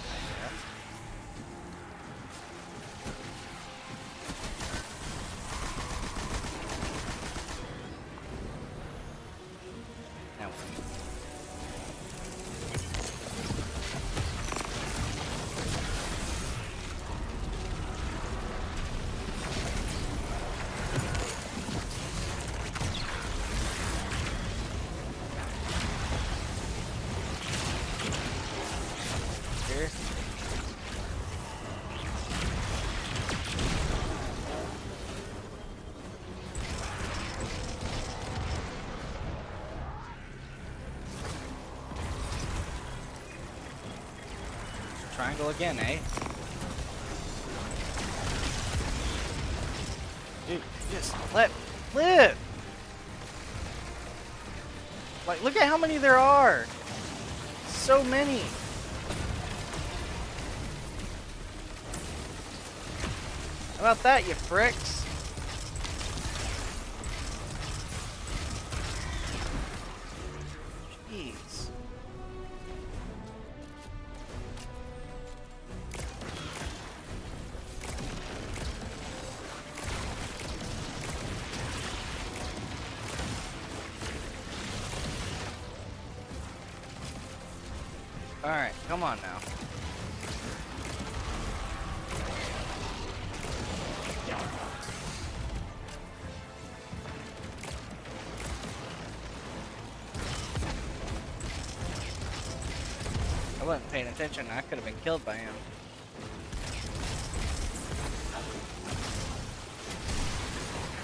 Now. Here. Triangle again, eh? Dude, just let live. Like, look at how many there are. So many. How about that, you fricks? Jeez. Alright, come on now. I wasn't paying attention. I could have been killed by him.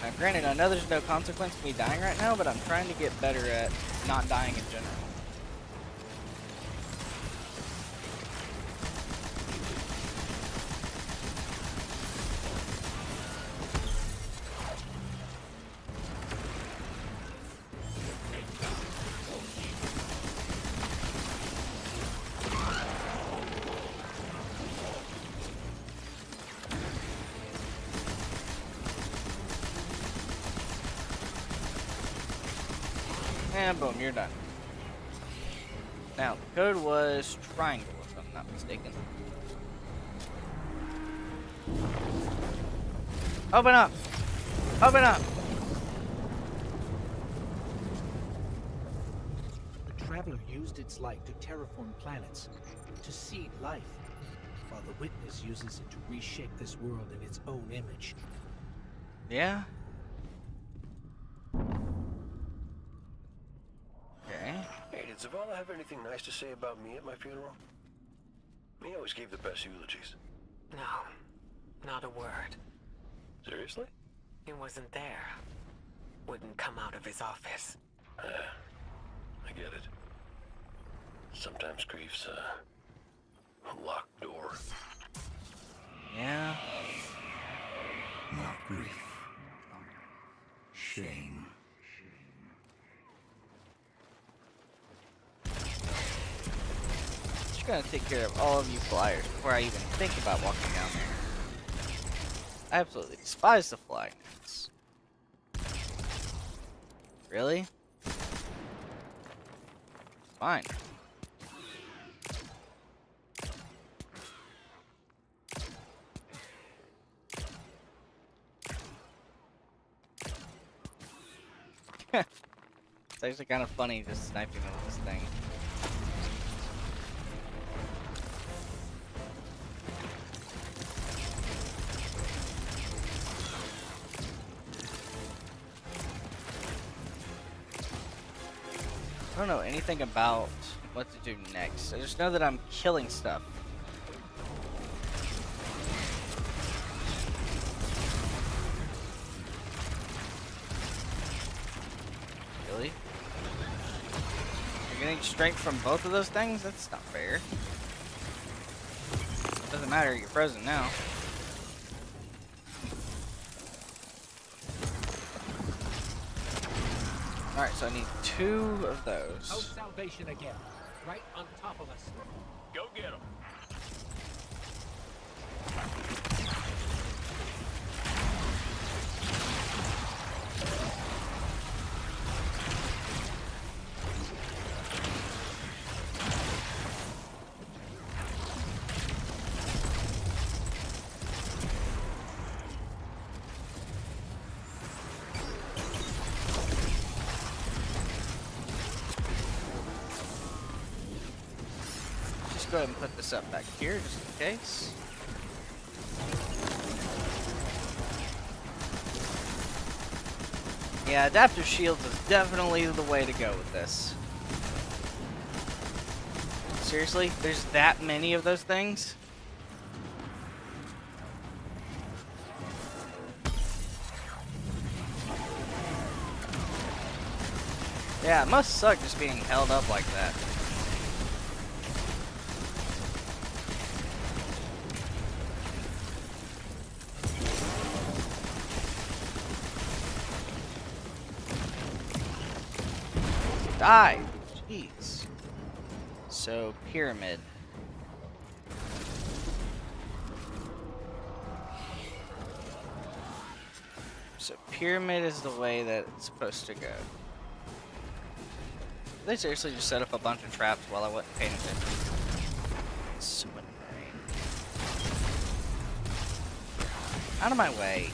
Now, granted, I know there's no consequence to me dying right now, but I'm trying to get better at not dying in general. And boom, you're done. Now, the code was triangle, if I'm not mistaken. Open up! Open up! The Traveler used its light to terraform planets, to seed life, while the Witness uses it to reshape this world in its own image. Yeah? Okay. Hey, did Zavala have anything nice to say about me at my funeral? He always gave the best eulogies. No, not a word. Seriously? He wasn't there. Wouldn't come out of his office. I get it. Sometimes grief's a locked door. Yeah. Not grief. Shame. Just gonna take care of all of you flyers before I even think about walking down there. I absolutely despise the flying knights. Really? Fine. It's actually kind of funny just sniping with this thing. I don't know anything about what to do next. I just know that I'm killing stuff. Really? You're getting strength from both of those things? That's not fair. Doesn't matter, you're frozen now. Alright, so I need 2 of those. Out salvation again, right on top of us. Go get him. go ahead and put this up back here just in case. Yeah, adaptive shields is definitely the way to go with this. Seriously? There's that many of those things? Yeah, it must suck just being held up like that. Die! Jeez. So, pyramid. So, pyramid is the way that it's supposed to go. They seriously just set up a bunch of traps while I wasn't paying attention. It's so annoying. Out of my way.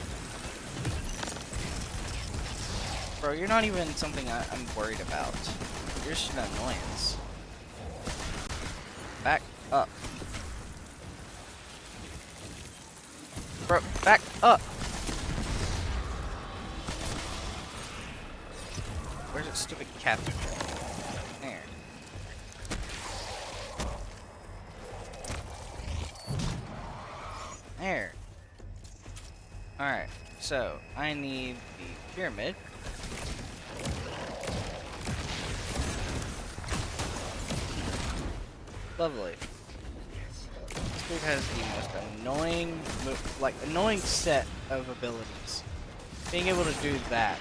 Bro, you're not even something I'm worried about. You're just an annoyance. Back up. Bro, back up. Where's that stupid captain? There. There. Alright, so I need the pyramid. Lovely. This dude has the most annoying, annoying set of abilities. Being able to do that.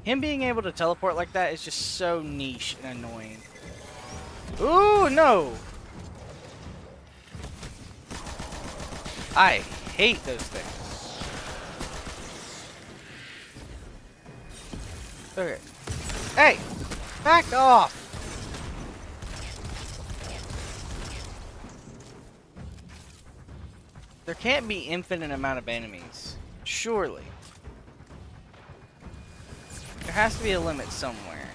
Him being able to teleport like that is just so niche and annoying. Ooh, no! I hate those things. Okay. Hey! Back off! There can't be infinite amount of enemies. Surely. There has to be a limit somewhere.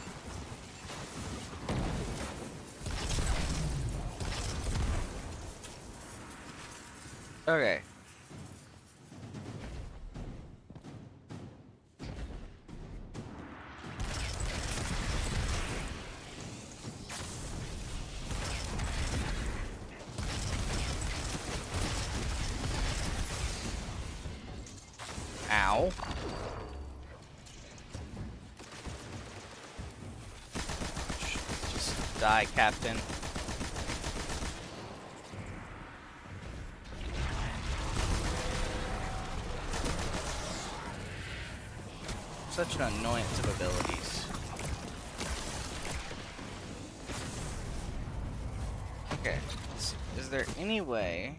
Okay. Ow. Just die, Captain. Such an annoyance of abilities. Okay. Is there any way...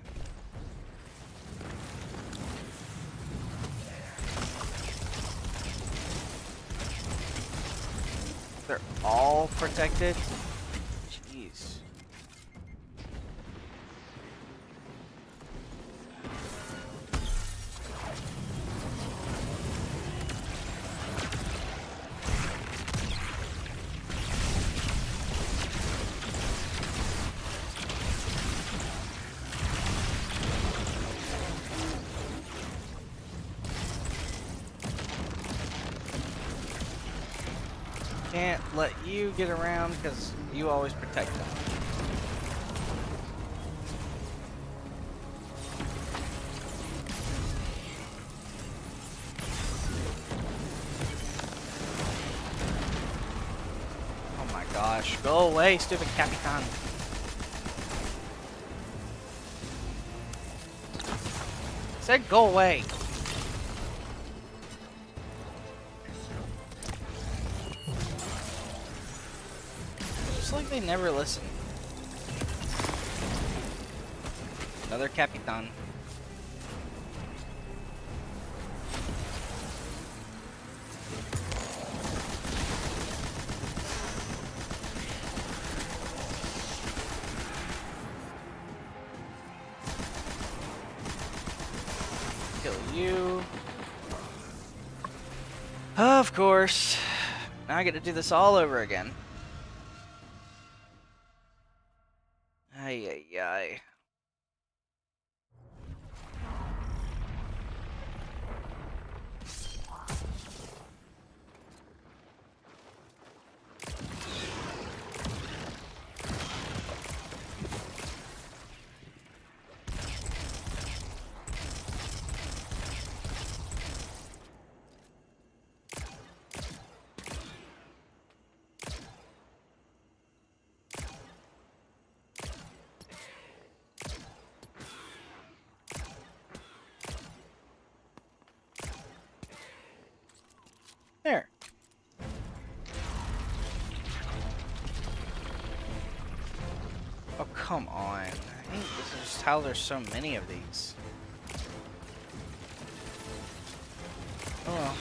They're all protected? Jeez. Can't let you get around because you always protect them. Oh my gosh, go away, stupid Capitan. Said go away. It's like they never listen. Another Capitan. Kill you. Of course. Now I get to do this all over again. Ay, ay, ay. There. Oh, come on. I think this is just how there's so many of these. Oh.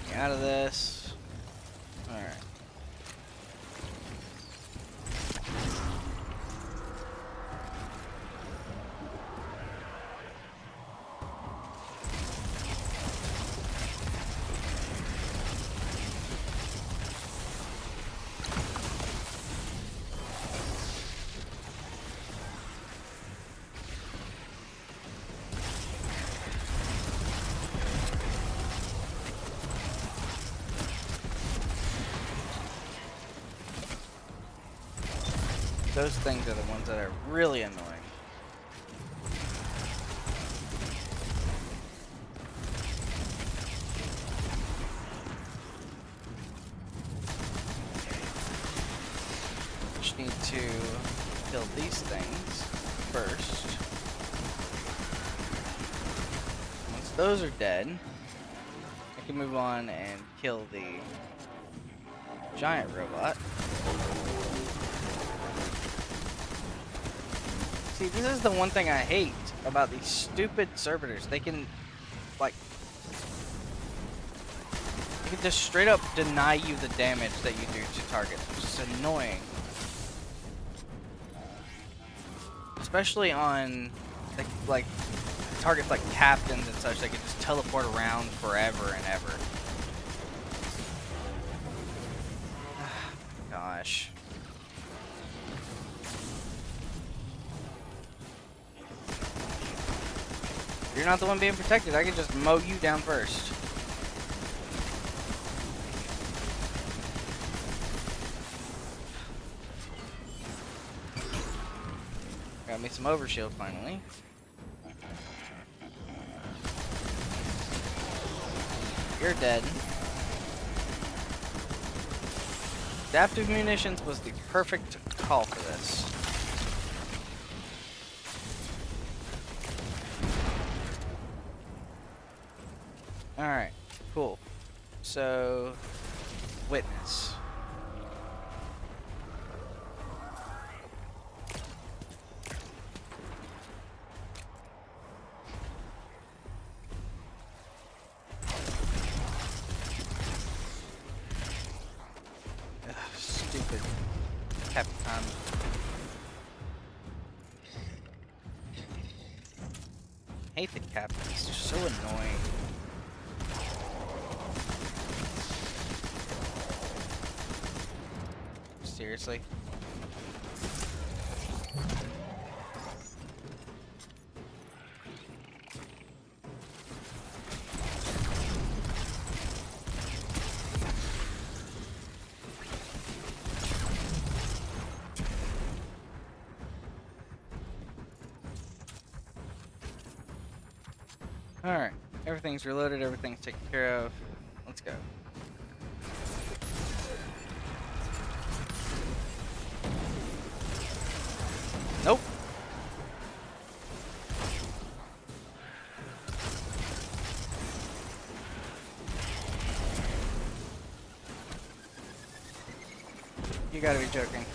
Get out of this. Alright. Those things are the ones that are really annoying. Just need to kill these things first. Once those are dead, I can move on and kill the giant robot. See, this is the one thing I hate about these stupid servitors. They can, like, they can just straight up deny you the damage that you do to targets, which is annoying. Especially on, like targets like captains and such, they can just teleport around forever and ever. Gosh. You're not the one being protected. I can just mow you down first. Got me some overshield finally. You're dead. Adaptive munitions was the perfect call for this. Alright, cool. So, witness. Ugh, stupid Captain. Hate the captains, they're so annoying. Seriously? Alright, everything's reloaded, everything's taken care of. Let's go. Nope. You gotta be joking.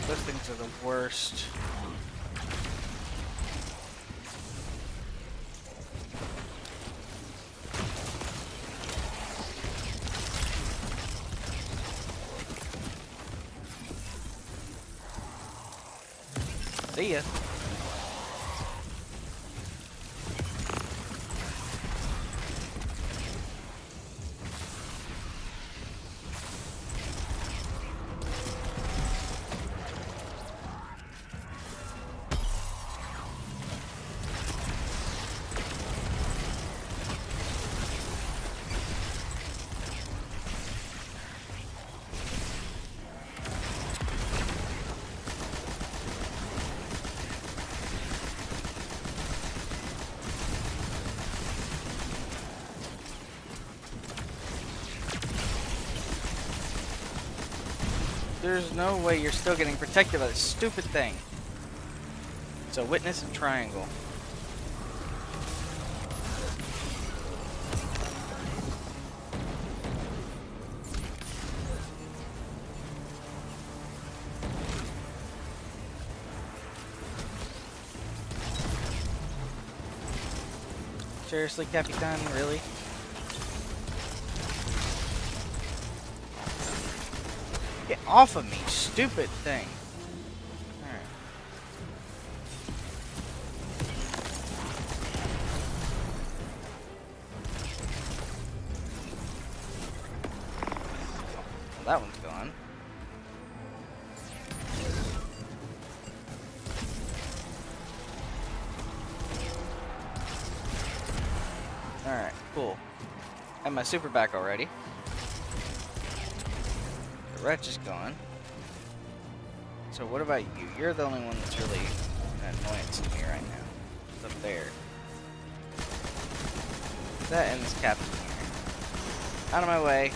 Those things are the worst. See ya. There's no way you're still getting protected by this stupid thing. So witness and triangle. Seriously, Capitan, really? Get off of me, stupid thing. Alright. Well, that one's gone. Alright, cool. I have my super back already. The wretch is gone. So what about you? You're the only one that's really an annoyance to me right now. It's up there. That and this captain here. Out of my way.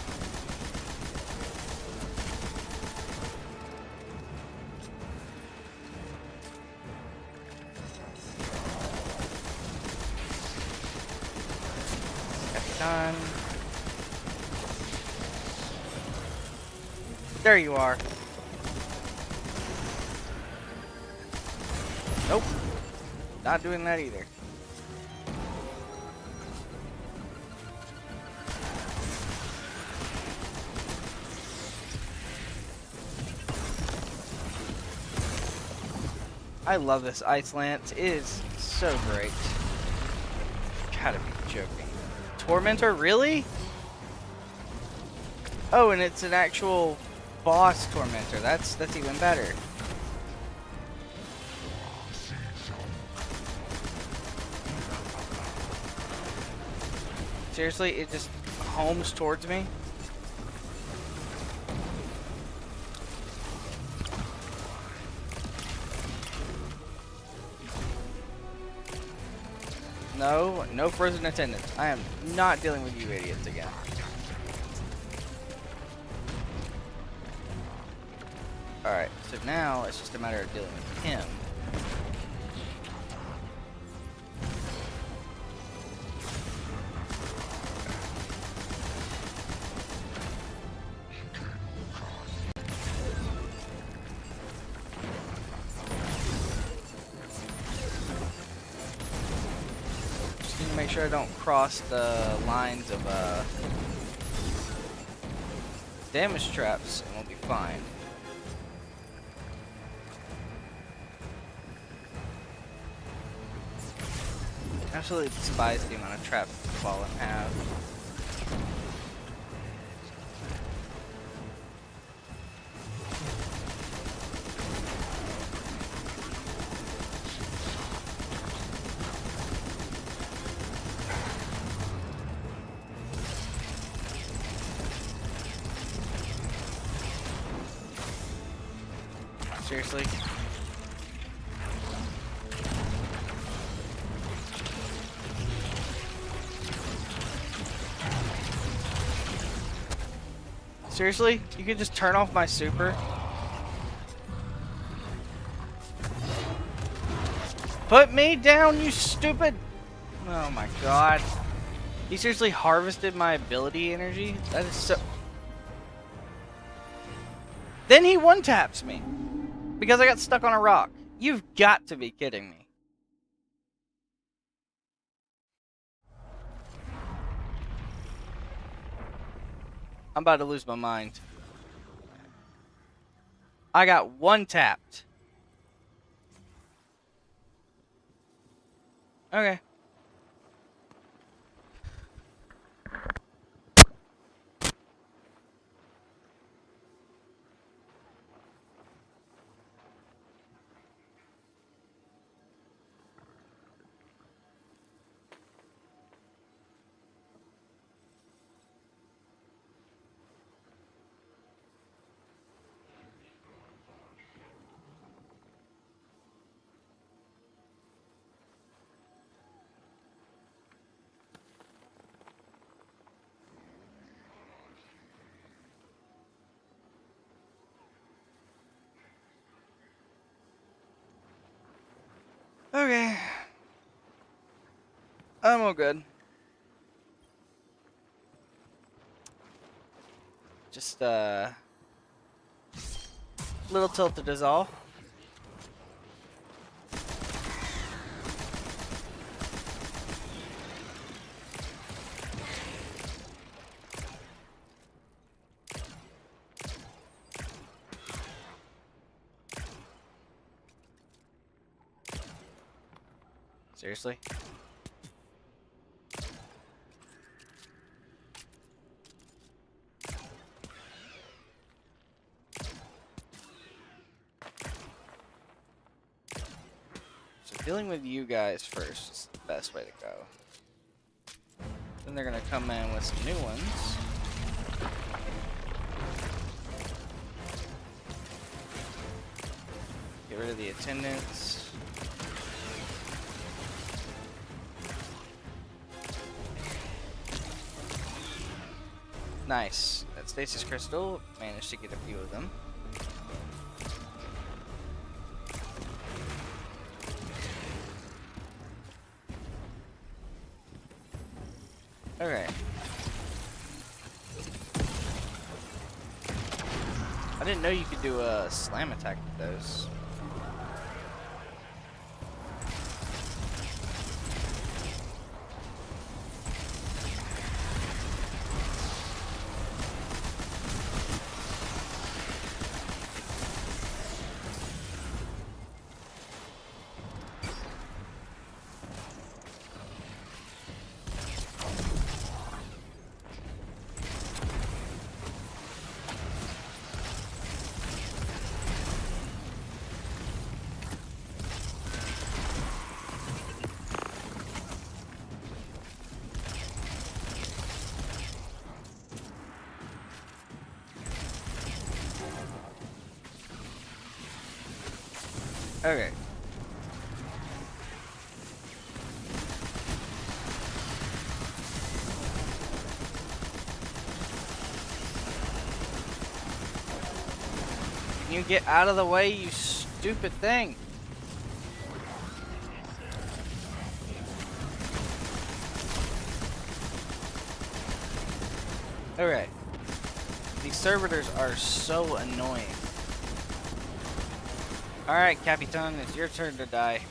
Capitan. There you are. Nope. Not doing that either. I love this ice lance. It is so great. Gotta be joking. Tormentor, really? Oh, and it's an actual boss tormentor. That's even better. Seriously, it just homes towards me. No, no frozen attendants. I am not dealing with you idiots again. Alright, so now it's just a matter of dealing with him. Just need to make sure I don't cross the lines of damage traps and we'll be fine. Absolutely despise the amount of traps the Fallen have. Seriously? Seriously? You could just turn off my super? Put me down, you stupid! Oh my god. He seriously harvested my ability energy? That is so... Then he one-taps me. Because I got stuck on a rock. You've got to be kidding me. I'm about to lose my mind. I got one tapped. Okay. Okay. I'm all good. Just, little tilted is all. Seriously? So dealing with you guys first is the best way to go. Then they're gonna come in with some new ones. Get rid of the attendants. Nice. That stasis crystal, managed to get a few of them. Okay. I didn't know you could do a slam attack with those. Okay. Can you get out of the way, you stupid thing? Okay. These servitors are so annoying. Alright, Capitan, it's your turn to die.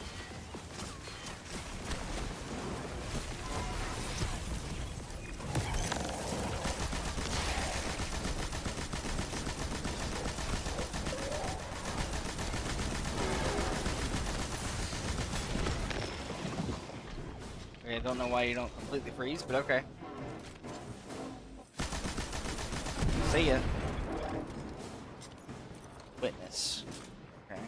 Okay, I don't know why you don't completely freeze, but okay. See ya. Witness. Okay.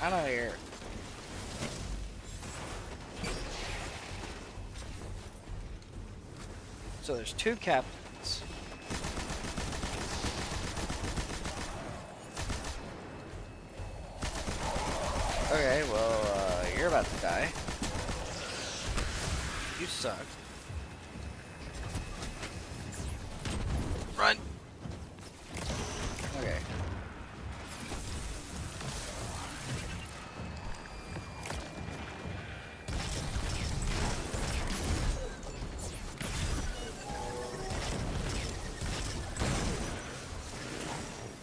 Out of here. So there's two captains. Okay, well, you're about to die. suck. Run! Okay.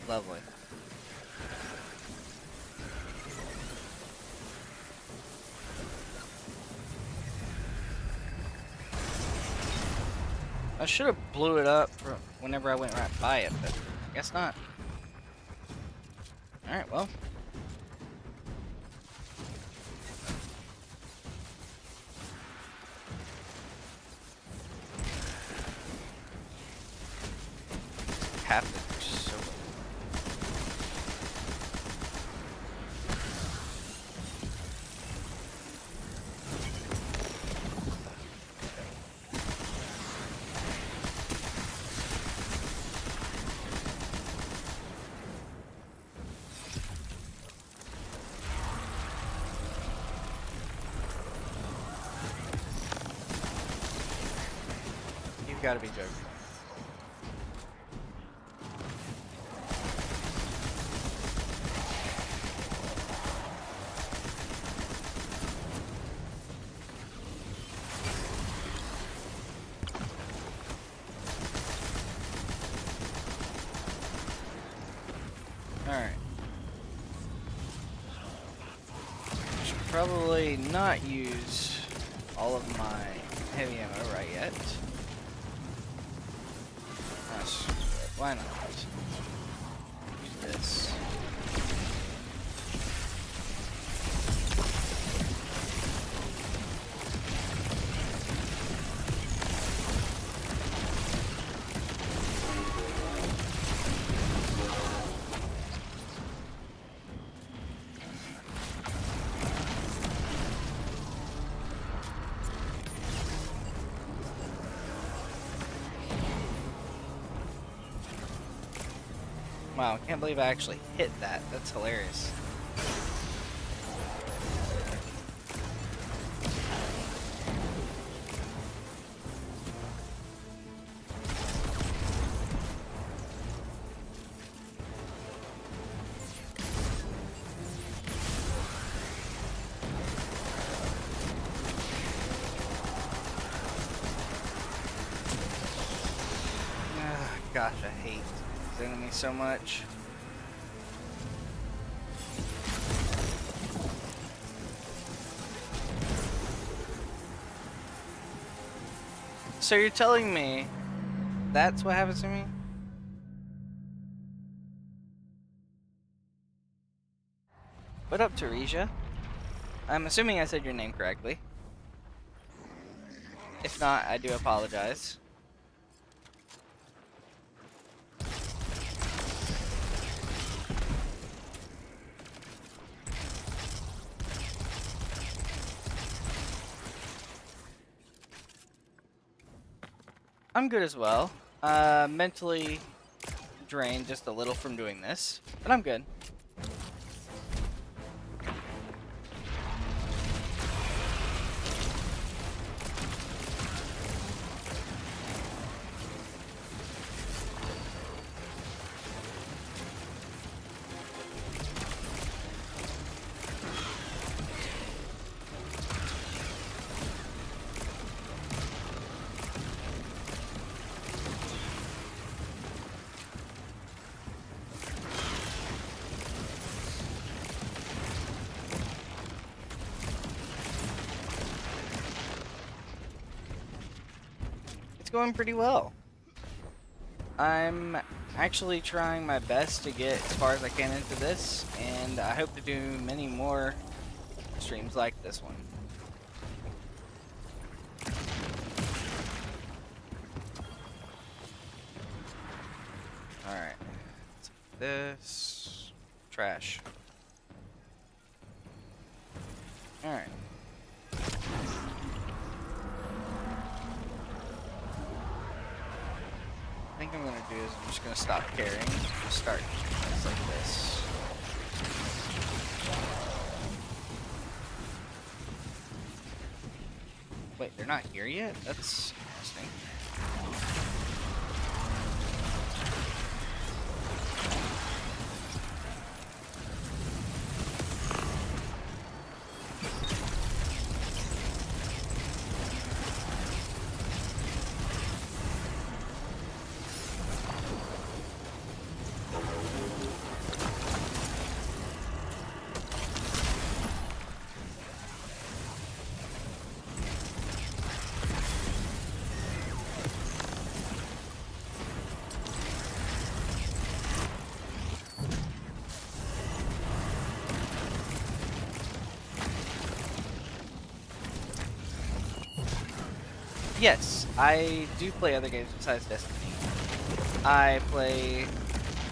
Lovely. I should have blew it up whenever I went right by it, but I guess not. Alright, well. Half of it is so... You've got to be joking. Alright. Should probably not use all of my heavy ammo right yet. Why not? Use this. Wow, I can't believe I actually hit that. That's hilarious. Gosh, I hate these enemies so much. So you're telling me that's what happens to me? What up, Teresia? I'm assuming I said your name correctly. If not, I do apologize. I'm good as well. Mentally drained just a little from doing this, but I'm good. It's going pretty well. I'm actually trying my best to get as far as I can into this, and I hope to do many more streams like this one. Alright. This trash. Alright. I think I'm gonna do is I'm just gonna stop carrying, just start things like this. Wait, they're not here yet? That's interesting. Yes, I do play other games besides Destiny. I play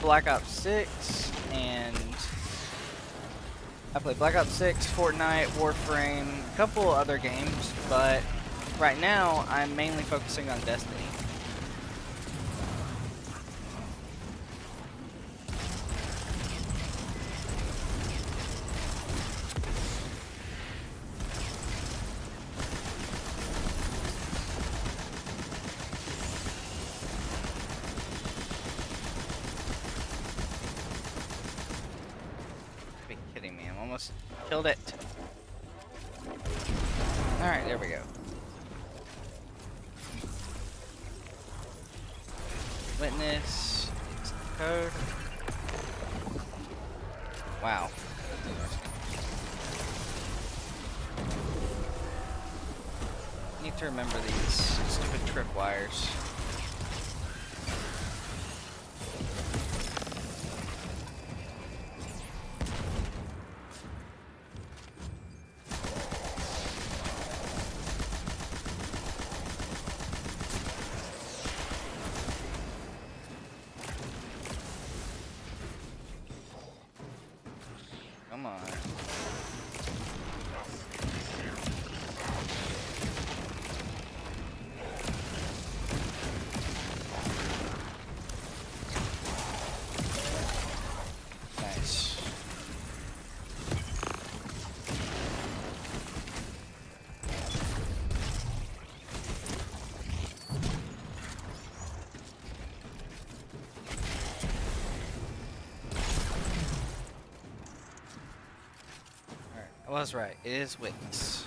Black Ops 6 and Fortnite, Warframe, a couple other games, but right now I'm mainly focusing on Destiny. Be kidding me, I'm almost killed it. Alright, there we go. Witness, it's the code. Wow. That's interesting. Need to remember these stupid tripwires. Come on. Nice. Alright, I was right. It is Witness.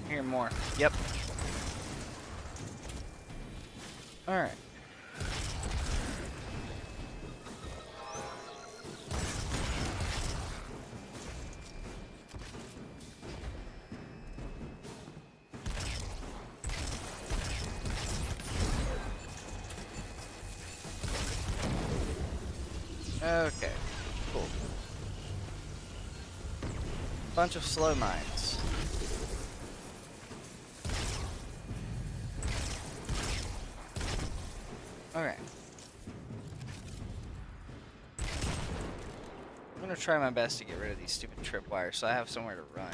Hear more. Yep. Alright. Okay, cool. Bunch of slow mines. Okay. I'm gonna try my best to get rid of these stupid tripwires so I have somewhere to run.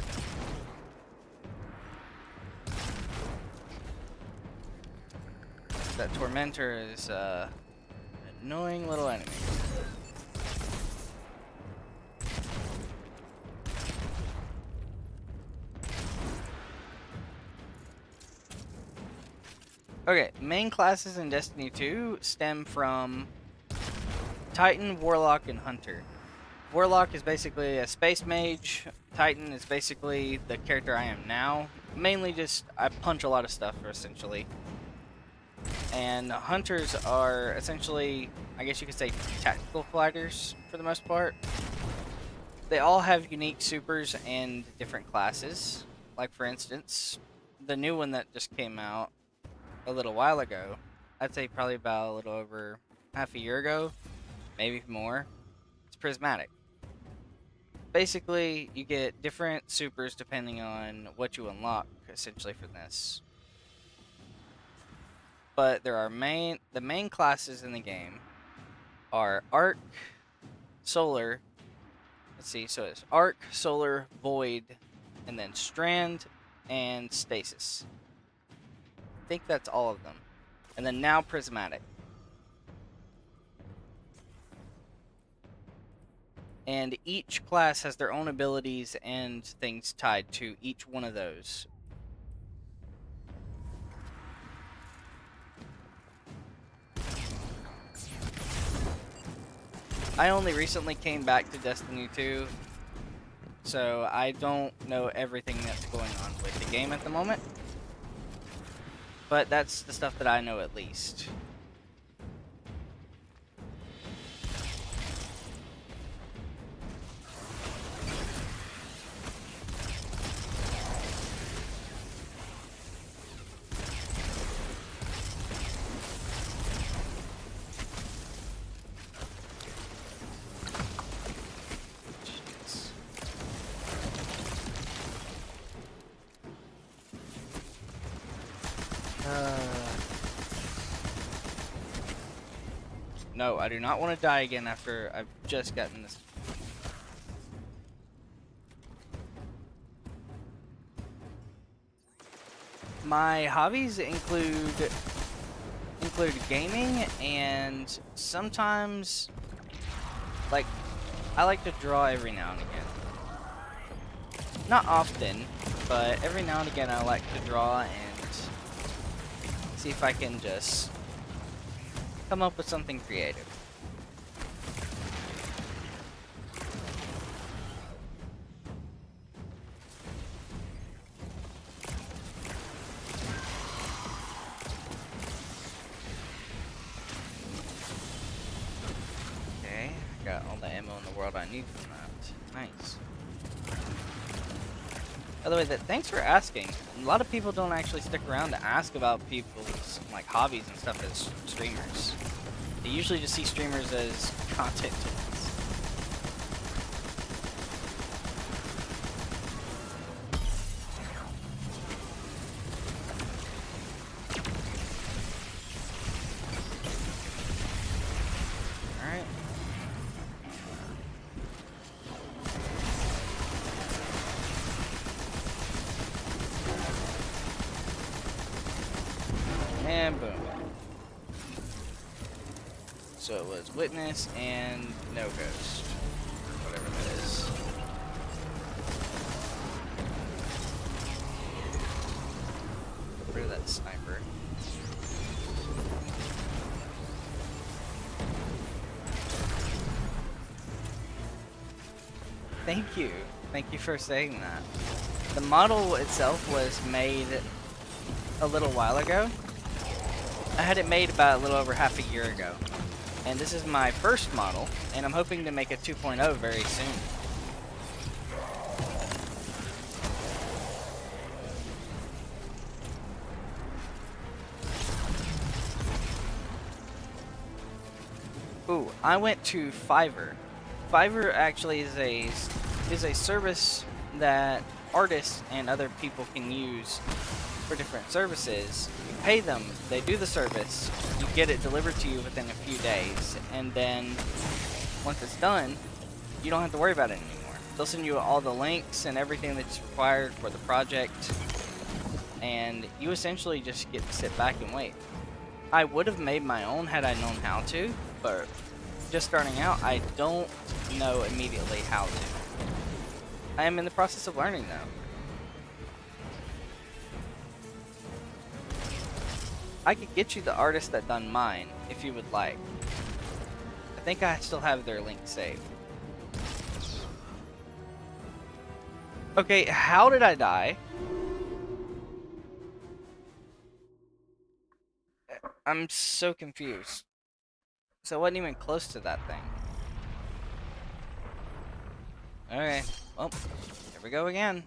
That Tormentor is an annoying little enemy. Okay, main classes in Destiny 2 stem from Titan, Warlock, and Hunter. Warlock is basically a space mage. Titan is basically the character I am now. Mainly just, I punch a lot of stuff, essentially. And Hunters are essentially, I guess you could say, tactical fighters, for the most part. They all have unique supers and different classes. Like, for instance, the new one that just came out a little while ago, I'd say probably about a little over half a year ago, maybe more, it's Prismatic. Basically, you get different supers depending on what you unlock, essentially, for this. But there are the main classes in the game are Arc, Solar, let's see, so it's Arc, Solar, Void, and then Strand, and Stasis. I think that's all of them. And then now Prismatic. And each class has their own abilities and things tied to each one of those. I only recently came back to Destiny 2, so I don't know everything that's going on with the game at the moment. But that's the stuff that I know at least. No, I do not want to die again after I've just gotten this. My hobbies include gaming and sometimes, like, I like to draw every now and again. Not often, but every now and again I like to draw and see if I can just come up with something creative. Okay, I got all the ammo in the world I need from that. Nice. By the way, thanks for asking. A lot of people don't actually stick around to ask about people's like hobbies and stuff as streamers. They usually just see streamers as content tools. Alright. And boom. So it was Witness and No Ghost. Whatever that is. Get rid of that sniper. Thank you. Thank you for saying that. The model itself was made a little while ago. I had it made about a little over half a year ago. And this is my first model, and I'm hoping to make a 2.0 very soon. Ooh, I went to Fiverr. Fiverr actually is a service that artists and other people can use for different services. You pay them, they do the service, you get it delivered to you within a few days, and then once it's done, you don't have to worry about it anymore. They'll send you all the links and everything that's required for the project, and you essentially just get to sit back and wait. I would have made my own had I known how to, but just starting out, I don't know immediately how to. I am in the process of learning though. I could get you the artist that done mine, if you would like. I think I still have their link saved. Okay, how did I die? I'm so confused. So I wasn't even close to that thing. Okay, well, here we go again.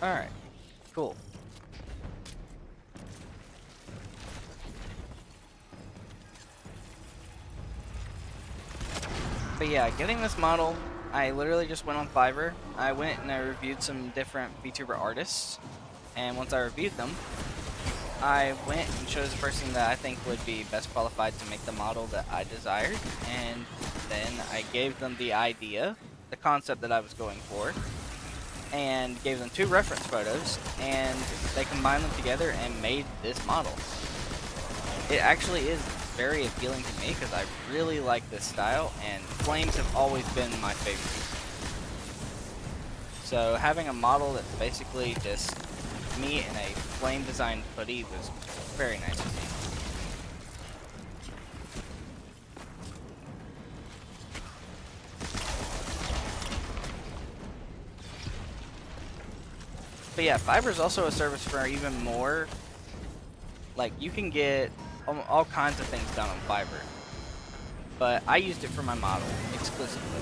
Alright, cool. But yeah, getting this model, I literally just went on Fiverr. I went and I reviewed some different VTuber artists. And once I reviewed them, I went and chose a person that I think would be best qualified to make the model that I desired. And then I gave them the idea, the concept that I was going for, and gave them 2 reference photos, and they combined them together and made this model. It actually is very appealing to me because I really like this style, and flames have always been my favorite. So having a model that's basically just me in a flame designed hoodie was very nice of me. But yeah, Fiverr is also a service for even more. Like, you can get all kinds of things done on Fiverr. But I used it for my model exclusively.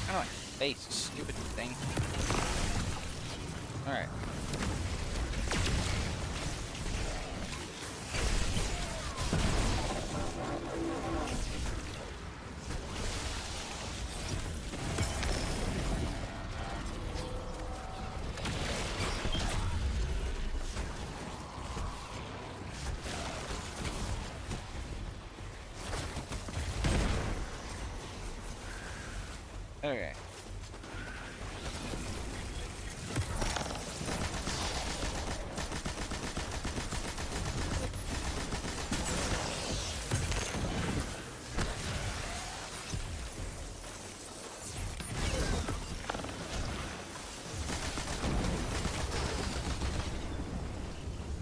I don't like face, stupid thing. Alright. Okay.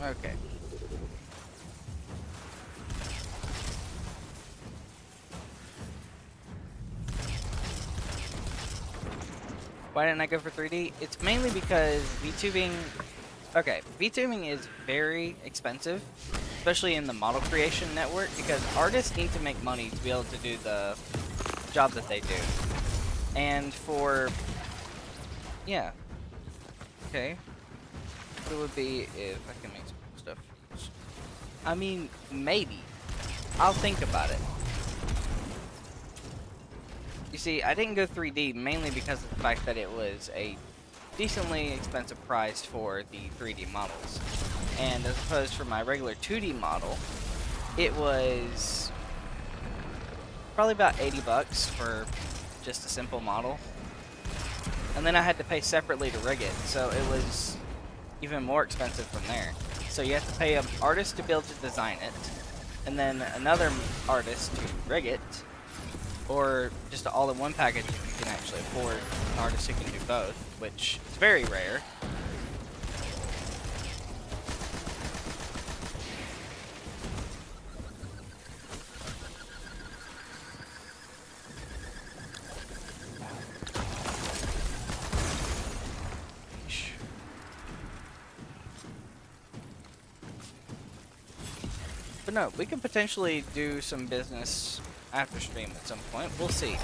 Okay. Why didn't I go for 3D? It's mainly because VTubing... Okay, VTubing is very expensive, especially in the model creation network, because artists need to make money to be able to do the job that they do. And for... Yeah. Okay. What it would be if I can make some cool stuff. I mean, maybe. I'll think about it. You see, I didn't go 3D mainly because of the fact that it was a decently expensive price for the 3D models. And as opposed for my regular 2D model, it was probably about 80 bucks for just a simple model. And then I had to pay separately to rig it, so it was even more expensive from there. So you have to pay an artist to be able to design it, and then another artist to rig it, or just an all-in-one package if you can actually afford an artist who can do both, which is very rare. But no, we could potentially do some business after stream at some point. We'll see.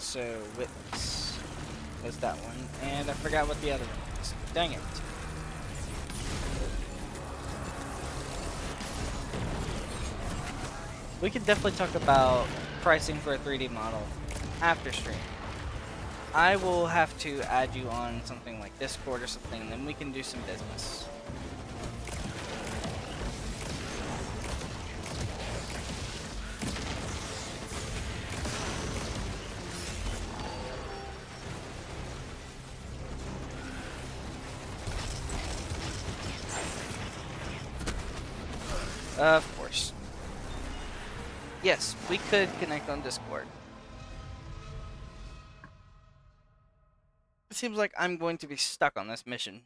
So witness was that one, and I forgot what the other one was. Dang it. We could definitely talk about pricing for a 3D model after stream. I will have to add you on something like Discord or something, and then we can do some business. Of course. Yes, we could connect on Discord. It seems like I'm going to be stuck on this mission.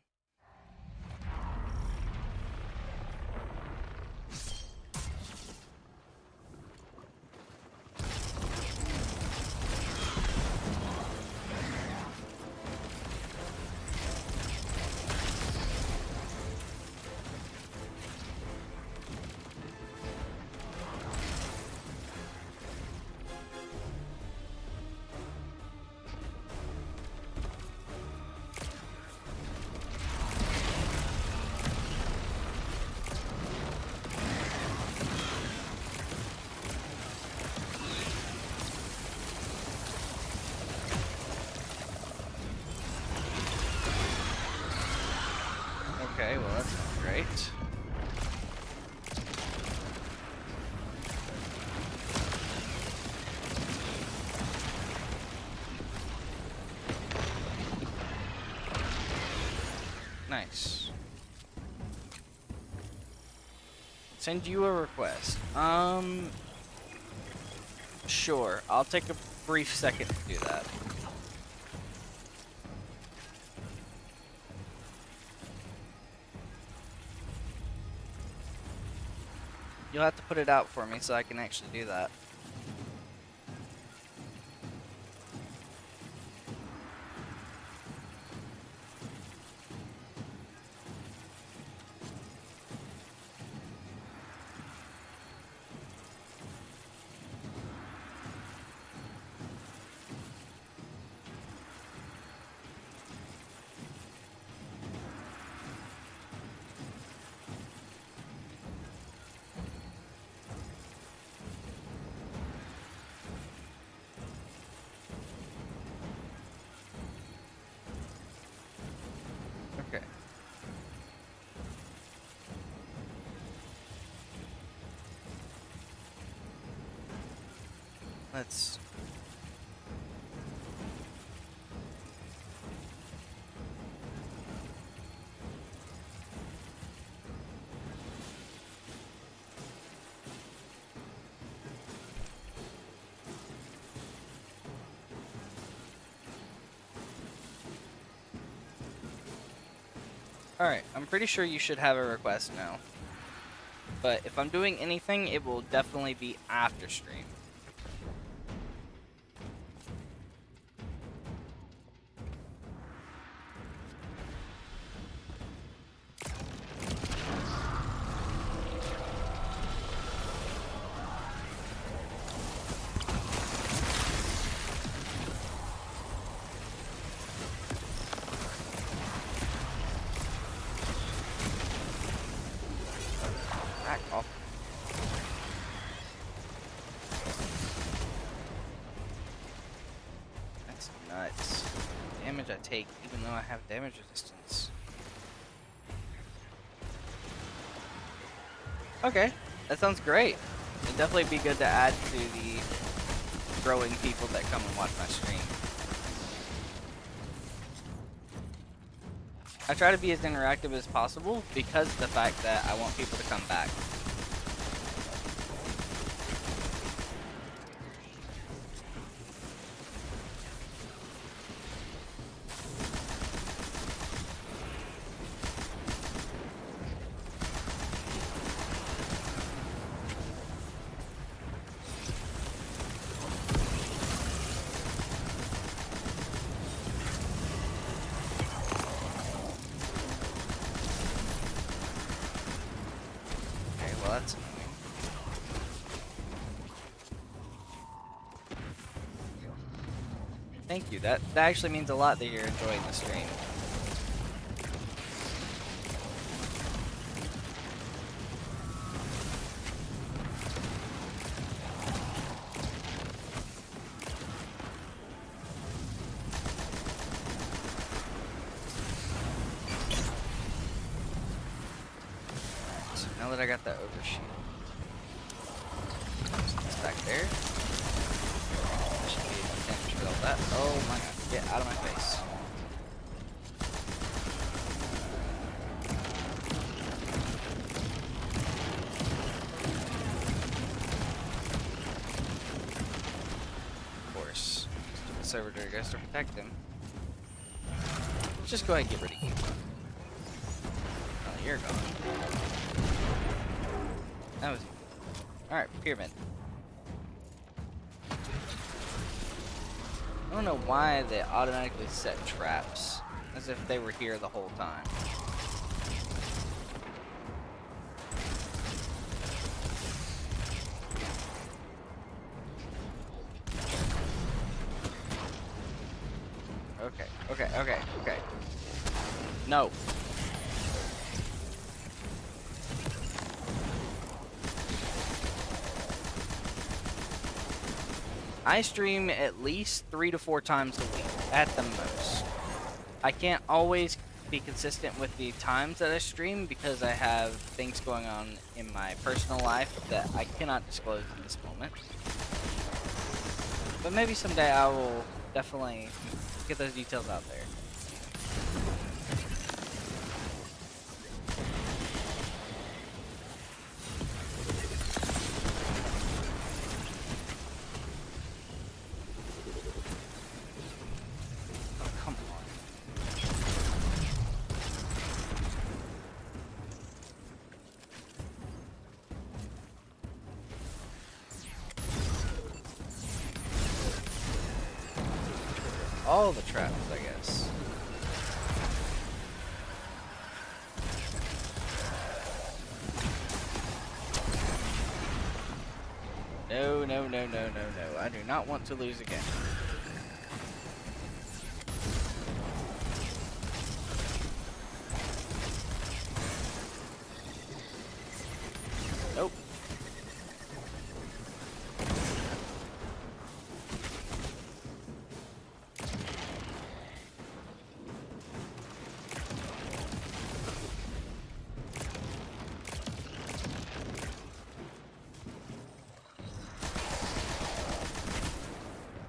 Okay, well that's not great. Nice. Send you a request. Sure. I'll take a brief second to do that. You'll have to put it out for me so I can actually do that. Okay. Let's... Alright, I'm pretty sure you should have a request now. But if I'm doing anything, it will definitely be after stream. Back off. That's nuts. Damage I take, even though I have damage resistance. Okay, that sounds great. It'd definitely be good to add to the growing people that come and watch my stream. I try to be as interactive as possible because of the fact that I want people to come back. That's annoying. Thank you. That actually means a lot that you're enjoying the stream. So now that I got that overshoot, it's back there. I should be able to damage all that. Oh my god! Get out of my face. Of course, the servitor goes to protect him. Let's just go ahead and get rid of you. Oh, you're gone. That was alright, pyramid. I don't know why they automatically set traps, as if they were here the whole time. Okay. No. I stream at least 3 to 4 times a week, at the most. I can't always be consistent with the times that I stream because I have things going on in my personal life that I cannot disclose in this moment. But maybe someday I will definitely get those details out there. All the traps, I guess. No. I do not want to lose again. Nope.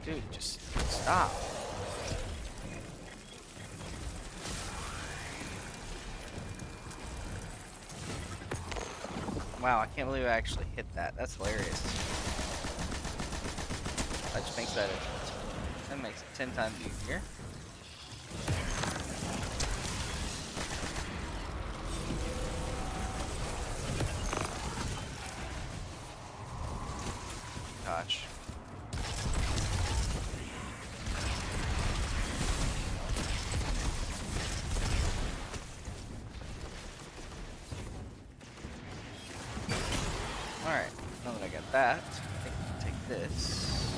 Dude, just stop. Wow, I can't believe I actually hit that. That's hilarious. That just makes that makes it 10 times easier. Gosh. Alright, now that I got that, I can take this.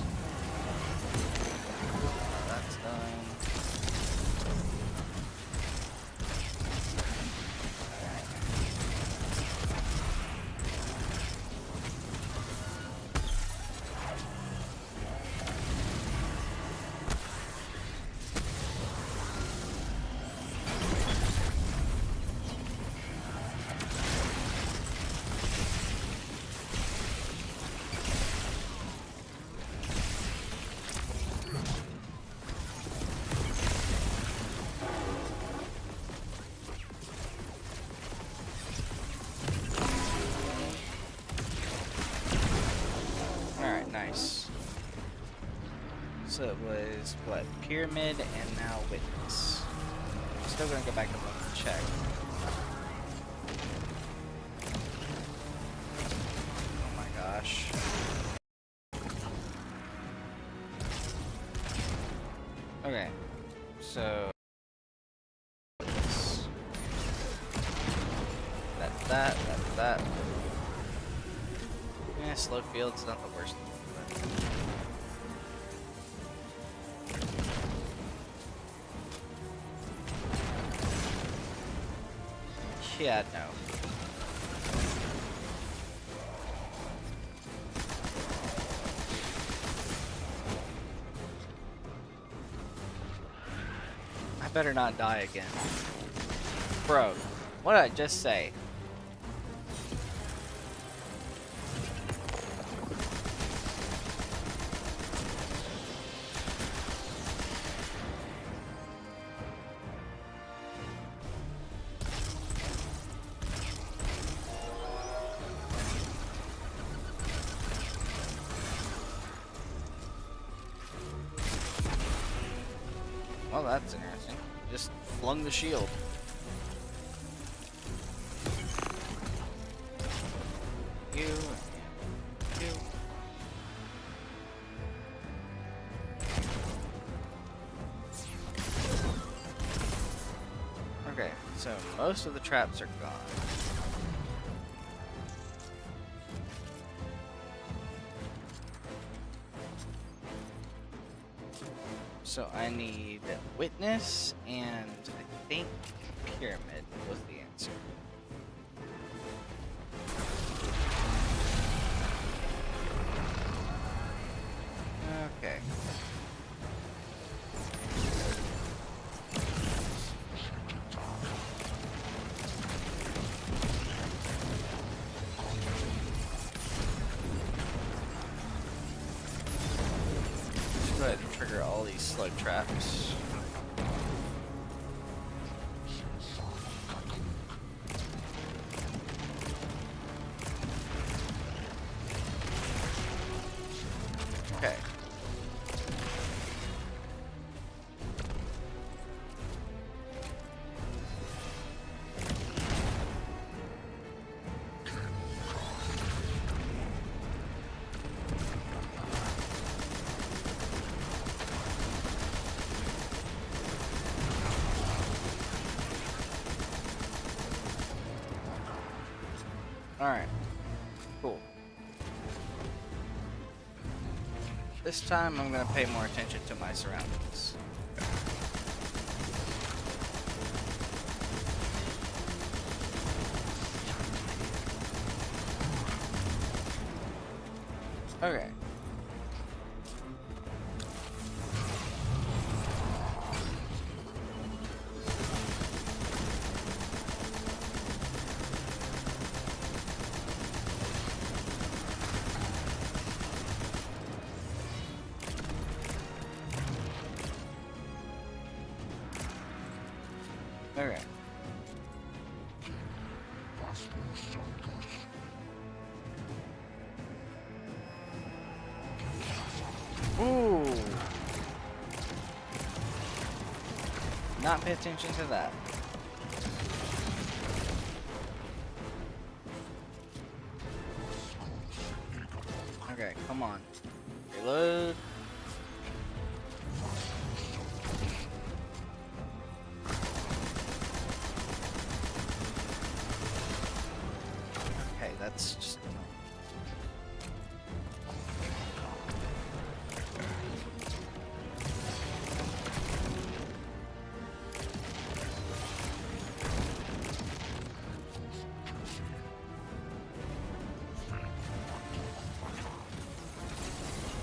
That's done. Nice. So it was, what, pyramid and now witness. I'm still gonna go back and look and check. Oh my gosh. Okay, so that's that. Yeah, slow field's not the worst. Yeah, no. I better not die again. Bro, what did I just say? Well, that's interesting. Just flung the shield. You. You. Okay, so most of the traps are gone. So I need witness and I think pyramid was the answer. Okay. Let's go ahead and trigger all these slug traps. Okay. Alright. Cool. This time I'm going to pay more attention to my surroundings. Okay. Okay. Ooh. Not pay attention to that. Okay, come on. Reload. Okay, that's just annoying.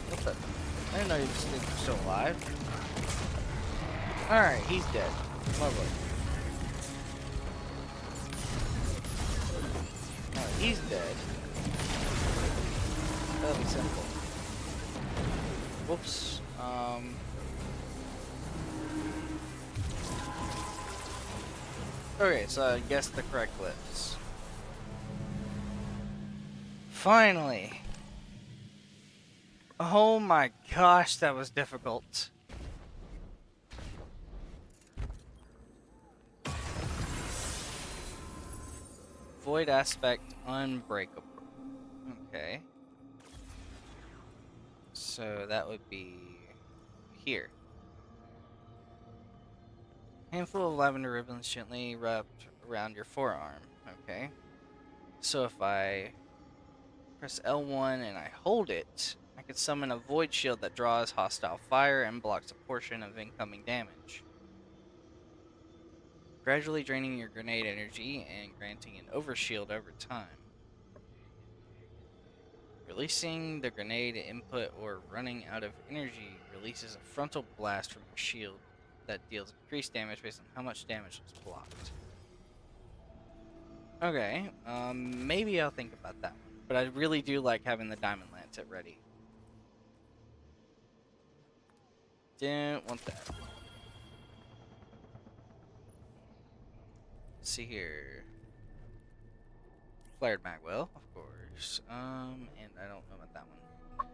What the? I didn't know you were still alive. Alright, he's dead. Lovely. Alright, he's dead. That'll be simple. Whoops. Okay, so I guessed the correct list. Finally. Oh my gosh, that was difficult. Void aspect unbreakable. Okay. So that would be here. Handful of lavender ribbons gently wrapped around your forearm. Okay. So if I press L1 and I hold it, I can summon a void shield that draws hostile fire and blocks a portion of incoming damage. gradually draining your grenade energy and granting an overshield over time. Releasing the grenade input or running out of energy releases a frontal blast from your shield that deals increased damage based on how much damage was blocked. Okay, maybe I'll think about that one. But I really do like having the diamond lancet ready. Didn't want that. Let's see here. Flared magwell, of course. And I don't know about that one.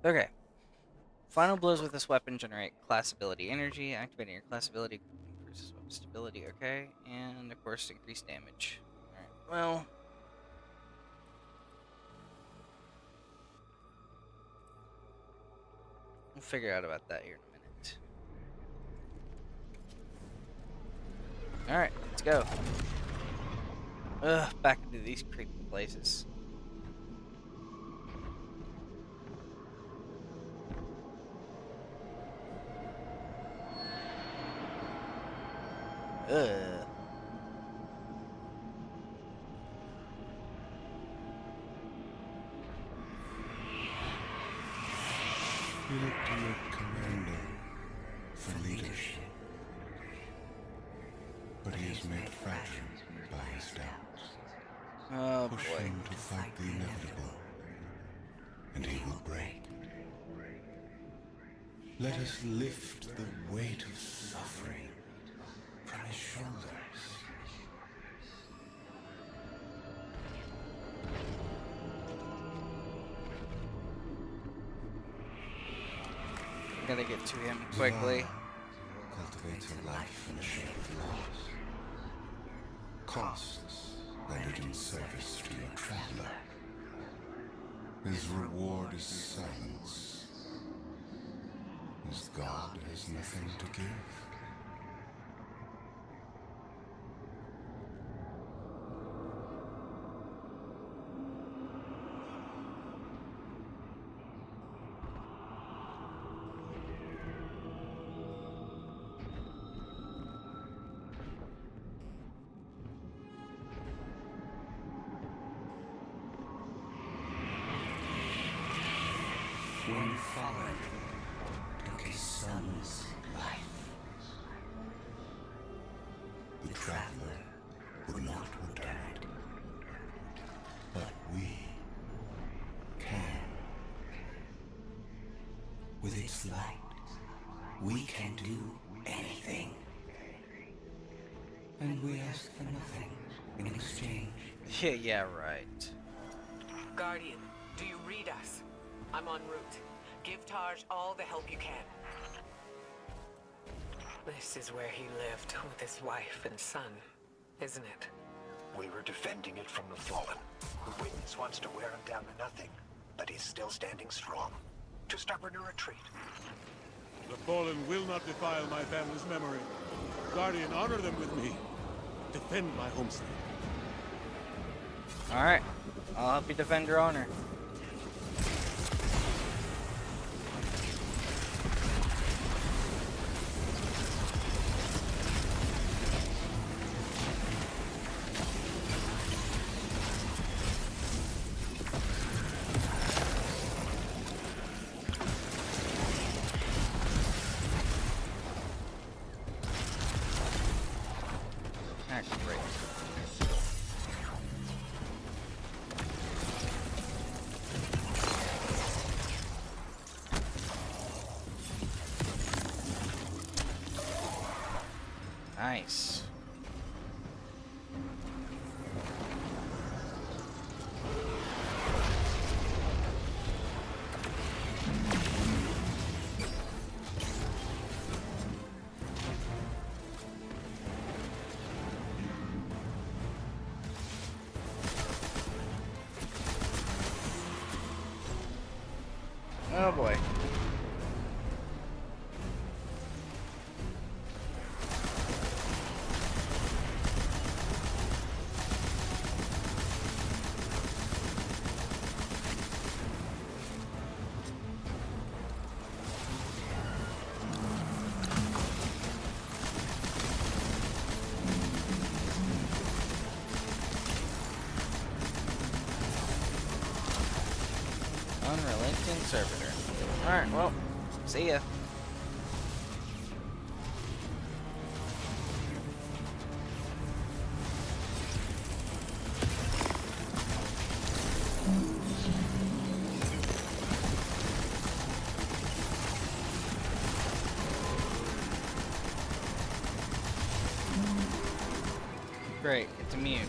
Okay. Final blows with this weapon generate class ability energy. Activating your class ability increases weapon stability. Okay, and of course increased damage. All right. Well. We'll figure out about that here in a minute. Alright, let's go. Ugh, back into these creepy places. Ugh. You look to your commander for leadership. But he is made fragile by his doubts. Oh, Push boy. him to fight the inevitable, and he will break. Let us lift the weight of suffering from his shoulders. Gotta get to him quickly. Cultivates a life in the shape of loss. Costs rendered in service to your traveler. His reward is silence. His God has nothing to give. When fallen took his son's life, the traveler would not return it. But we can. With its light, we can do anything. And we ask for nothing in exchange. Yeah, right. Guardian, do you read us? I'm en route. Give Taj all the help you can. This is where he lived with his wife and son, isn't it? We were defending it from the fallen. The witness wants to wear him down to nothing, but he's still standing strong. Too stubborn to retreat. The fallen will not defile my family's memory. Guardian, honor them with me. Defend my homestead. Alright. I'll help you defend your honor. Nice. Oh boy. Unrelenting servitor. Alright, well, see ya. Great, it's immune.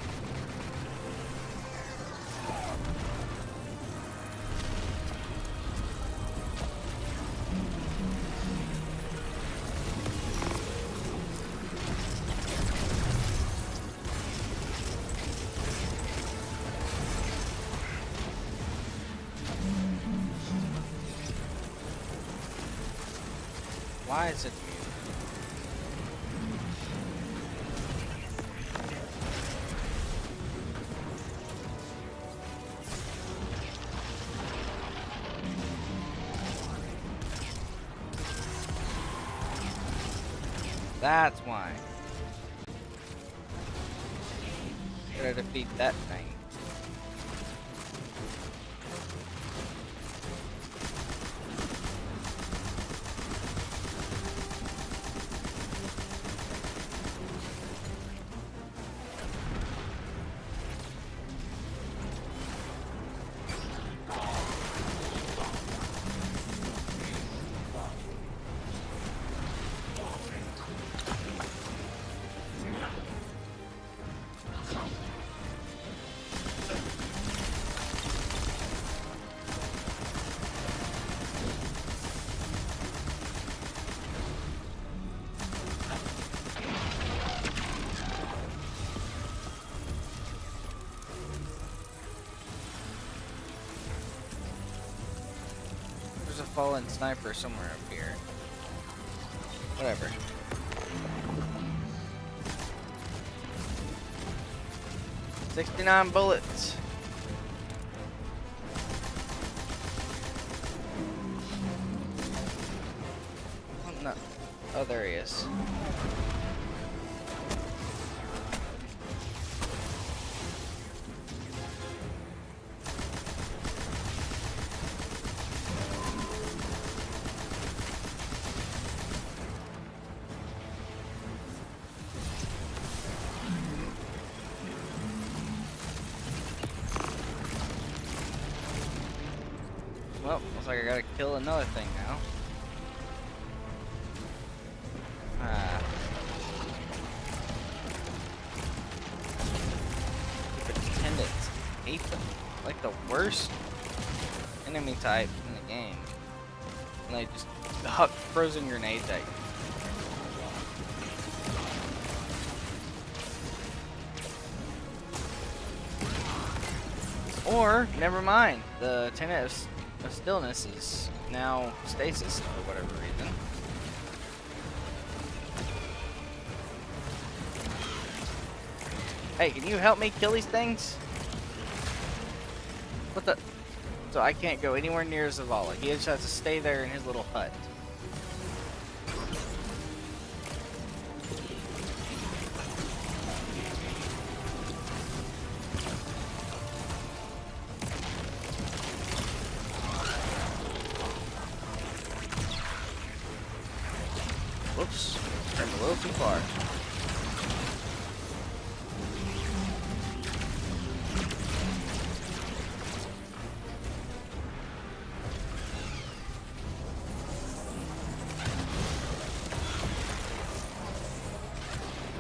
Why is it immune? That's why. Gotta defeat that thing. There's a fallen sniper somewhere up here. Whatever. $69 bullets. Oh, no. Oh, there he is. Well, looks like I gotta kill another thing now. Attendants. Hate them. Like the worst enemy type in the game. And they just huck frozen grenades at you. Or, never mind, the tenet of stillness is now stasis for whatever reason. Hey, can you help me kill these things? What the? So I can't go anywhere near Zavala. He just has to stay there in his little hut. Whoops, turned a little too far.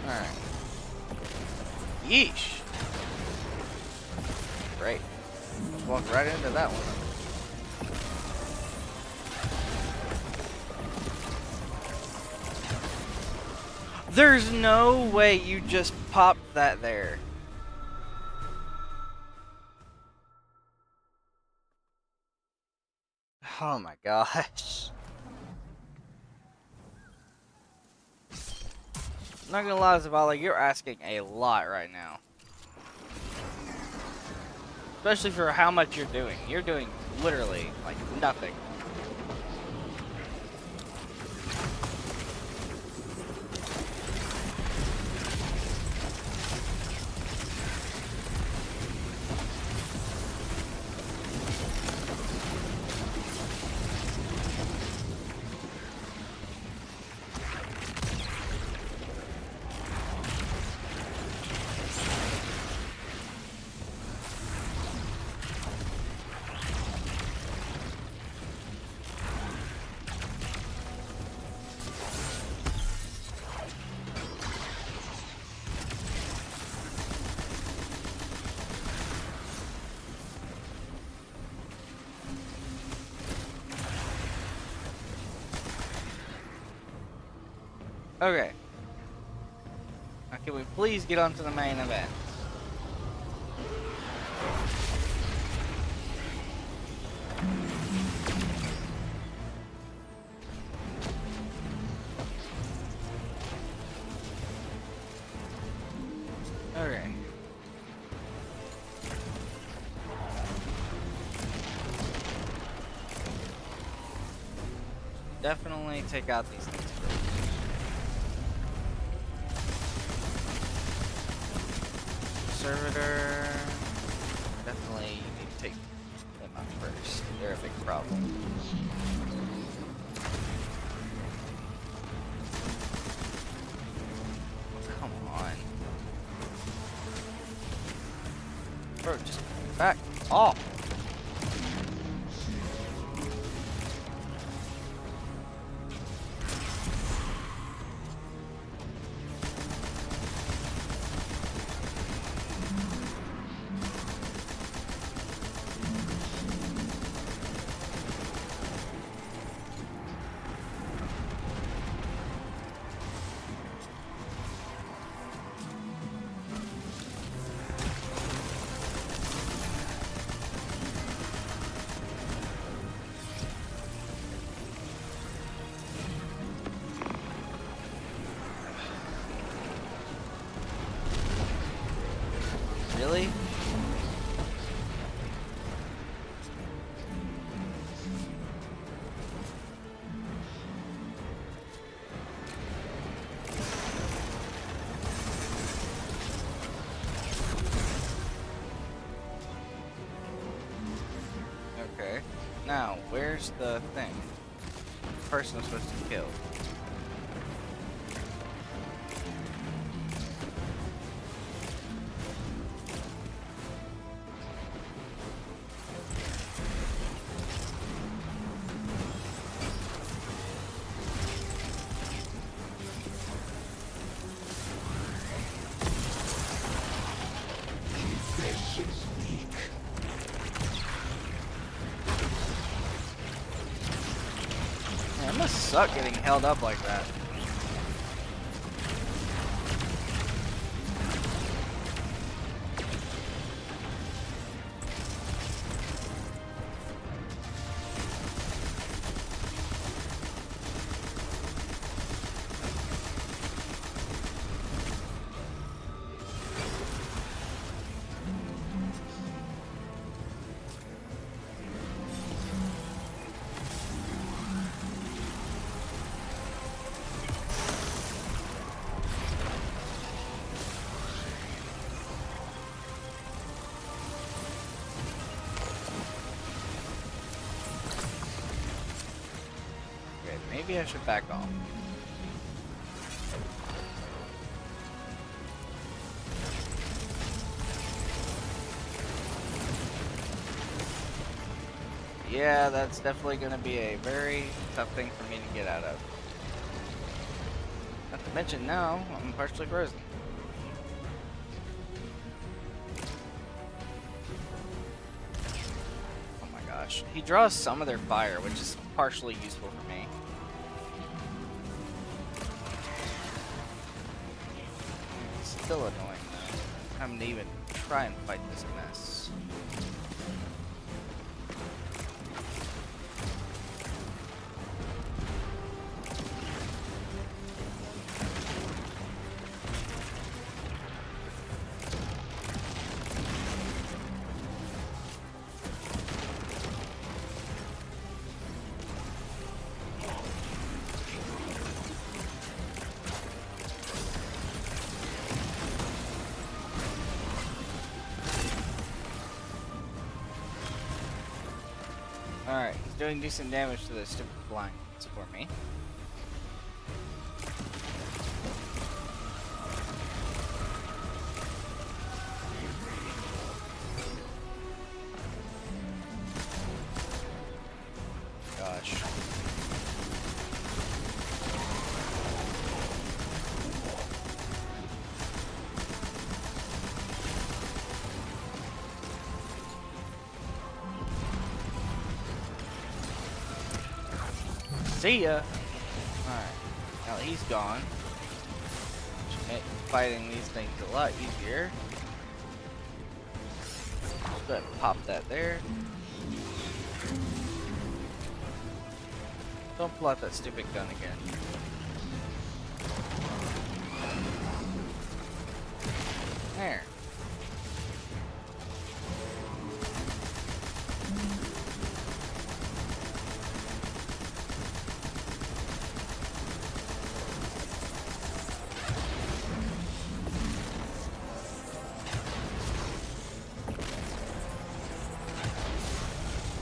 Alright. Yeesh. Great. Just walked right into that one. There's no way you just popped that there. Oh my gosh. I'm not gonna lie, Zavala, you're asking a lot right now. Especially for how much you're doing. You're doing literally, like, nothing. Okay. Now, can we please get on to the main event? Okay. Definitely take out these things first. Servitor. Definitely need to take them out first. They're a big problem. Come on. Bro, just back off. Really? Okay. Now, where's the thing? The person I'm supposed to kill. Man, it must suck getting held up like that. Okay, maybe I should back off. Yeah, that's definitely going to be a very tough thing for me to get out of. Not to mention now, I'm partially frozen. Oh my gosh. He draws some of their fire, which is partially useful for me. It's still annoying though. Having to even try and fight this mess. Alright, he's doing decent damage to the stupid blinds for me. Gosh. See ya! Alright, now that he's gone, fighting these things a lot easier. Go ahead and pop that there. Don't pull out that stupid gun again. There.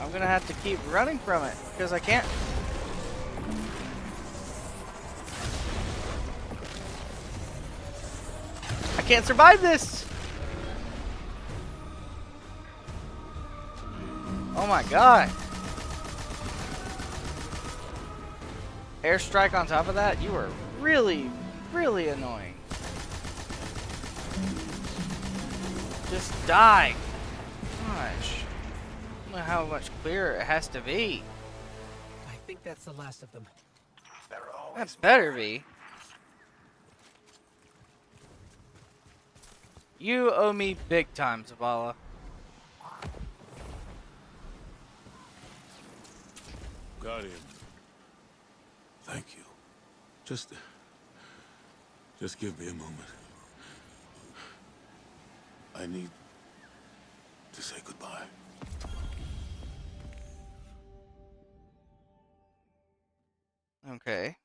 I'm gonna have to keep running from it because I can't. I can't survive this. Oh my god. Airstrike on top of that? You are really, really annoying. Just die. Gosh. I don't know how much clearer it has to be. I think that's the last of them. That better be. You owe me big time, Zavala. Guardian. Thank you. Just give me a moment. I need to say goodbye. Okay.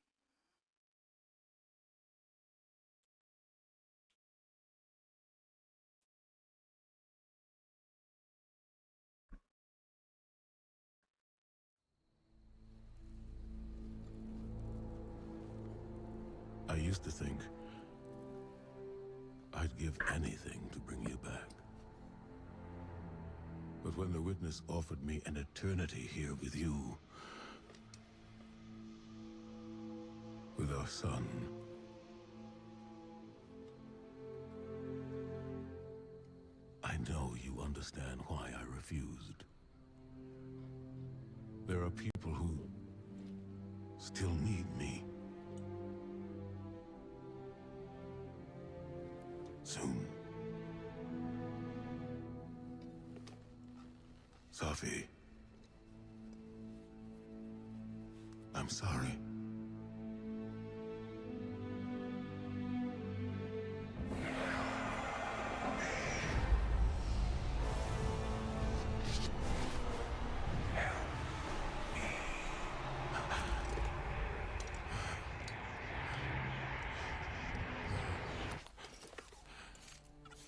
I used to think I'd give anything to bring you back. But when the witness offered me an eternity here with you, with our son, I know you understand why I refused. There are people who still need me. Soon. Safi. I'm sorry.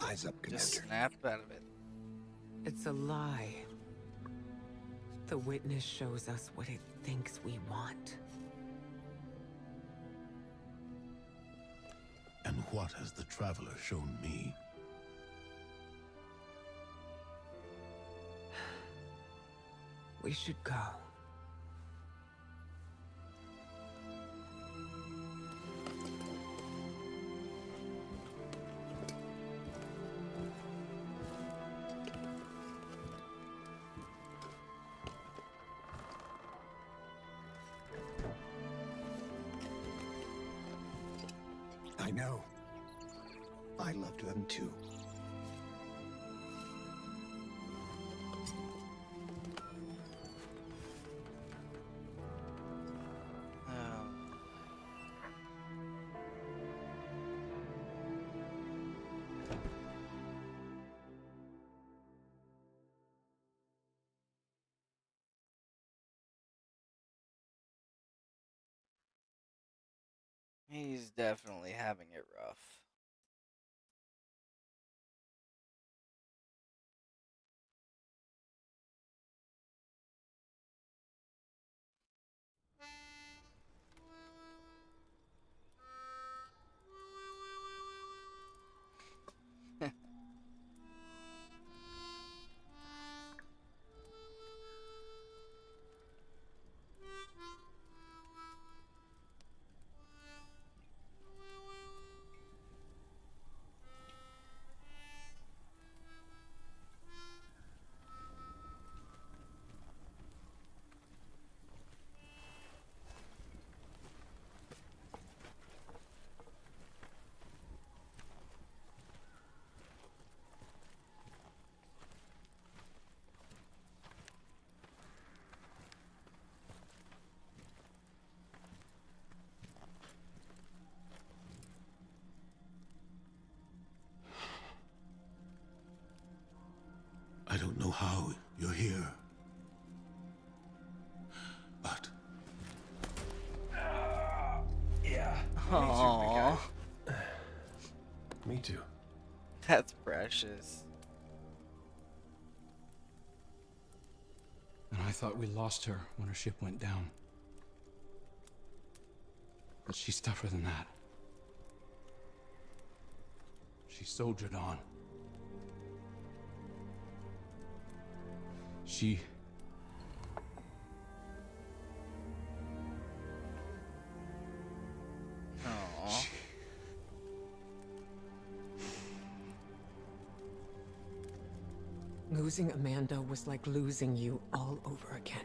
Eyes up, Commander. Just snap out of it. It's a lie. The witness shows us what it thinks we want. And what has the Traveler shown me? We should go. I know. I loved them too. He's definitely having it rough. I don't know how you're here, but Yeah. Aww. Me too. That's precious. And I thought we lost her when her ship went down. But she's tougher than that. She soldiered on. She... Aww. Losing Amanda was like losing you all over again.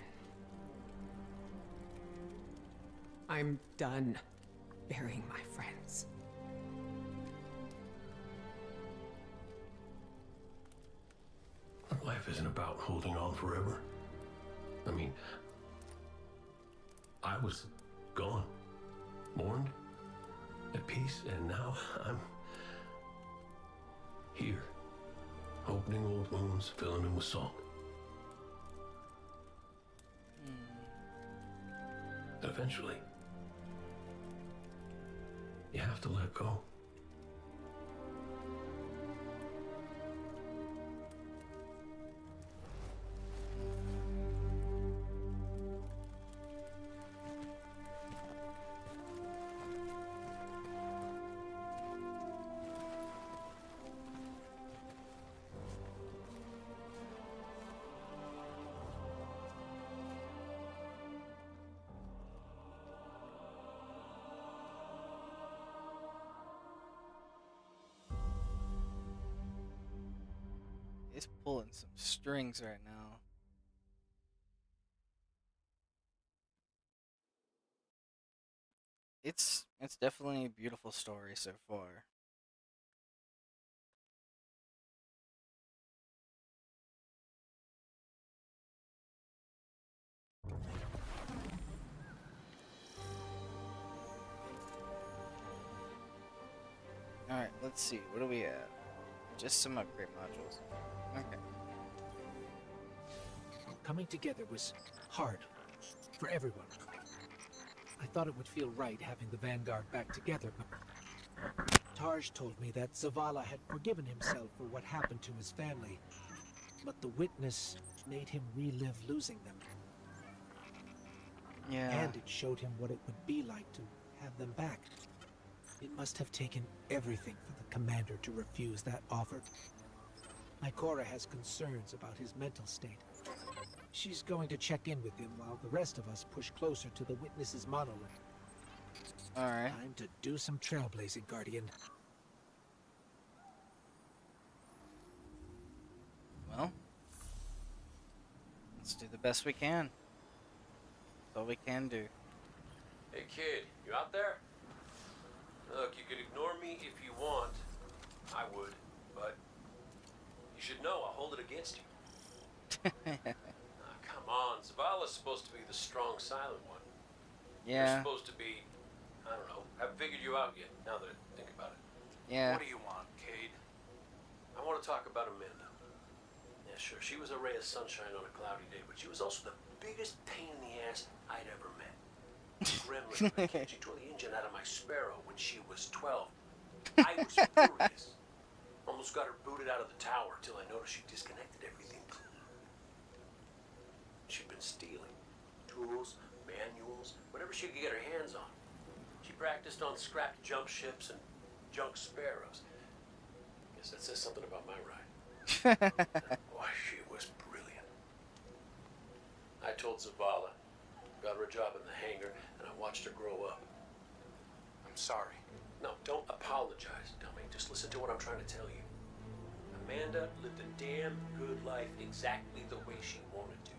I'm done burying my friends. Life isn't about holding on forever. I mean, I was gone, mourned, at peace, and now I'm here, opening old wounds, filling them with salt. And eventually, you have to let go. It's pulling some strings right now. It's definitely a beautiful story so far. Alright, let's see. What do we have? Just some upgrade modules. Okay. Coming together was hard for everyone. I thought it would feel right having the Vanguard back together, but Tarj told me that Zavala had forgiven himself for what happened to his family, but the witness made him relive losing them. Yeah. And it showed him what it would be like to have them back. It must have taken everything for the commander to refuse that offer. My Cora has concerns about his mental state. She's going to check in with him while the rest of us push closer to the witness's monolith. Alright. Time to do some trailblazing, Guardian. Well, let's do the best we can. That's all we can do. Hey kid, you out there? Look, you could ignore me if you want. I would, but you should know I'll hold it against you. Come on, Zavala's supposed to be the strong, silent one. Yeah. You're supposed to be, I don't know, haven't figured you out yet, now that I think about it. Yeah. What do you want, Cade? I want to talk about Amanda. Yeah, sure, she was a ray of sunshine on a cloudy day, but she was also the biggest pain in the ass I'd ever met. Gremlin, she tore the engine out of my Sparrow when she was 12. I was furious. Almost got her booted out of the tower till I noticed she disconnected everything. She'd been stealing tools, manuals, whatever she could get her hands on. She practiced on scrapped jump ships and junk Sparrows. Guess that says something about my ride. Boy, she was brilliant. I told Zavala, got her a job in the hangar, and I watched her grow up. I'm sorry. No, don't apologize, dummy. Just listen to what I'm trying to tell you. Amanda lived a damn good life exactly the way she wanted to.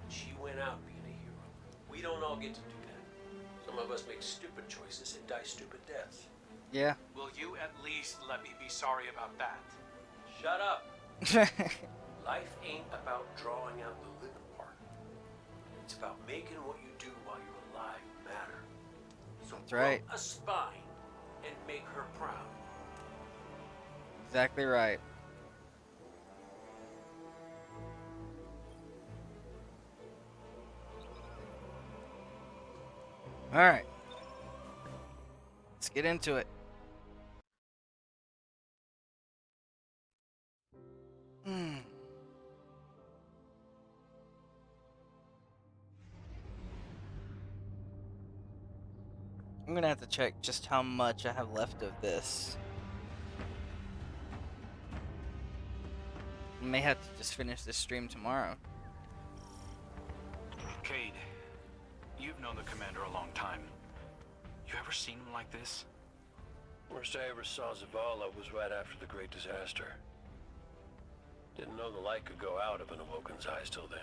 She went out being a hero. We don't all get to do that. Some of us make stupid choices and die stupid deaths. Yeah. Will you at least let me be sorry about that? Shut up. Life ain't about drawing out the living part. It's about making what you do while you're alive matter. So That's right. grow a spine and make her proud. Exactly right. Alright. Let's get into it. I'm gonna have to check just how much I have left of this. I may have to just finish this stream tomorrow. Cade, you've known the commander a long time. You ever seen him like this? Worst I ever saw Zavala was right after the Great Disaster. Didn't know the light could go out of an Awoken's eyes till then.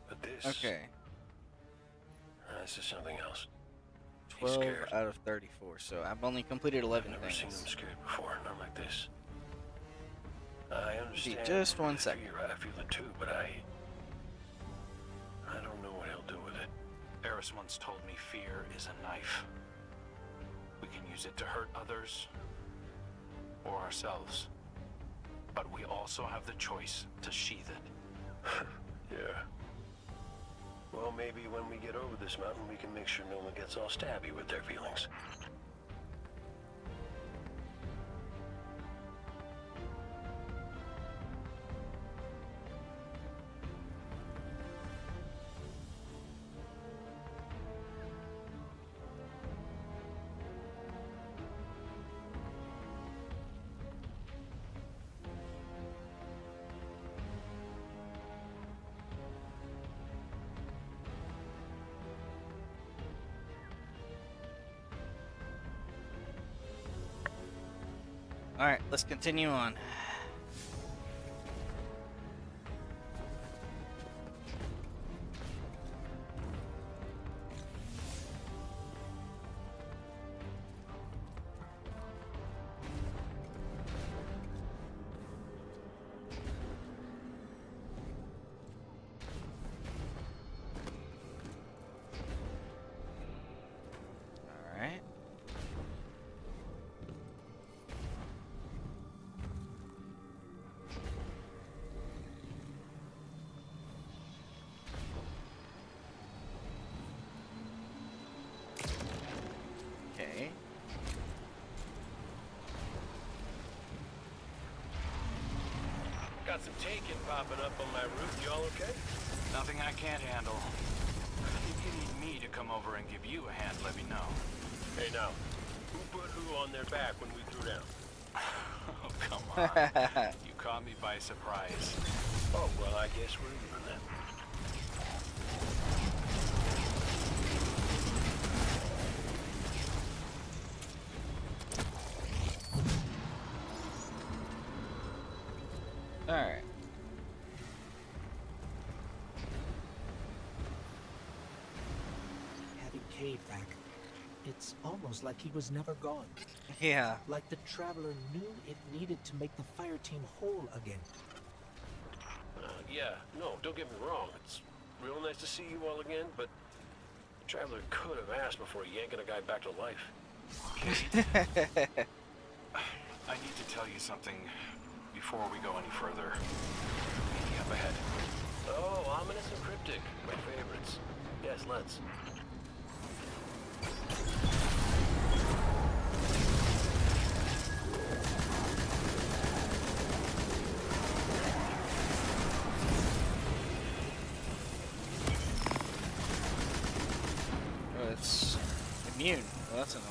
But this... Okay. This is something else. 12 out of 34, so I've only completed 11 I've never things. seen him scared before, not like this. I understand. Just one second. I feel it too, but I don't know what he'll do with it. Eris once told me fear is a knife. We can use it to hurt others or ourselves. But we also have the choice to sheath it. Yeah. Well, maybe when we get over this mountain, we can make sure no one gets all stabby with their feelings. Alright, let's continue on. Alright. Okay. Got some taking popping up on my roof. Y'all okay? Nothing I can't handle. If you need me to come over and give you a hand, let me know. Hey now, who put who on their back when we threw down? Oh, come on. You caught me by surprise. Oh, well, I guess we're even then. Alright. Having Cade back, it's almost like he was never gone. Yeah. Like the Traveler knew it needed to make the fire team whole again. Yeah, no, don't get me wrong. It's real nice to see you all again, but the Traveler could have asked before yanking a guy back to life. Cade, I need to tell you something before we go any further. Meeting up ahead. Oh, ominous and cryptic. My favorites. Yes, let's. Oh, it's immune. Well, that's annoying.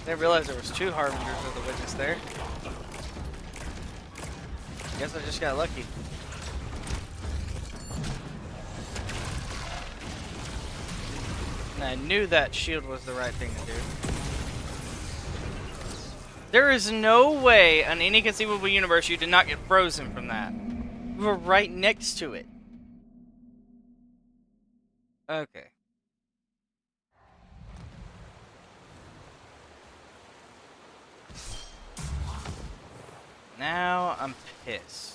Didn't realize there was two Harbingers of the Witness there. Guess I just got lucky. And I knew that shield was the right thing to do. There is no way in any conceivable universe you did not get frozen from that. We were right next to it. Okay. Now I'm pissed.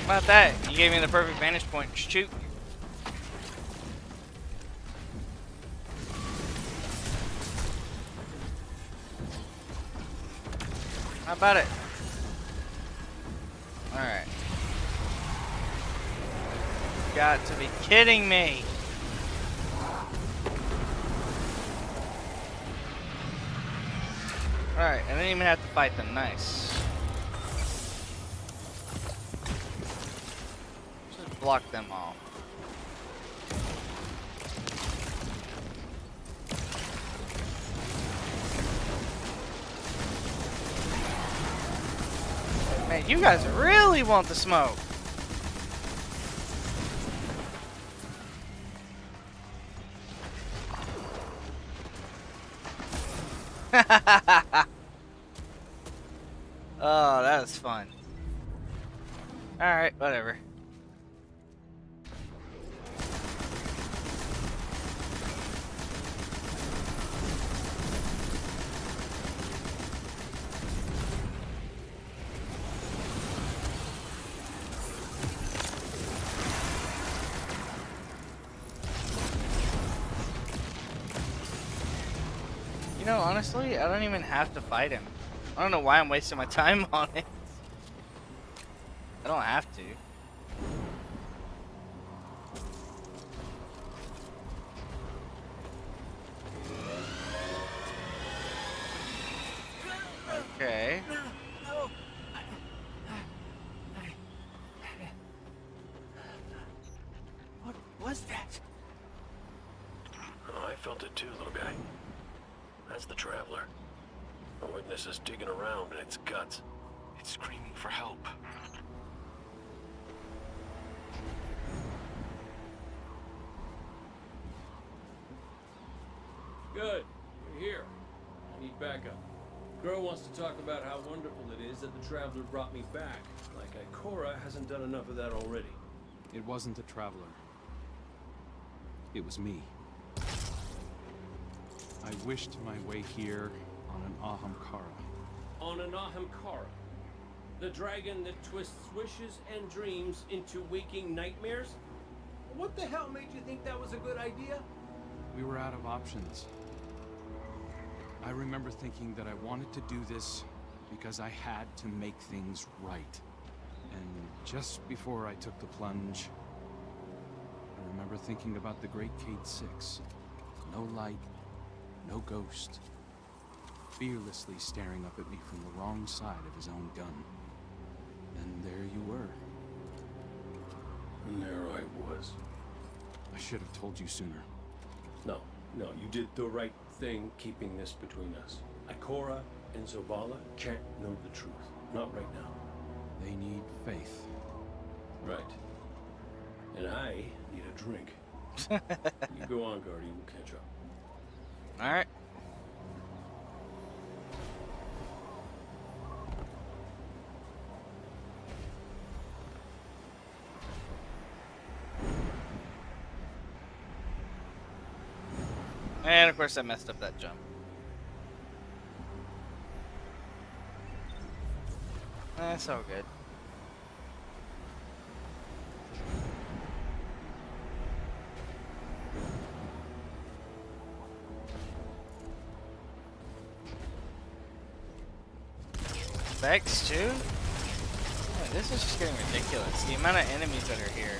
How about that? You gave me the perfect vantage point. Shoot. How about it? Alright. Got to be kidding me. Alright, I didn't even have to fight them. Nice. Just block them all. Man, you guys really want the smoke. Oh, that was fun. Alright, whatever. You know, honestly, I don't even have to fight him. I don't know why I'm wasting my time on it. I don't have to. Okay. What was that? Oh, I felt it too, little guy. That's the Traveler. The witness is digging around in its guts. It's screaming for help. Good. We're here. I need backup. Girl wants to talk about how wonderful it is that the Traveler brought me back. Like Ikora hasn't done enough of that already. It wasn't the Traveler. It was me. I wished my way here on an Ahamkara. On an Ahamkara. The dragon that twists wishes and dreams into waking nightmares? What the hell made you think that was a good idea? We were out of options. I remember thinking that I wanted to do this because I had to make things right. And just before I took the plunge, I remember thinking about the Great Cade 6. No light, no ghost. Fearlessly staring up at me from the wrong side of his own gun. And there you were. And there I was. I should have told you sooner. No, you did the right thing keeping this between us. Ikora and Zavala can't know the truth. Not right now. They need faith. Right. And I need a drink. You go on, Guardian. We'll catch up. Alright. And of course I messed up that jump. That's all good. Vex too? Man, this is just getting ridiculous. The amount of enemies that are here.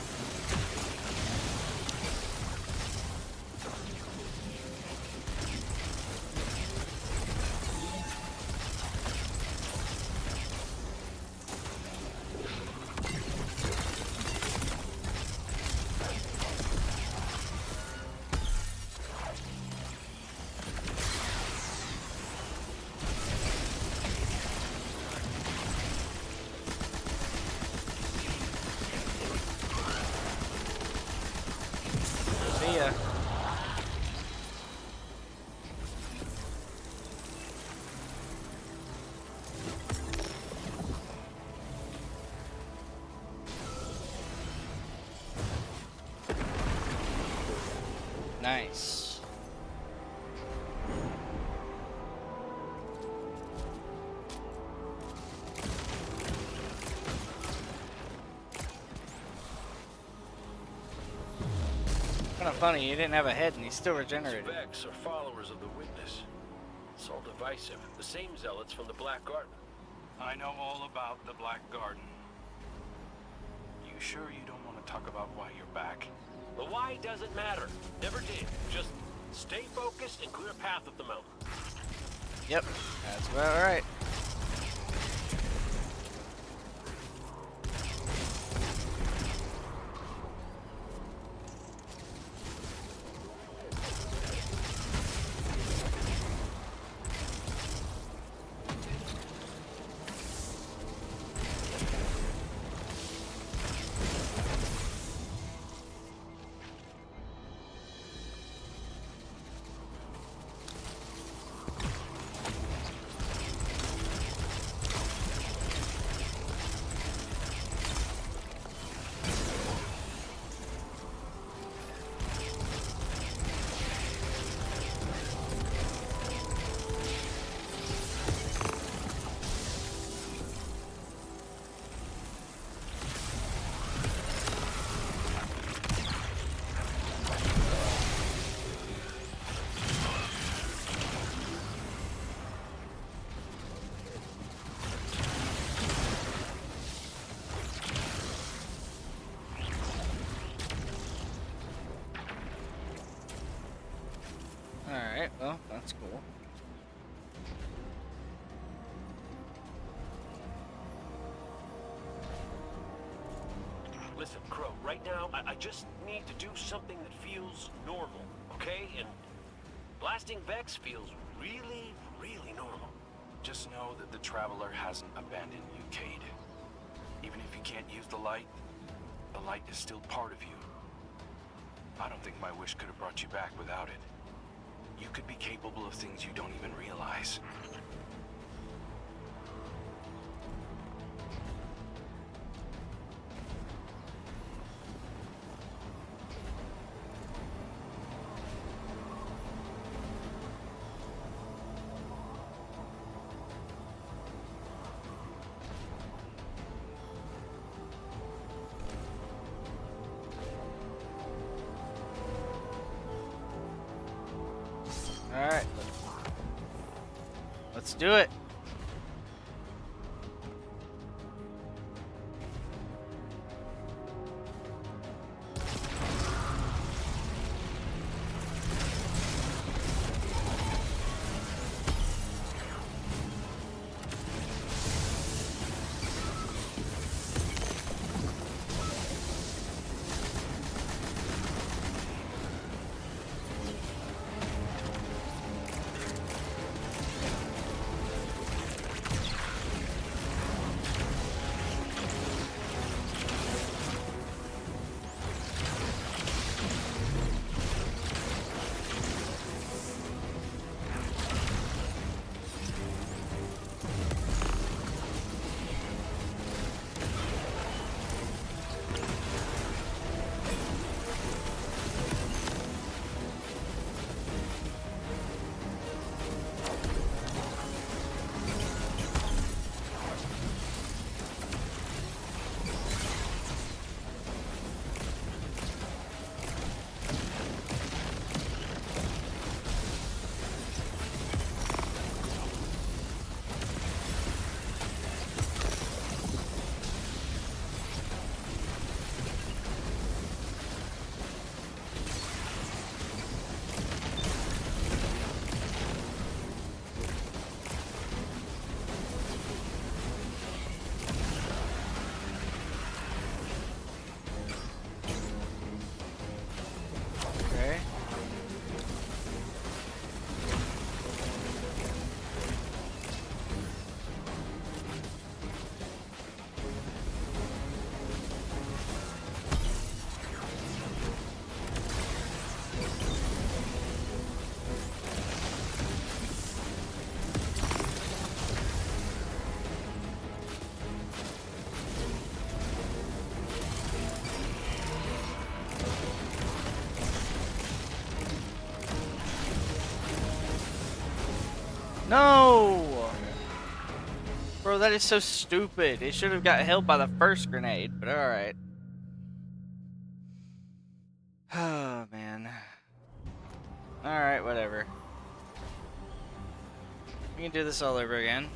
Nice. Kind of funny, he didn't have a head and he still regenerated. Vex are followers of the Witness. It's all divisive. The same zealots from the Black Garden. I know all about the Black Garden. You sure you don't want to talk about why you're back? The why doesn't matter. Never did. Just stay focused and clear a path up the mountain. Yep, that's about right. Alright, well, that's cool. Listen, Crow, right now, I just need to do something that feels normal, okay? And blasting Vex feels really, really normal. Just know that the Traveler hasn't abandoned you, Cade. Even if you can't use the light is still part of you. I don't think my wish could have brought you back without it. You could be capable of things you don't even realize. Alright. Let's do it. No! Bro, that is so stupid. It should have got held by the first grenade, but alright. Oh, man. Alright, whatever. We can do this all over again.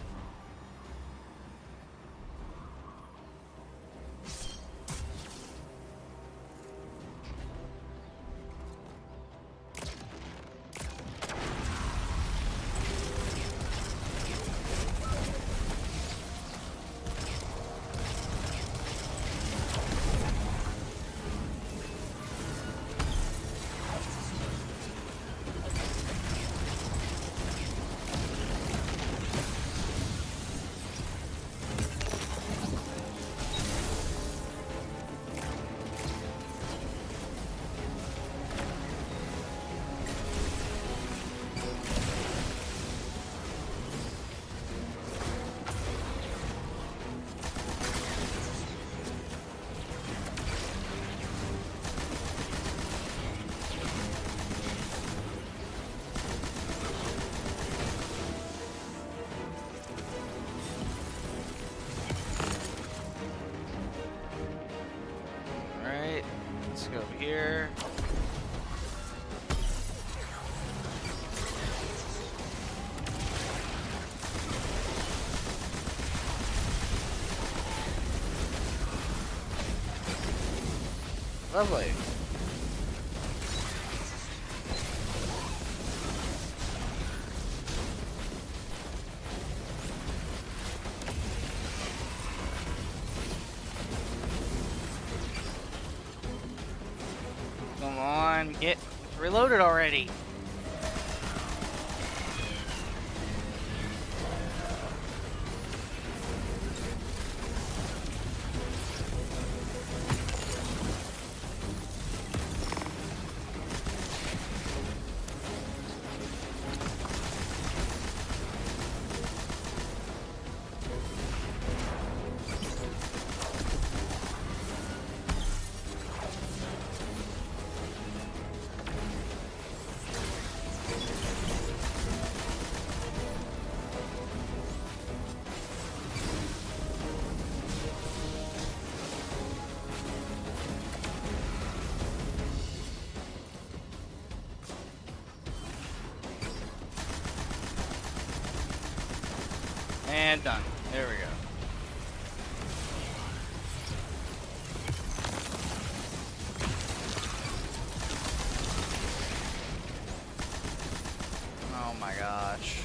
Alright, let's go over here. Lovely. Come on, get reloaded already. And done. There we go. Oh my gosh.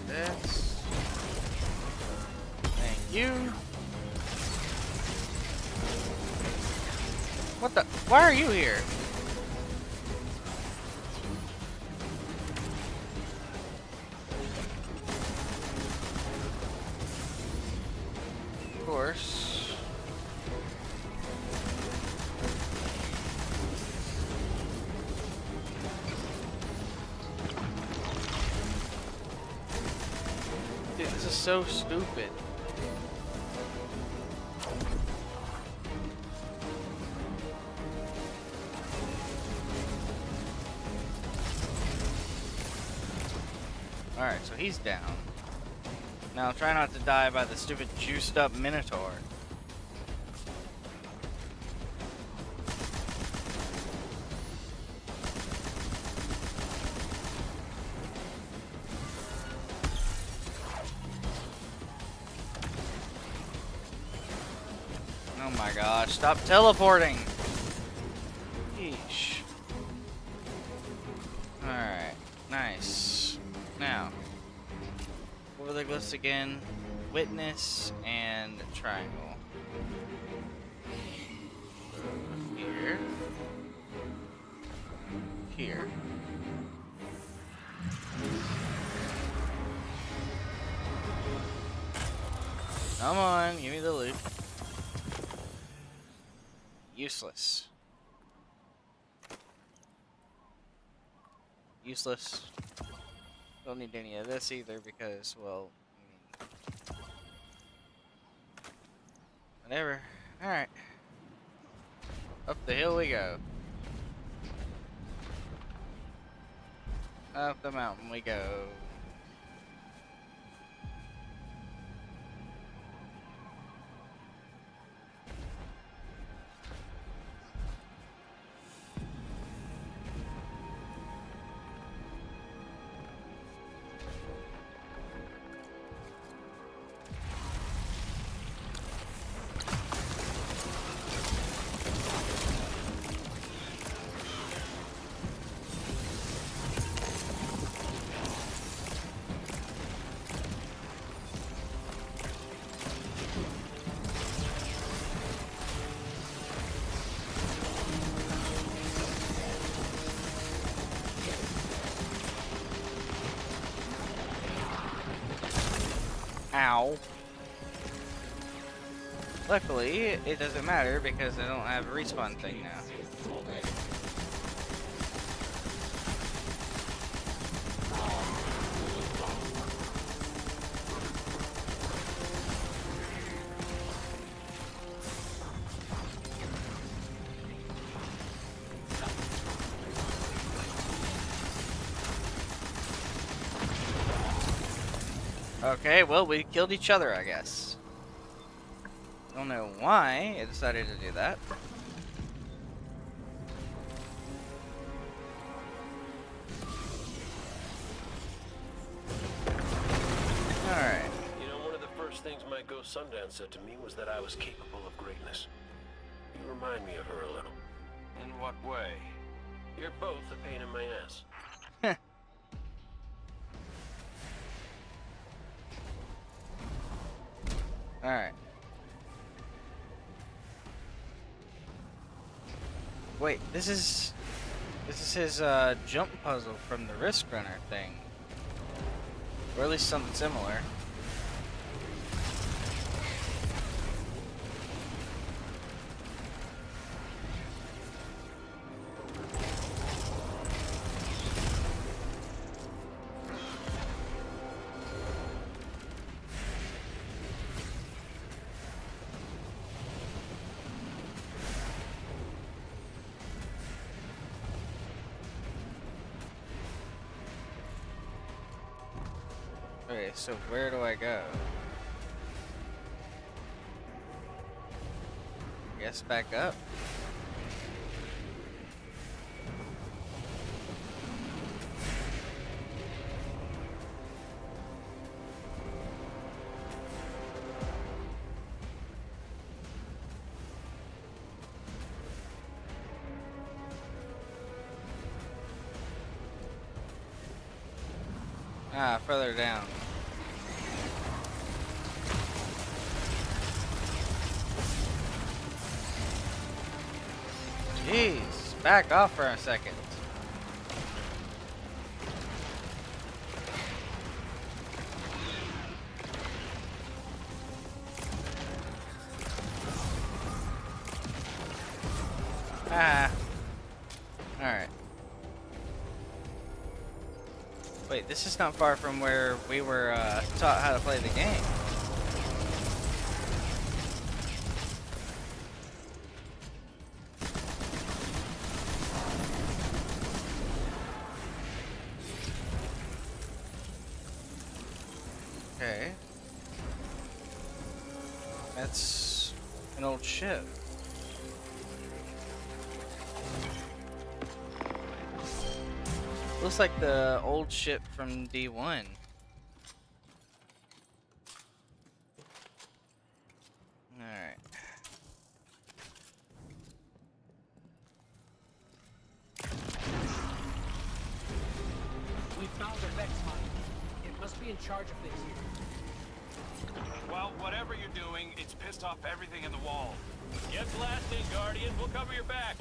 This. Thank you. What the? Why are you here? Of course. Dude, this is so stupid. Alright, so he's down. Now try not to die by the stupid juiced up Minotaur. Oh my gosh, stop teleporting! Yeesh. Alright, nice. Now, what were the glyphs again? Witness and triangle. Here. Here. Come on, give me the loot. Useless. Useless. Don't need any of this either because, well, I mean, Whatever. Alright. Up the hill we go. Up the mountain we go. Ow. Luckily, it doesn't matter because I don't have a respawn thing now. Okay, well, we killed each other, I guess. Don't know why it decided to do that. Alright. You know, one of the first things my ghost Sundance said to me was that I was capable of greatness. You remind me of her a little. In what way? You're both a pain in my ass. Alright. Wait, this is his jump puzzle from the Risk Runner thing. Or at least something similar. Okay, so where do I go? Guess back up. Ah, further down. Jeez, back off for a second. Ah. Alright. Wait, this is not far from where we were taught how to play the game. Okay. That's an old ship. Looks like the old ship from D1. Alright. We found a Vex mine. It must be in charge of things here. Well, whatever you're doing, it's pissed off everything in the wall. Get blasting, Guardian. We'll cover your back.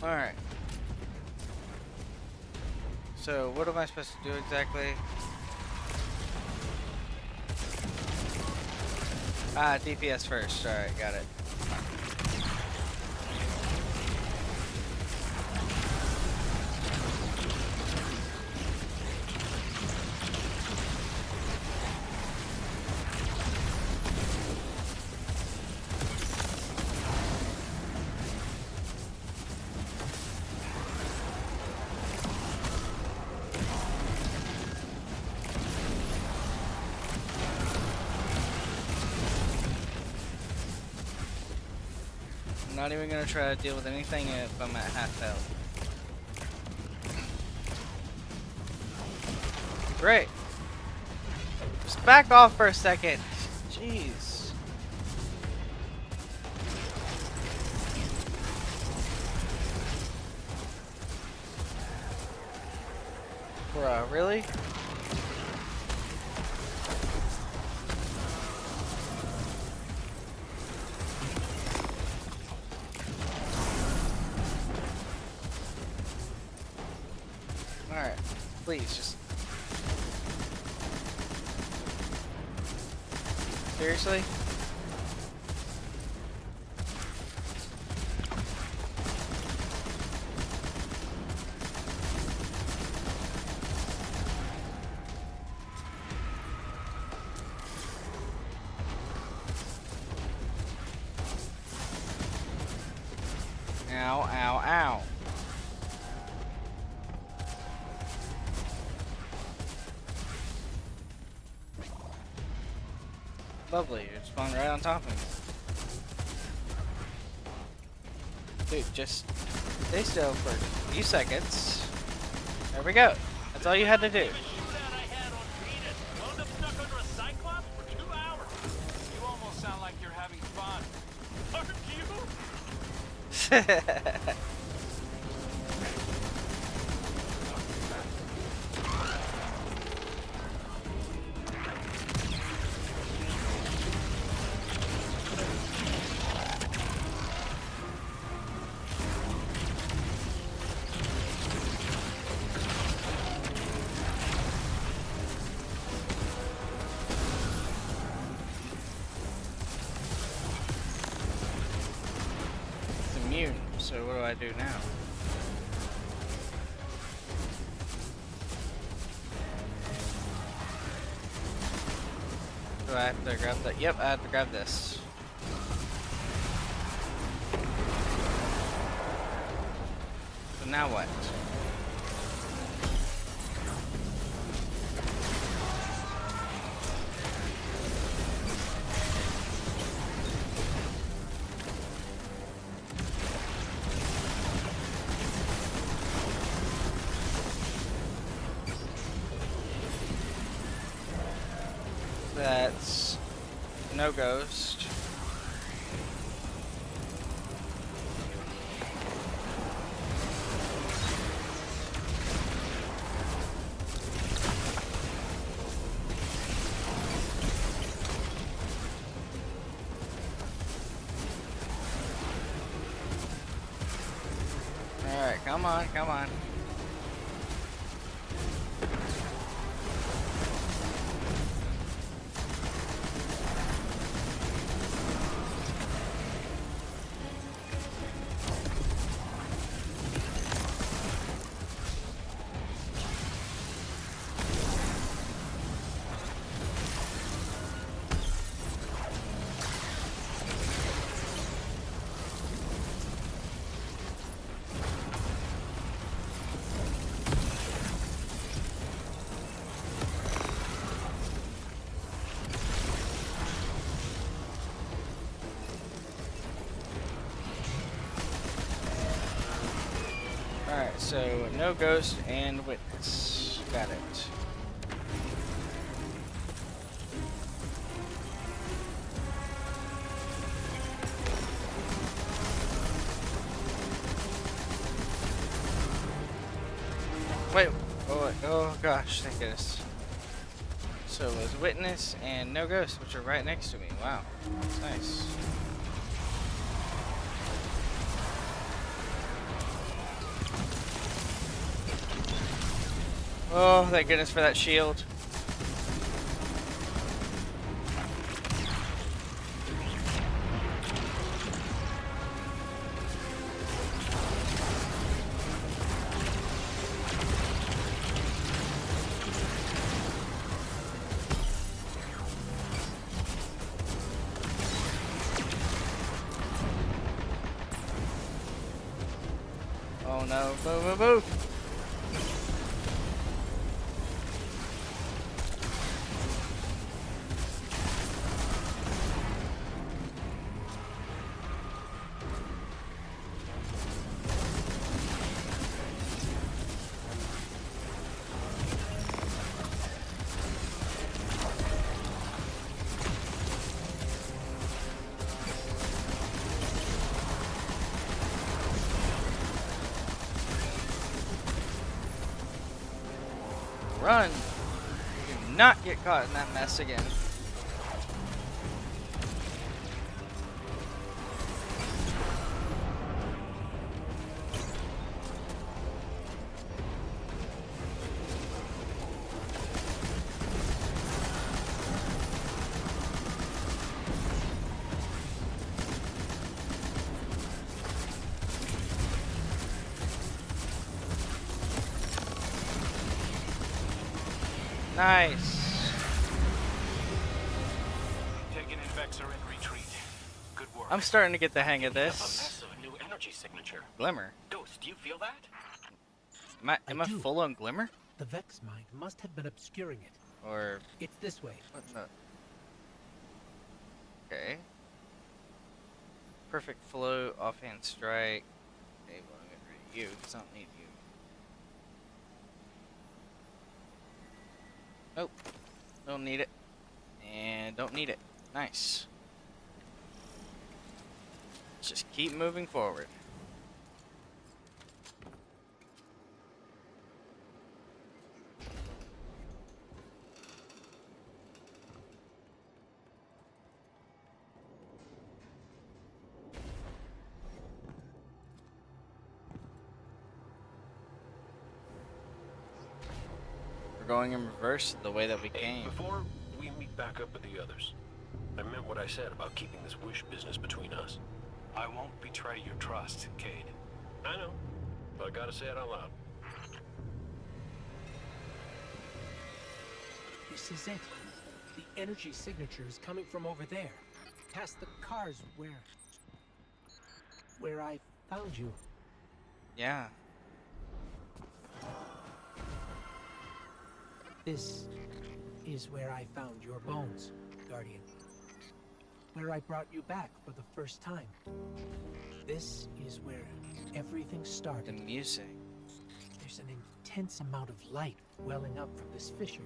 Alright. So, what am I supposed to do exactly? Ah, DPS first. Alright, got it. not even gonna try to deal with anything if I'm at half health. Great. Just back off for a second. Jeez. Bruh, really? Alright, please just... Seriously? Ow, ow, ow. Lovely, you spawned right on top of me. Dude, just stay still for a few seconds. There we go. That's all you had to do. You almost sound like you're having fun. Aren't you? So what do I do now? Do I have to grab that? Yep, I have to grab this. So now what? That's no ghost. Alright, come on, come on. Alright, so no ghost and witness. Got it. Wait, oh gosh, thank goodness. So it was witness and no ghost, which are right next to me. Wow, that's nice. Oh, thank goodness for that shield. Oh no, move, move, move! Run! Do not get caught in that mess again. Nice. Taken and Vex are in retreat. Good work. I'm starting to get the hang of A this. massive new energy signature. Glimmer. Ghost, do you feel that? Am I do. full on glimmer? The Vex mind must have been obscuring it. Or It's this way. what the? Okay. Perfect flow, offhand strike. Okay, well, I'm gonna read you because I don't need you. Nope. Don't need it. And don't need it. Nice. Let's just keep moving forward. We're going in reverse the way that we came. Before we meet back up with the others, I meant what I said about keeping this wish business between us. I won't betray your trust, Cade. I know, but I gotta say it out loud. This is it. The energy signature is coming from over there. Past the cars where I found you. Yeah. This is where I found your bones, Guardian. Where I brought you back for the first time. This is where everything started. The music. There's an intense amount of light welling up from this fissure.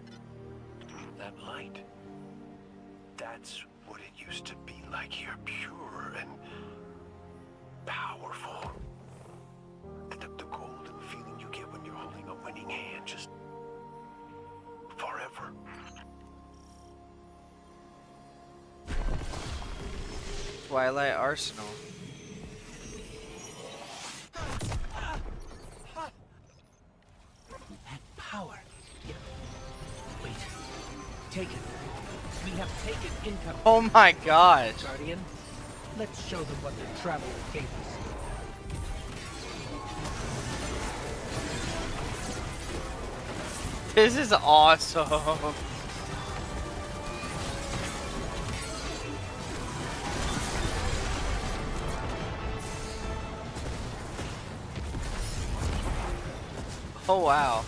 That light. That's what it used to be like here, pure and powerful. The golden feeling you get when you're holding a winning hand, just forever. Twilight Arsenal. That power. Here. Wait. Take it. We have taken income. Oh my gosh. Guardian, let's show them what the Traveler gave us. This is awesome. Oh wow.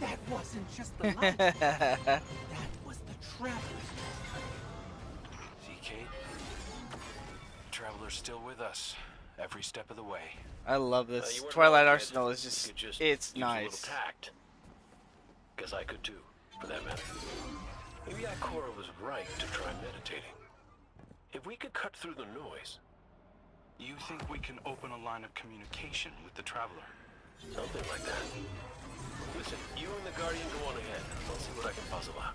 That wasn't just the light. That was the Traveler. See, Cade? The Traveler's still with us, every step of the way. I love this. You weren't Twilight wrong, Arsenal Ed. is You just, could just it's use a little nice. tact. Because I could too, for that matter. Maybe Ikora was right to try meditating. If we could cut through the noise. You think we can open a line of communication with the Traveler? Something like that. Listen, you and the Guardian go on ahead. I'll see what I can puzzle out.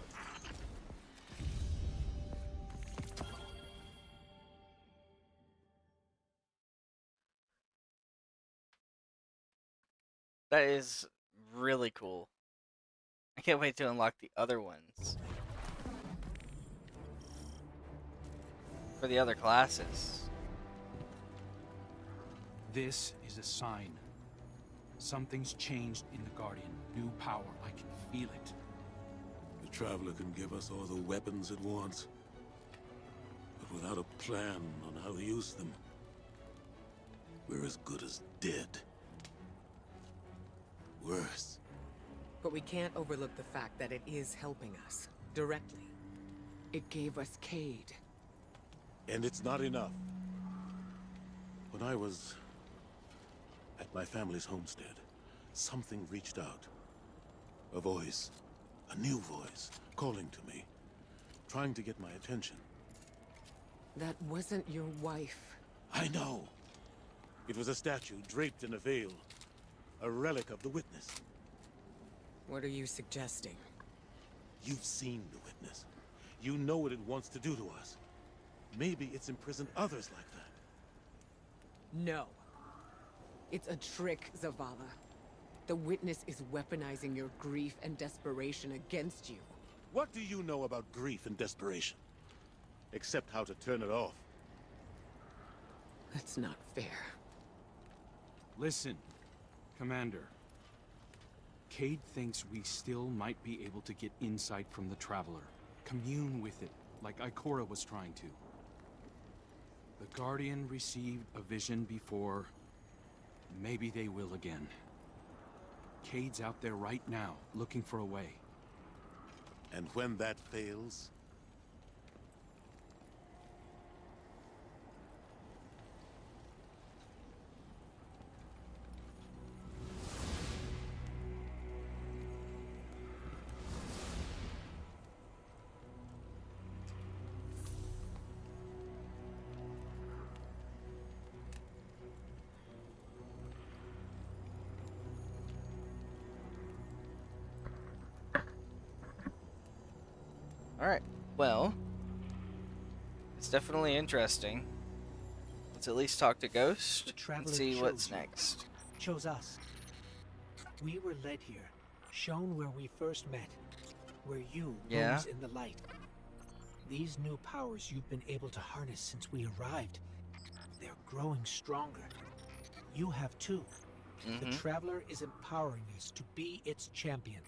That is really cool. I can't wait to unlock the other ones. For the other classes. This is a sign. Something's changed in the Guardian. New power. I can feel it. The Traveler can give us all the weapons it wants, but without a plan on how to use them, we're as good as dead. Worse. But we can't overlook the fact that it is helping us. Directly. It gave us Cade. And it's not enough. When I was at my family's homestead, something reached out. A voice. A new voice. Calling to me. Trying to get my attention. That wasn't your wife. I know. It was a statue draped in a veil. A relic of the Witness. What are you suggesting? You've seen the Witness. You know what it wants to do to us. Maybe it's imprisoned others like that. No. It's a trick, Zavala. The Witness is weaponizing your grief and desperation against you. What do you know about grief and desperation? Except how to turn it off. That's not fair. Listen, Commander. Cade thinks we still might be able to get insight from the Traveler. Commune with it, like Ikora was trying to. The Guardian received a vision before. Maybe they will again. Cade's out there right now, looking for a way. And when that fails... Alright, well, it's definitely interesting. Let's at least talk to Ghost and see what's next. Chose us. We were led here, shown where we first met, where you rose in the light. These new powers you've been able to harness since we arrived, they're growing stronger. You have too. The Traveler is empowering us to be its champion.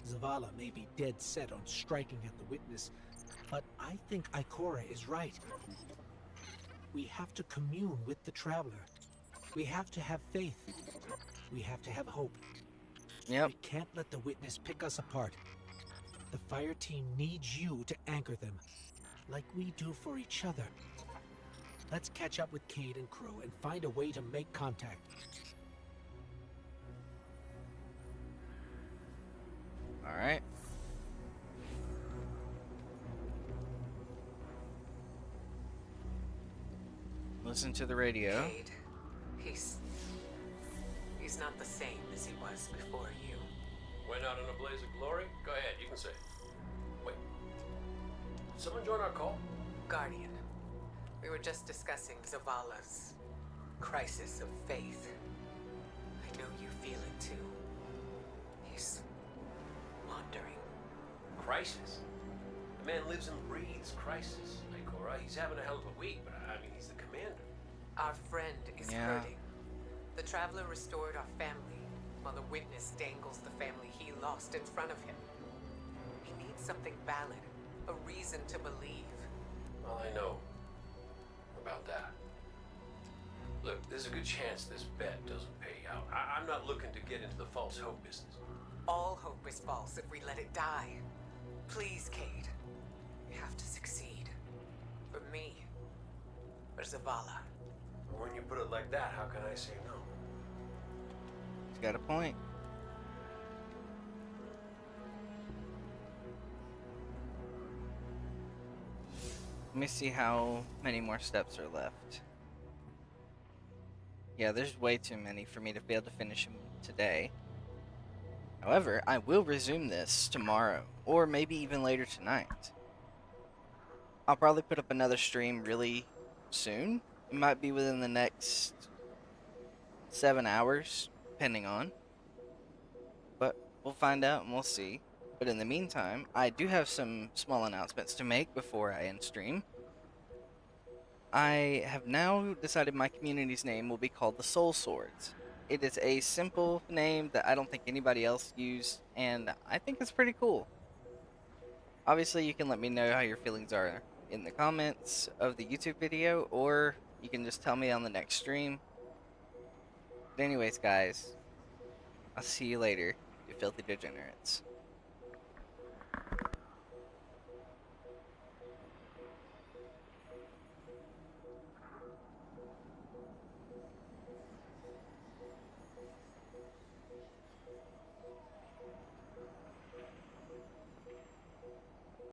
Zavala may be dead set on striking at the Witness, but I think Ikora is right. We have to commune with the Traveler. We have to have faith. We have to have hope. Yep. We can't let the Witness pick us apart. The fire team needs you to anchor them, like we do for each other. Let's catch up with Cade and Crow and find a way to make contact. Alright. Listen to the radio. Cade, he's not the same as he was before you. Went out in a blaze of glory? Go ahead, you can say. Wait. Did someone join our call? Guardian. We were just discussing Zavala's crisis of faith. I know you feel it too. He's wandering. Crisis? The man lives and breathes crisis, Ikora. He's having a hell of a week, but I mean, he's the commander. Our friend is hurting. The Traveler restored our family, while the Witness dangles the family he lost in front of him. He needs something valid, a reason to believe. Well, I know about that. Look, there's a good chance this bet doesn't pay out. I'm not looking to get into the false hope business. All hope is false if we let it die. Please, Cade. We have to succeed. For me. For Zavala. When you put it like that, how can I say no? He's got a point. Let me see how many more steps are left. Yeah, there's way too many for me to be able to finish them today. However, I will resume this tomorrow, or maybe even later tonight. I'll probably put up another stream really soon. It might be within the next 7 hours, depending on. But we'll find out and we'll see. But in the meantime, I do have some small announcements to make before I end stream. I have now decided my community's name will be called the Soul Swords. It is a simple name that I don't think anybody else used, and I think it's pretty cool. Obviously, you can let me know how your feelings are in the comments of the YouTube video, or you can just tell me on the next stream. But anyways, guys, I'll see you later, you filthy degenerates.